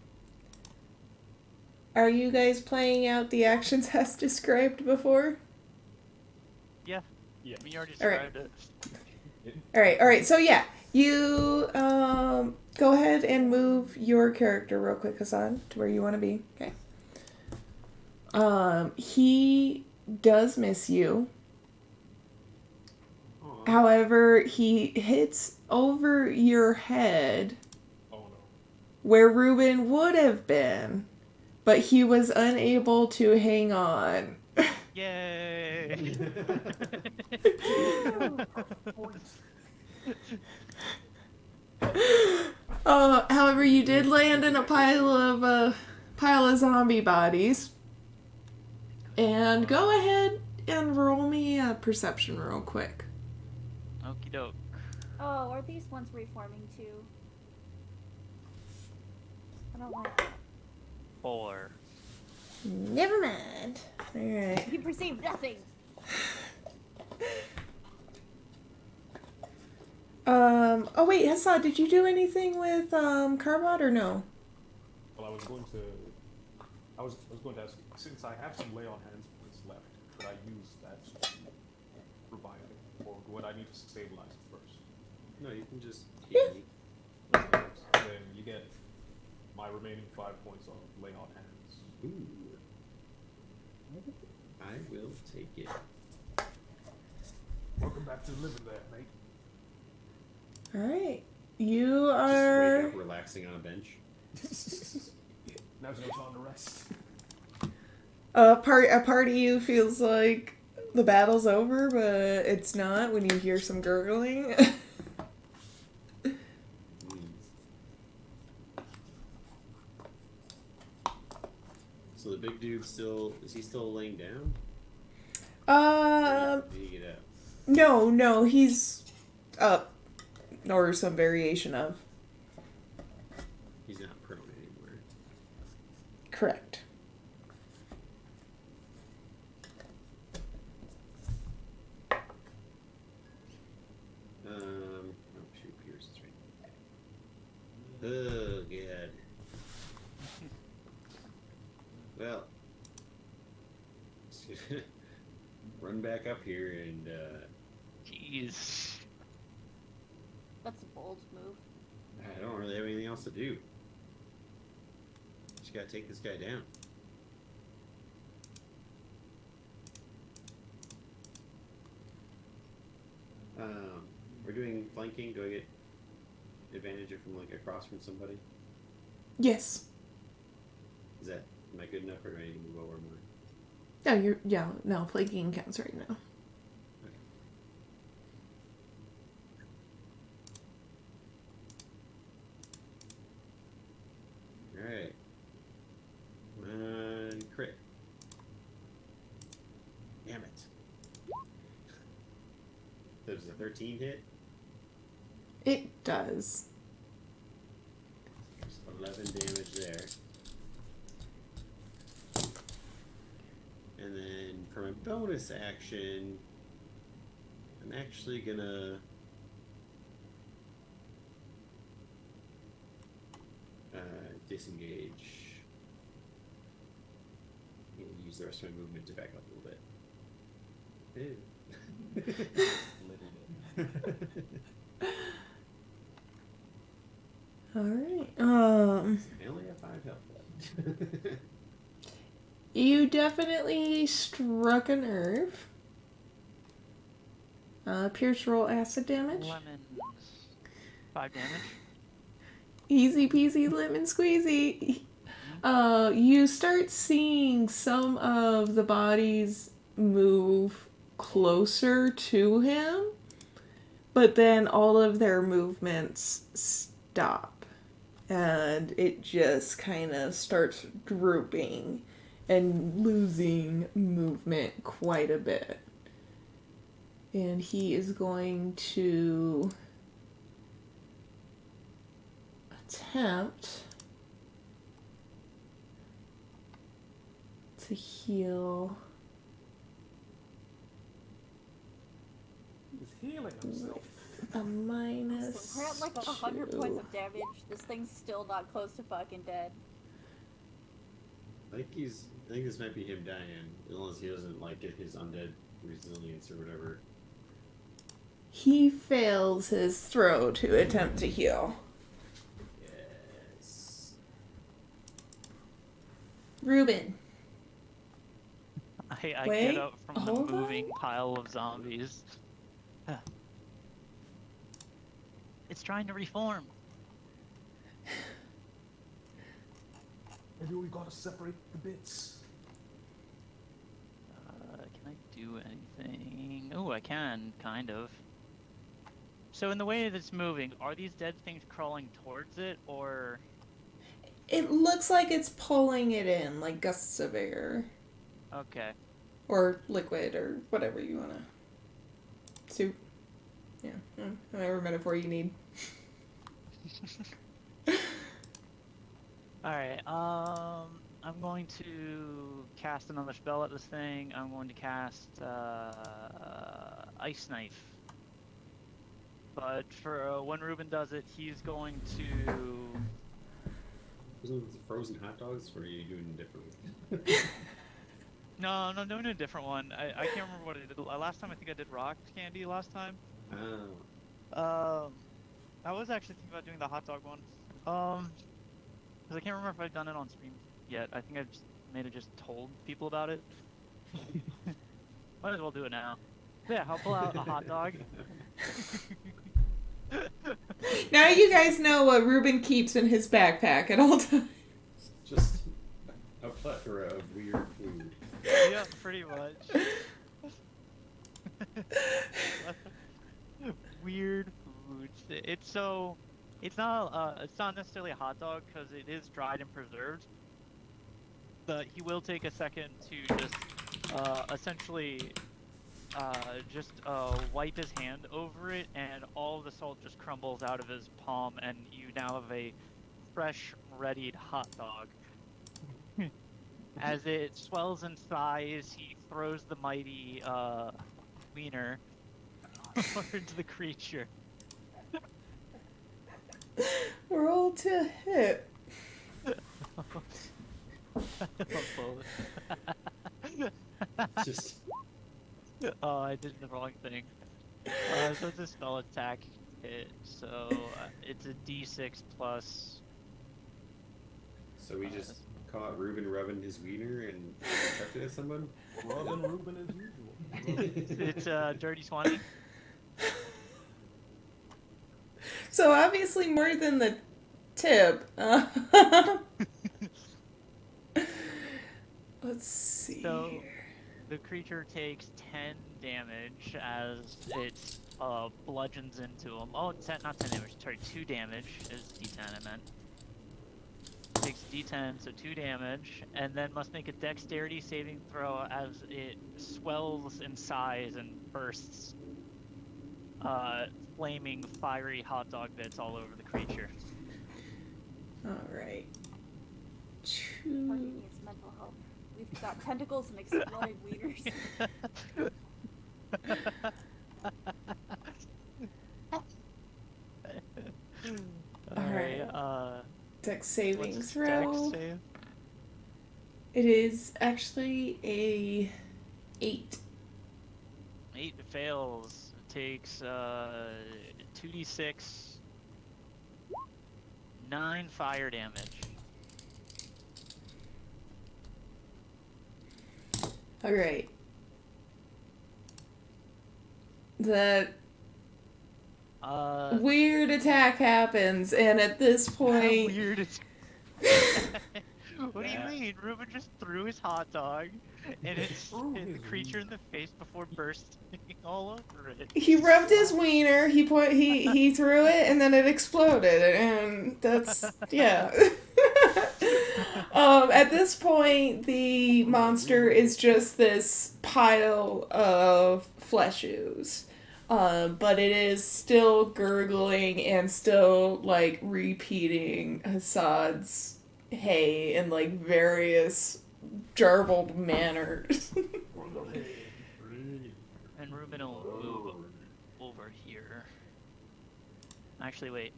Are you guys playing out the actions as described before? Yeah, Yeah. we already All right. described it. All right. So yeah, you go ahead and move your character real quick, Hassan, to where you want to be. Okay. He does miss you. Oh, However, he hits over your head oh no. where Ruben would have been, but he was unable to hang on. Yay! However, you did land in a pile of zombie bodies. And go ahead and roll me a perception real quick. Okie doke. Oh, are these ones reforming too? I don't like that. 4. Never mind. Alright. You perceive nothing. Oh wait, Hassan, did you do anything with Carbot or no? Well, I was going to ask, since I have some lay on hands points left, could I use that to revive it, or would I need to stabilize it first? No, you can just. Then you get my remaining 5 points of lay on hands. Ooh. I will take it. Welcome back to living there, mate. Alright. You Just are... wake up relaxing on a bench. Now's no time to rest. A part of you feels like the battle's over, but it's not when you hear some gurgling. So the big dude is he still laying down? Did he get up? No, he's up. Or some variation of. He's not prone anymore. Correct. Oh shoot, Piers is right. Oh god. Well, just gonna run back up here and Jeez. That's a bold move. I don't really have anything else to do. Just gotta take this guy down. We're doing flanking. Do I get advantage if I'm like across from somebody? Yes. Am I good enough, or do I need to move over more? No, flanking counts right now. Alright. And crit. Damn it. Does a 13 hit? It does. There's 11 damage there. And then for my bonus action, I'm actually gonna disengage and use the rest of my movement to back up a little bit. Ew. Little bit. Alright. I only have 5 health left. You definitely struck a nerve. Pierce, roll acid damage. Lemons. 5 damage. Easy peasy lemon squeezy. You start seeing some of the bodies move closer to him, but then all of their movements stop. And it just kind of starts drooping and losing movement quite a bit. And he is going to attempt to heal. He's healing himself. A minus. So we're at like 100 2. points of damage. This thing's still not close to fucking dead. I think this might be him dying, unless he doesn't like get his undead resilience or whatever. He fails his throw to attempt to heal. Yes. Ruben. I Wait, get up from the hold moving on. pile of zombies. It's trying to reform. Maybe we gotta separate the bits. Can I do anything? Oh, I can, kind of. So in the way that it's moving, are these dead things crawling towards it, or... It looks like it's pulling it in, like gusts of air. Okay. Or liquid, or whatever you want to. Soup. Yeah, whatever metaphor you need. Alright, I'm going to cast another spell at this thing. I'm going to cast, Ice Knife. But for when Ruben does it, he's going to... Wasn't it the frozen hot dogs, or are you doing differently? No, I'm doing a different one. I can't remember what I did. Last time I think I did rock candy last time. Oh. I was actually thinking about doing the hot dog one. Because I can't remember if I've done it on stream yet. I think I've just made it just told people about it. Might as well do it now. Yeah, I'll pull out a hot dog. Now you guys know what Ruben keeps in his backpack at all times. Just a plethora of weird food. Yeah, pretty much. Weird food. It's not necessarily a hot dog because it is dried and preserved. But he will take a second to just essentially just wipe his hand over it, and all of the salt just crumbles out of his palm, and you now have a fresh, readied hot dog. As it swells in size, he throws the mighty wiener over to the creature. Roll to hit. Just Oh, I did the wrong thing. So it's a spell attack hit, so it's a d6 plus... so we just caught Ruben rubbing his wiener and chucked it at someone? Rubbing Ruben as usual. It's dirty 20. So obviously more than the tip. Let's see. So the creature takes 10 damage as it bludgeons into him. Oh, not 10 damage, sorry, 2 damage is d10 I meant. Takes d10, so 2 damage, and then must make a dexterity saving throw as it swells in size and bursts flaming, fiery hot dog bits all over the creature. Alright. Party needs mental health. We've got tentacles and exploding wieners. Alright. Dex saving What's throw. Dex save? It is actually a 8. 8 fails. It takes 2d6, 9 fire damage. Alright. The weird attack happens, and at this point... Weird. What do you mean? Ruben just threw his hot dog, and it's hit the creature in the face before bursting all over it. He rubbed his wiener. He threw it, and then it exploded. And that's yeah. At this point, the monster is just this pile of flesh ooze. But it is still gurgling and still, like, repeating Hassad's hey in, like, various jarbled manners. And Ruben will move over here. Actually, wait.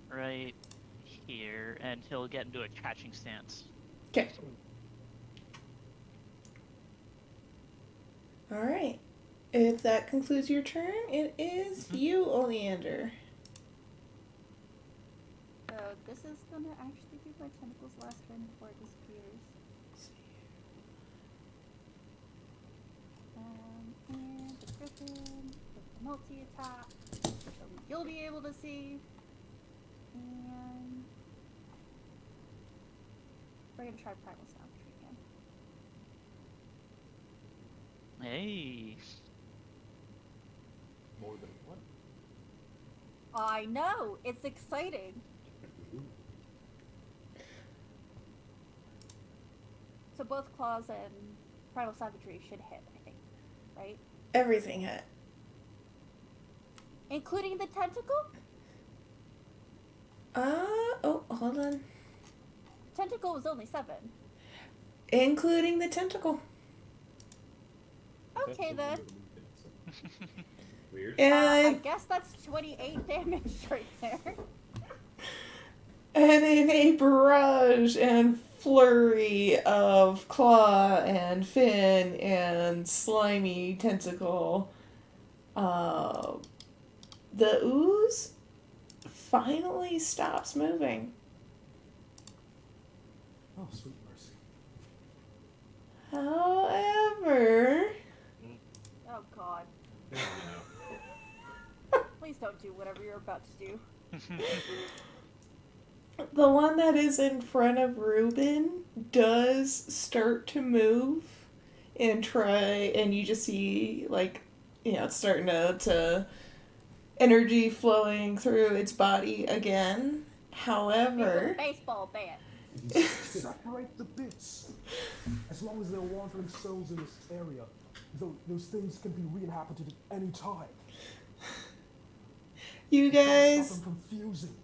Right here, and he'll get into a catching stance. Okay. Alright. If that concludes your turn, it is you, Oleander. So this is gonna actually be my tentacles last turn before it disappears. And the griffin with the multi-attack, so you'll be able to see. And we're gonna try primal savagery again. Hey. More than one. I know, it's exciting. So both claws and primal savagery should hit, I think, right? Everything hit. Including the tentacle? Oh, hold on. Tentacle was only 7. Including the tentacle. Okay then. Weird. I And, guess that's 28 damage right there. and in a barrage and flurry of claw and fin and slimy tentacle, the ooze finally stops moving. Oh, sweet mercy. However, Oh god. No. Please don't do whatever you're about to do. the one that is in front of Ruben does start to move and try, and you just see, like, it's starting to energy flowing through its body again. However, Baseball bat. Separate the bits. As long as there are wandering souls in this area, those things can be re-inhabited at any time. you Don't guys stop them from fusing.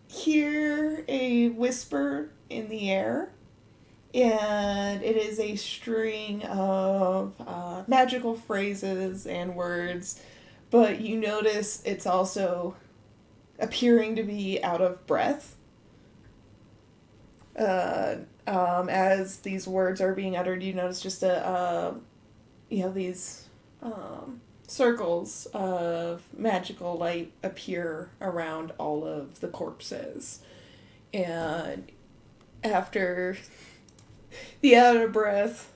hear a whisper in the air, and it is a string of magical phrases and words, but you notice it's also appearing to be out of breath. As these words are being uttered, you notice just these circles of magical light appear around all of the corpses. And after the out of breath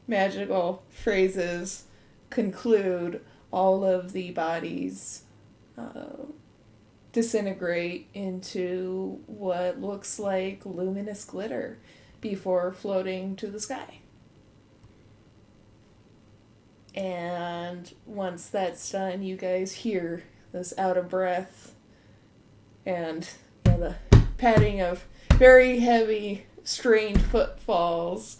magical phrases conclude, all of the bodies disintegrate into what looks like luminous glitter before floating to the sky. And once that's done, you guys hear this out of breath and the padding of very heavy, strained footfalls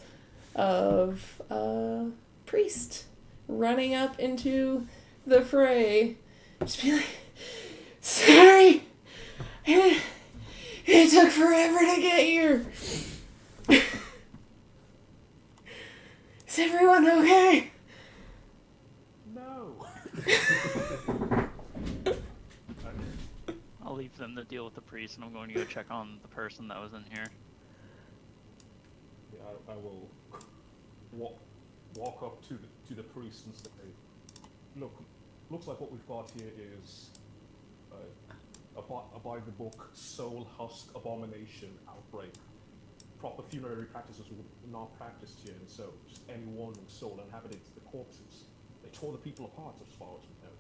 of a priest running up into the fray. Just be like, sorry, it took forever to get here. Is everyone okay? No. I'll leave them to deal with the priest, and I'm going to go check on the person that was in here. Yeah, I will walk up to the priest and say, look, looks like what we've got here is a by the book soul husk abomination outbreak. Proper funerary practices were not practiced here, and so just any wandering soul inhabited the corpses. They tore the people apart as far as we know.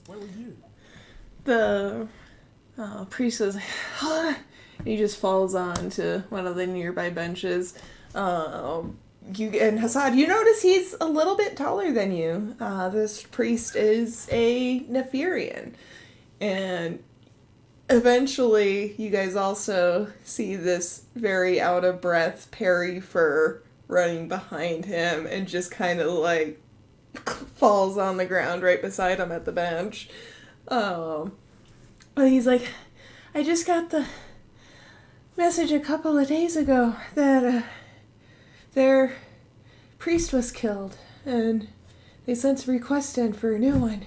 Where were you? Priest is like, huh? And he just falls onto one of the nearby benches. And Hassad, you notice he's a little bit taller than you. This priest is a Nefarian. And eventually, you guys also see this very out of breath Perry Fur running behind him and just kind of like falls on the ground right beside him at the bench. But he's like, I just got the message a couple of days ago that their priest was killed, and they sent a request in for a new one.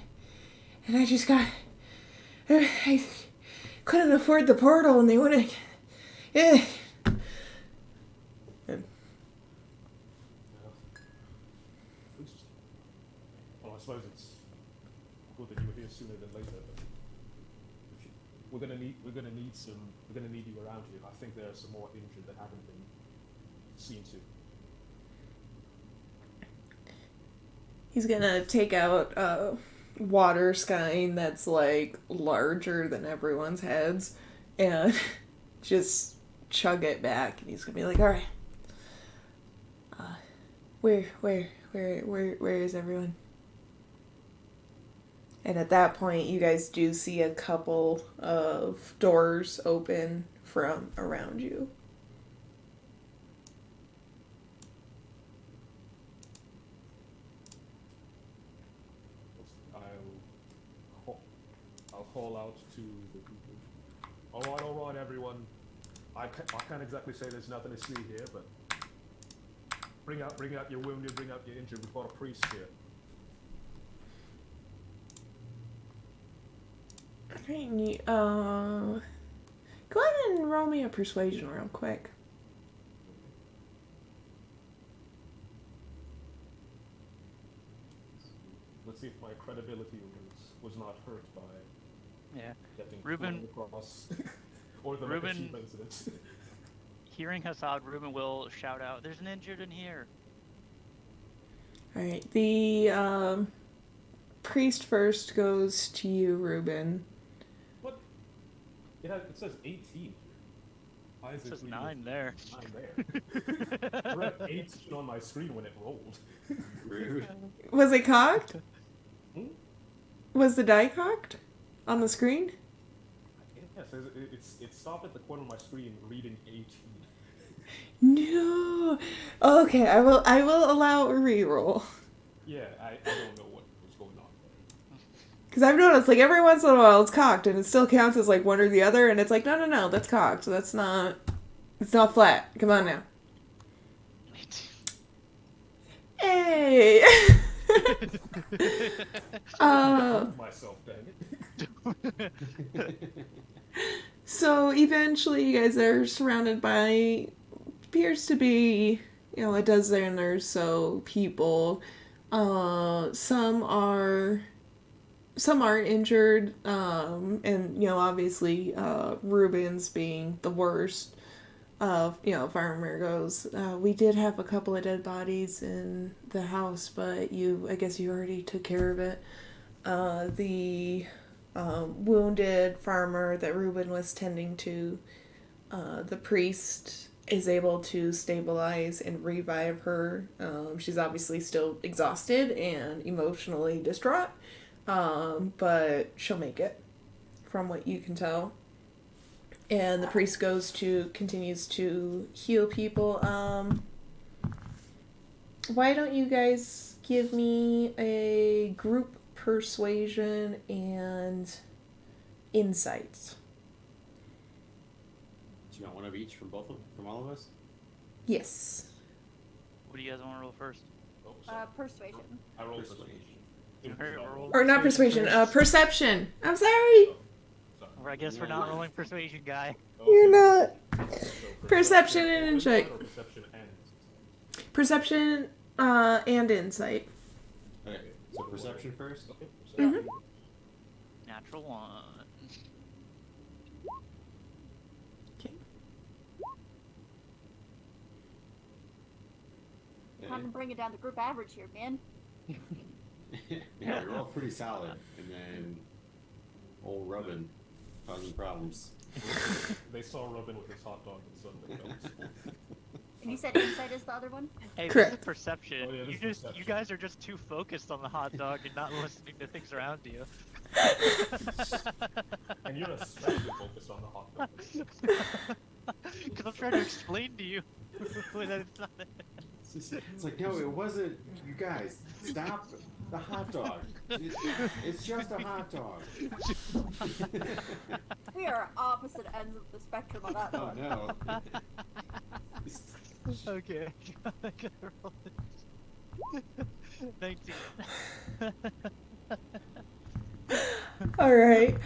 And I couldn't afford the portal, and they wouldn't. Well, I suppose it's good that you were here sooner than later. But we're gonna need you around here. I think there are some more injured that haven't been seen to. He's gonna take out a water skein that's like larger than everyone's heads and just chug it back. And he's gonna be like, all right, where is everyone? And at that point, you guys do see a couple of doors open from around you. I'll call out to the people. All right, everyone. I can't exactly say there's nothing to see here, but bring out your wounded, bring out your injured. We've got a priest here. Alright, go ahead and roll me a persuasion real quick. Let's see if my credibility was not hurt by getting Ruben across or the Ruben incidents. Hearing Hassad, Ruben will shout out, "There's an injured in here." Alright, the priest first goes to you, Ruben. What? It says 18. Why is It says reading 9 there. 9 there. I read 18 on my screen when it rolled. Rude. Was it cocked? Hmm? Was the die cocked on the screen? Yes, it stopped at the corner of my screen reading 18. No. Okay, I will allow a reroll. Yeah, I don't know what was going on there. Because I've noticed, like, every once in a while it's cocked, and it still counts as, like, one or the other, and it's like, no, that's cocked, so it's not flat. Come on now. Hey! Myself, dang it. So eventually you guys are surrounded by appears to be, a dozen or so people. Some aren't injured, and obviously Ruben's being the worst. Farmer goes, we did have a couple of dead bodies in the house, but I guess you already took care of it. The wounded farmer that Ruben was tending to, the priest is able to stabilize and revive her. She's obviously still exhausted and emotionally distraught, but she'll make it, from what you can tell. And the priest continues to heal people. Why don't you guys give me a group persuasion and insights? Do you want one of each from all of us? Yes. What do you guys want to roll first? Oh, sorry. Persuasion. I rolled Persuasion. persuasion. Or not persuasion, perception. I'm sorry. Oh, sorry. Or I guess we're not rolling persuasion, guy. You're not. So Perception and insight. or perception and Perception and insight. Okay, so perception first. okay. Mhm. Natural 1. Time to bring it down to group average here, man. Yeah, you're all pretty solid. And then old Rubbin causing problems. They saw Robin with his hot dog and suddenly felt. And you said insight is the other one? Hey, Correct. this is perception. Oh, yeah, this you is just, you perception. guys are just too focused on the hot dog and not listening to things around you. And you're especially focused on the hot dog. Because I'm trying to explain to you that it's not. It's like, no, it wasn't. You guys, stop the hot dog. It's just a hot dog. We are opposite ends of the spectrum on that Oh one. no. Okay. I gotta roll it. 19. All right.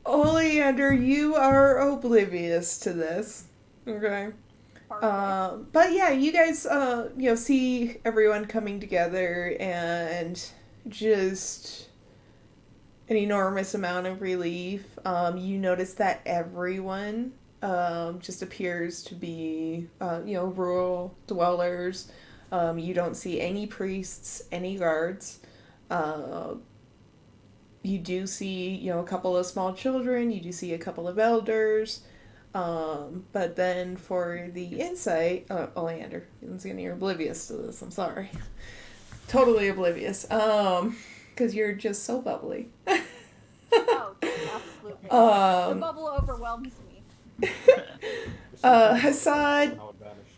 Oleander, you are oblivious to this. Okay. Perfect. But yeah, you guys, see everyone coming together and just an enormous amount of relief. You notice that everyone, just appears to be, rural dwellers. You don't see any priests, any guards. You do see, a couple of small children. You do see a couple of elders. But then for the insight, Oleander, once again, you're oblivious to this. I'm sorry. Totally oblivious. Because you're just so bubbly. Oh, absolutely. The bubble overwhelms me. Hassad, How it vanished.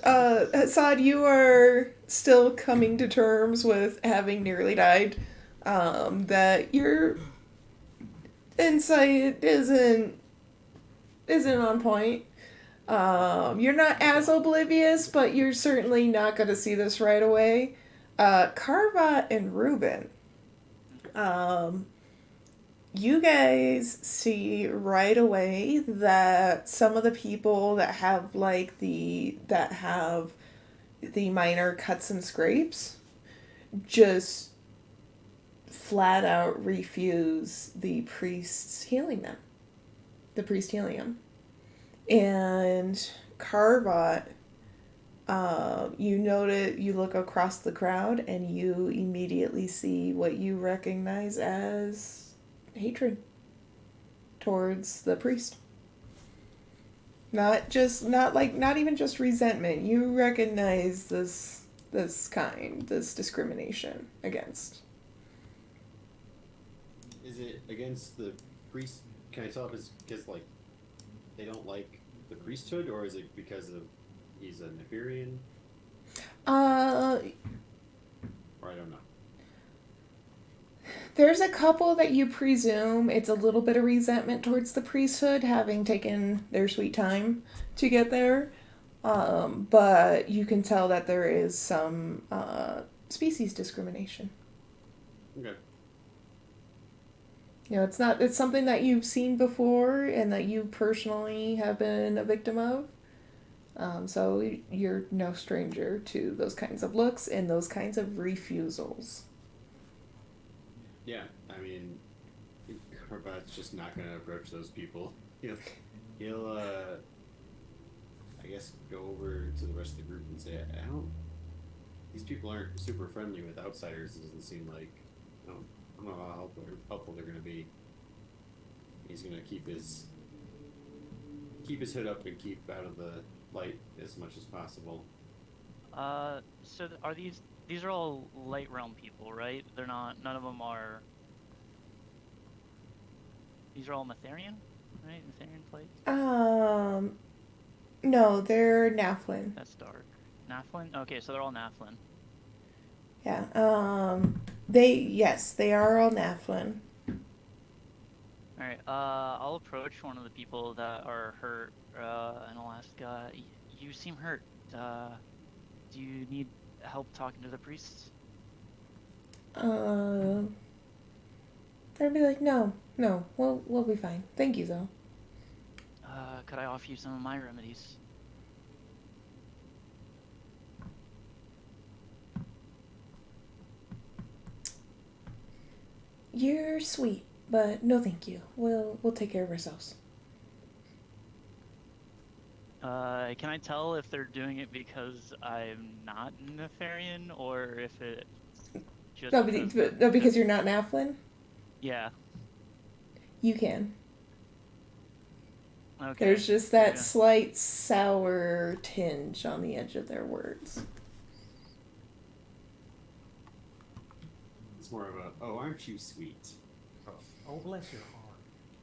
Hassad, you are still coming to terms with having nearly died. That your insight isn't on point. You're not as oblivious, but you're certainly not going to see this right away. Carvat and Ruben, you guys see right away that some of the people that have the minor cuts and scrapes just flat out refuse the priest healing them. And Carvat, you look across the crowd and you immediately see what you recognize as hatred towards the priest. Not even just resentment. You recognize this discrimination against. Is it against the priest? Can I tell if it's because they don't like the priesthood, or is it because of he's a Nefarian? Or I don't know. There's a couple that you presume it's a little bit of resentment towards the priesthood, having taken their sweet time to get there. But you can tell that there is some species discrimination. Okay. It's something that you've seen before and that you personally have been a victim of. So you're no stranger to those kinds of looks and those kinds of refusals. Yeah, I mean, Carvat's just not going to approach those people. He'll I guess, go over to the rest of the group and say, these people aren't super friendly with outsiders. It doesn't seem like, I don't know how helpful they're going to be. He's going to keep his hood up and keep out of the light as much as possible. So are these are all light realm people, right? They're not, none of them are, these are all Matherian, right? Matherian plates? No, they're Naflin. That's dark. Naflin? Okay, so they're all Naflin. Yeah, they are all Naflin. Alright, I'll approach one of the people that are hurt, and I'll ask, you seem hurt. Do you need help talking to the priests? They'll be like, no, we'll be fine. Thank you, though. Could I offer you some of my remedies? You're sweet, but no thank you. We'll take care of ourselves. Can I tell if they're doing it because I'm not Nefarian, or if it just No, because you're not Naflin? Yeah. You can. Okay. There's just that Yeah. slight sour tinge on the edge of their words. It's more of a, oh, aren't you sweet? Oh, bless your heart.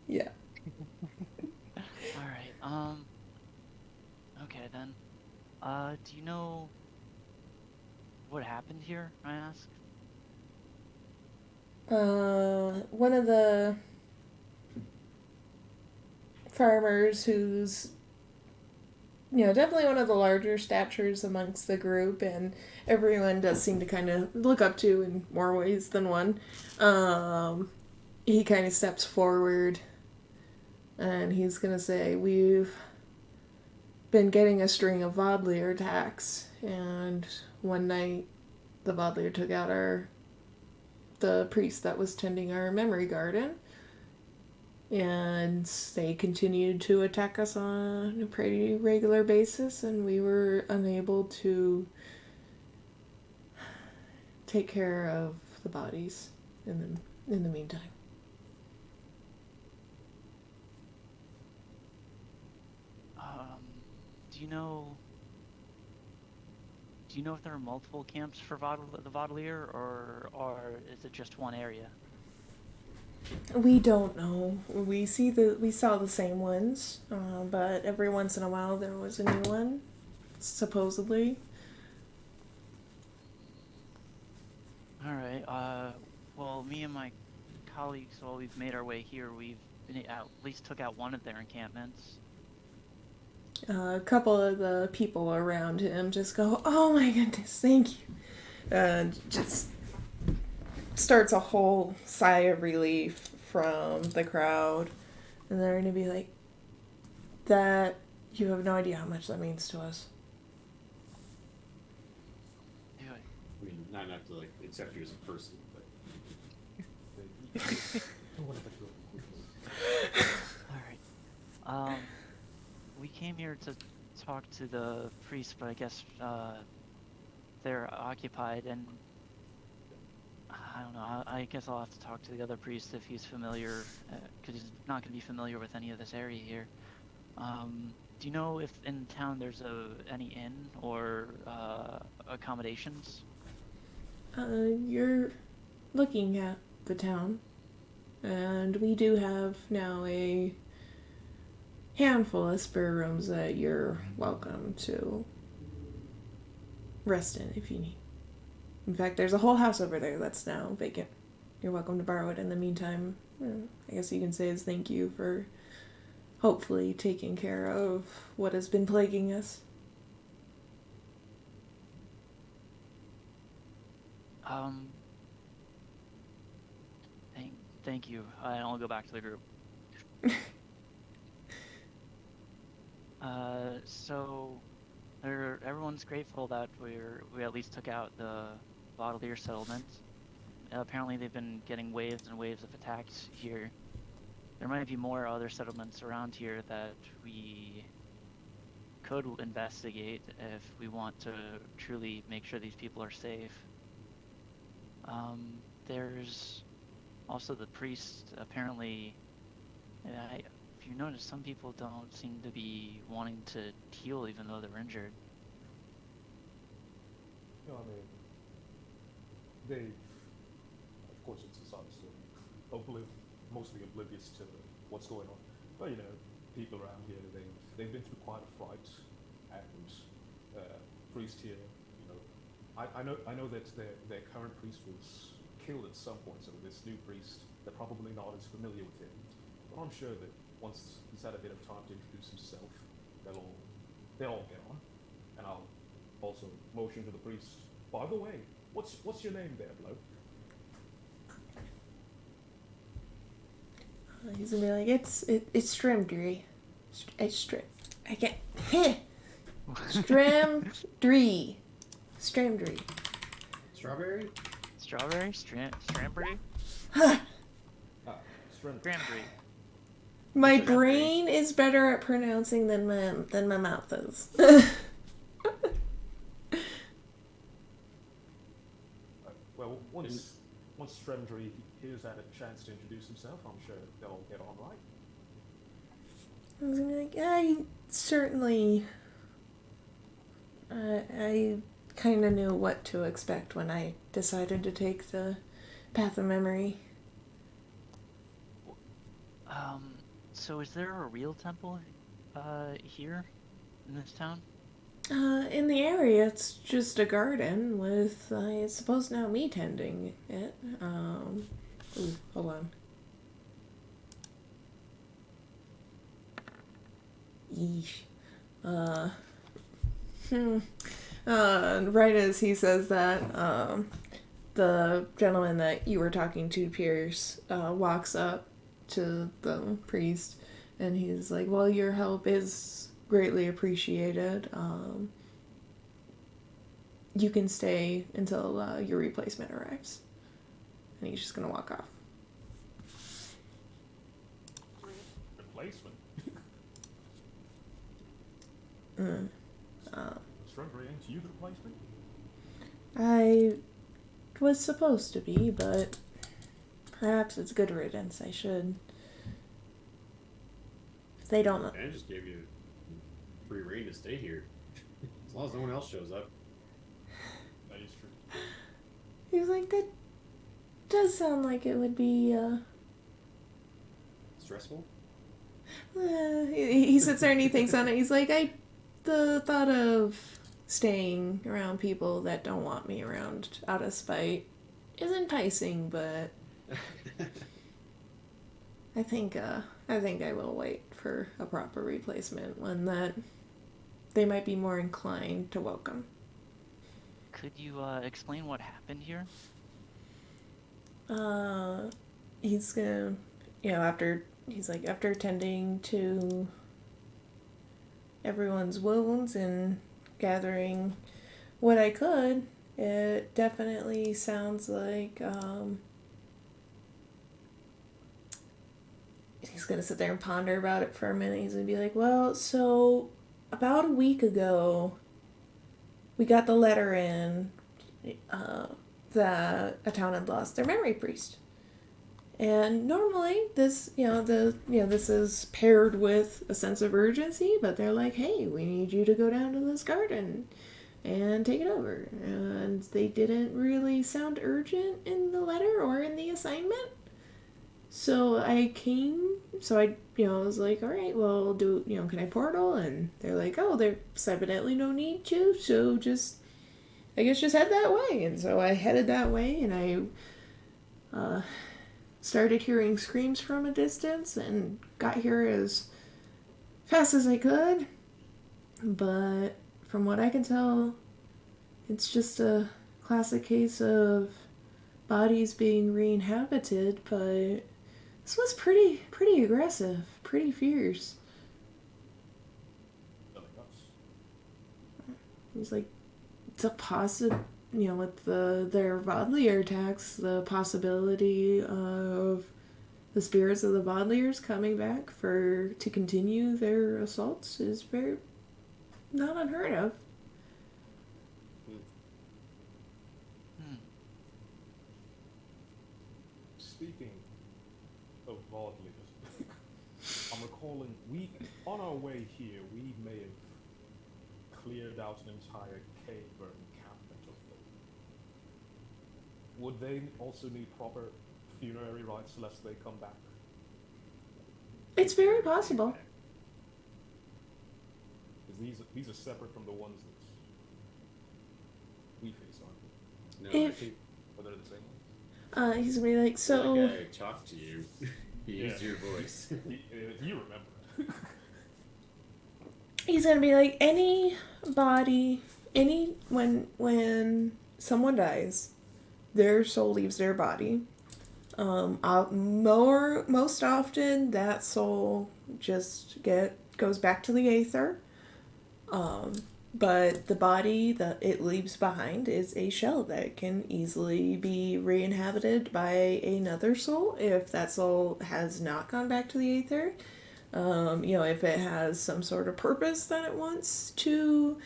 Yeah. All right. Okay then. Do you know what happened here? I ask. One of the farmers who's, definitely one of the larger statures amongst the group, and everyone does seem to kind of look up to in more ways than one. He kind of steps forward, and he's gonna say, "We've been getting a string of Vodlier attacks, and one night the Vodlier took out the priest that was tending our memory garden, and they continued to attack us on a pretty regular basis, and we were unable to take care of the bodies in the meantime." Do you know if there are multiple camps for the Vodalier, or is it just one area? We don't know. We saw the same ones, but every once in a while there was a new one, supposedly. All right. Well, me and my colleagues, while we've made our way here, we've at least took out one of their encampments. A couple of the people around him just go, "Oh my goodness, thank you," and just starts a whole sigh of relief from the crowd, and they're gonna be like, "That you have no idea how much that means to us." Anyway. I mean, not enough to like accept you as a person, but All right. We came here to talk to the priest, but I guess they're occupied, and I don't know. I guess I'll have to talk to the other priest if he's familiar, because he's not going to be familiar with any of this area here. Do you know if in town there's any inn or accommodations? You're looking at the town, and we do have now a handful of spare rooms that you're welcome to rest in if you need. In fact, there's a whole house over there that's now vacant. You're welcome to borrow it in the meantime. I guess you can say as thank you for hopefully taking care of what has been plaguing us. Thank you. I'll go back to the group. So everyone's grateful that we at least took out the Baudelaire settlement. Apparently they've been getting waves and waves of attacks here. There might be more other settlements around here that we could investigate if we want to truly make sure these people are safe. There's also the priest. Apparently, if you notice, some people don't seem to be wanting to heal even though they're injured. I mean, they, of course, it's a side story. Mostly oblivious to what's going on. But people around here, they've been through quite a fright, and priest here, I know that their current priest was killed at some point, so this new priest, they're probably not as familiar with him. But I'm sure that once he's had a bit of time to introduce himself, they'll all get on. And I'll also motion to the priest, "By the way, what's your name there, bloke?" He's gonna be like, it's Strimdry. I can't. Strimdry. Strimdry. strawberry. Strawberry? Strawberry? Strawberry. My brain is better at pronouncing than my mouth is. Well, once once Stremdry hears had a chance to introduce himself, I'm sure they'll all get on right. I was gonna be like, I certainly. I kind of knew what to expect when I decided to take the path of memory. So is there a real temple, here in this town? In the area, it's just a garden with, I suppose now me tending it. Ooh, hold on. Yeesh. Right as he says that, the gentleman that you were talking to, Piers, walks up to the priest, and he's like, well, your help is greatly appreciated. You can stay until your replacement arrives. And he's just gonna walk off. Replacement? Stremdry, ain't you the replacement? I was supposed to be, but perhaps it's good riddance. I should. If they don't. I just gave you free reign to stay here, as long as no one else shows up. That is true. He was like, that does sound like it would be. Stressful? He sits there and he thinks on it. He's like, the thought of staying around people that don't want me around out of spite is enticing, but I think I will wait for a proper replacement, one that they might be more inclined to welcome. Could you, explain what happened here? He's gonna, after tending to everyone's wounds and gathering what I could, it definitely sounds like, he's gonna sit there and ponder about it for a minute. He's gonna be like, well, so about a week ago, we got the letter in, that a town had lost their memory priest. And normally this, this is paired with a sense of urgency, but they're like, hey, we need you to go down to this garden and take it over. And they didn't really sound urgent in the letter or in the assignment. So I was like, all right, well, can I portal? And they're like, oh, there's evidently no need to, so I guess just head that way. And so I headed that way, and I, started hearing screams from a distance and got here as fast as I could. But from what I can tell, it's just a classic case of bodies being re-inhabited, but this was pretty aggressive, pretty fierce. He's like, it's a with their Vodlier attacks, the possibility of the spirits of the Vodliers coming back to continue their assaults is very not unheard of. Speaking of Vodliers, I'm recalling on our way here, we may have cleared out an entire cave or encampment of them. Would they also need proper funerary rites unless they come back? It's very possible. Because these are separate from the ones that we face, aren't No, If- I think they? Or they're the same ones? He's gonna be like, so. that guy talked to you. He used your voice. You remember. He's gonna be like, when someone dies, their soul leaves their body. Most often that soul just goes back to the aether. But the body that it leaves behind is a shell that can easily be re-inhabited by another soul if that soul has not gone back to the aether. If it has some sort of purpose that it wants to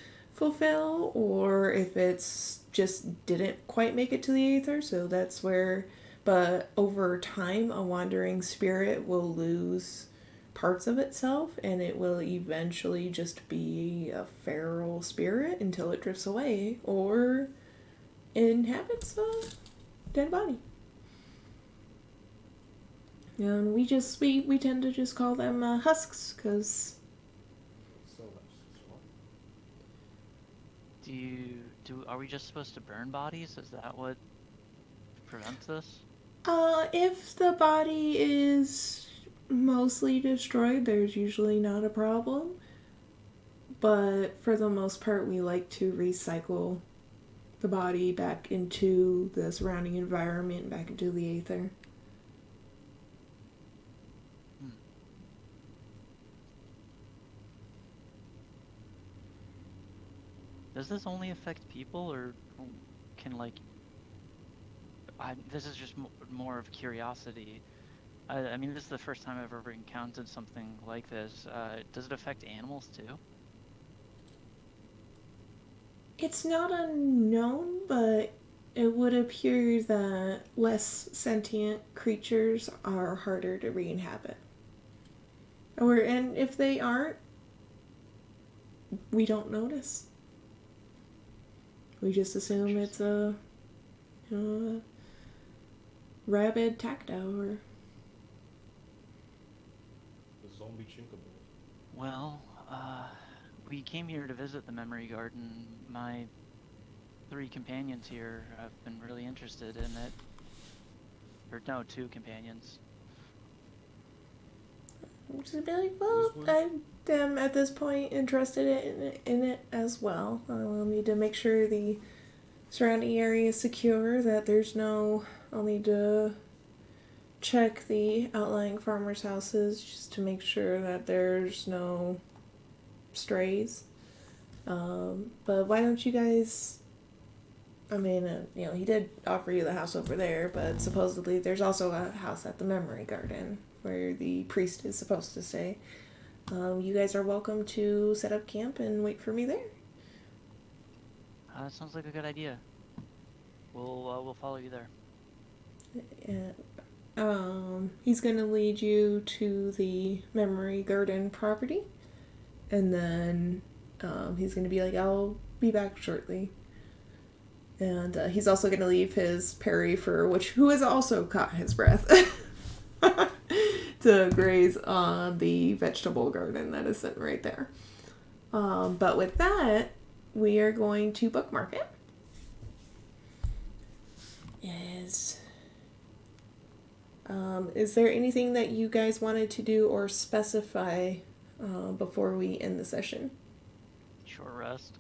fulfill, or if it's just didn't quite make it to the Aether. So that's where, but over time, a wandering spirit will lose parts of itself, and it will eventually just be a feral spirit until it drifts away or inhabits a dead body. And we tend to just call them husks, because So that's what? Are we just supposed to burn bodies? Is that what prevents this? If the body is mostly destroyed, there's usually not a problem. But for the most part, we like to recycle the body back into the surrounding environment, back into the Aether. Does this only affect people, or can, like... this is just more of curiosity. I mean, this is the first time I've ever encountered something like this. Does it affect animals too? It's not unknown, but it would appear that less sentient creatures are harder to re-inhabit. And if they aren't, we don't notice. We just assume it's a rabid tactile or... The zombie chinkable. Well, we came here to visit the memory garden. My 3 companions here have been really interested in it. Or no, 2 companions. Just be like, well, I am at this point interested in it as well. We'll need to make sure the surrounding area is secure, that there's no... I'll need to check the outlying farmers' houses just to make sure that there's no strays. But why don't you guys... I mean, he did offer you the house over there, but supposedly there's also a house at the memory garden where the priest is supposed to stay. You guys are welcome to set up camp and wait for me there. That sounds like a good idea. We'll follow you there. He's gonna lead you to the memory garden property, and then he's gonna be like, I'll be back shortly. And he's also gonna leave his Perry fur, who has also caught his breath, to graze on the vegetable garden that is sitting right there. But with that, we are going to bookmark it. Is there anything that you guys wanted to do or specify before we end the session? Short rest.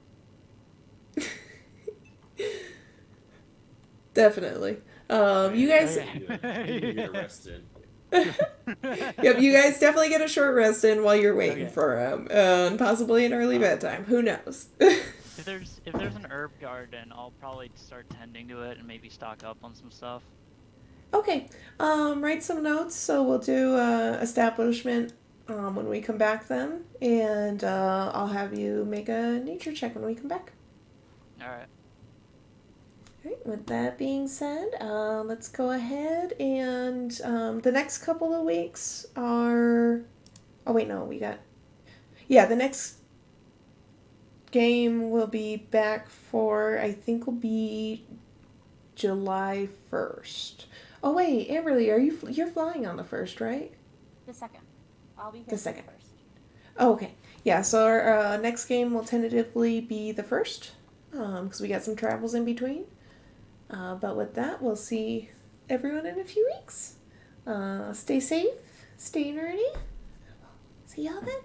Definitely. You guys... I need to get arrested. Yep, you guys definitely get a short rest in while you're waiting for him. And possibly an early bedtime. Who knows? If there's an herb garden, I'll probably start tending to it and maybe stock up on some stuff. Okay. Write some notes. So we'll do establishment when we come back then. And I'll have you make a nature check when we come back. Alright. Alright, with that being said, let's go ahead and the next couple of weeks are... Oh wait, no, the next game will be back for, I think will be July 1st. Oh wait, Amberle, you're flying on the 1st, right? The 2nd. I'll be here The for 2nd. the 1st. Oh, okay. Yeah, so our next game will tentatively be the 1st, because we got some travels in between. But with that, we'll see everyone in a few weeks. Stay safe, stay nerdy. See y'all then.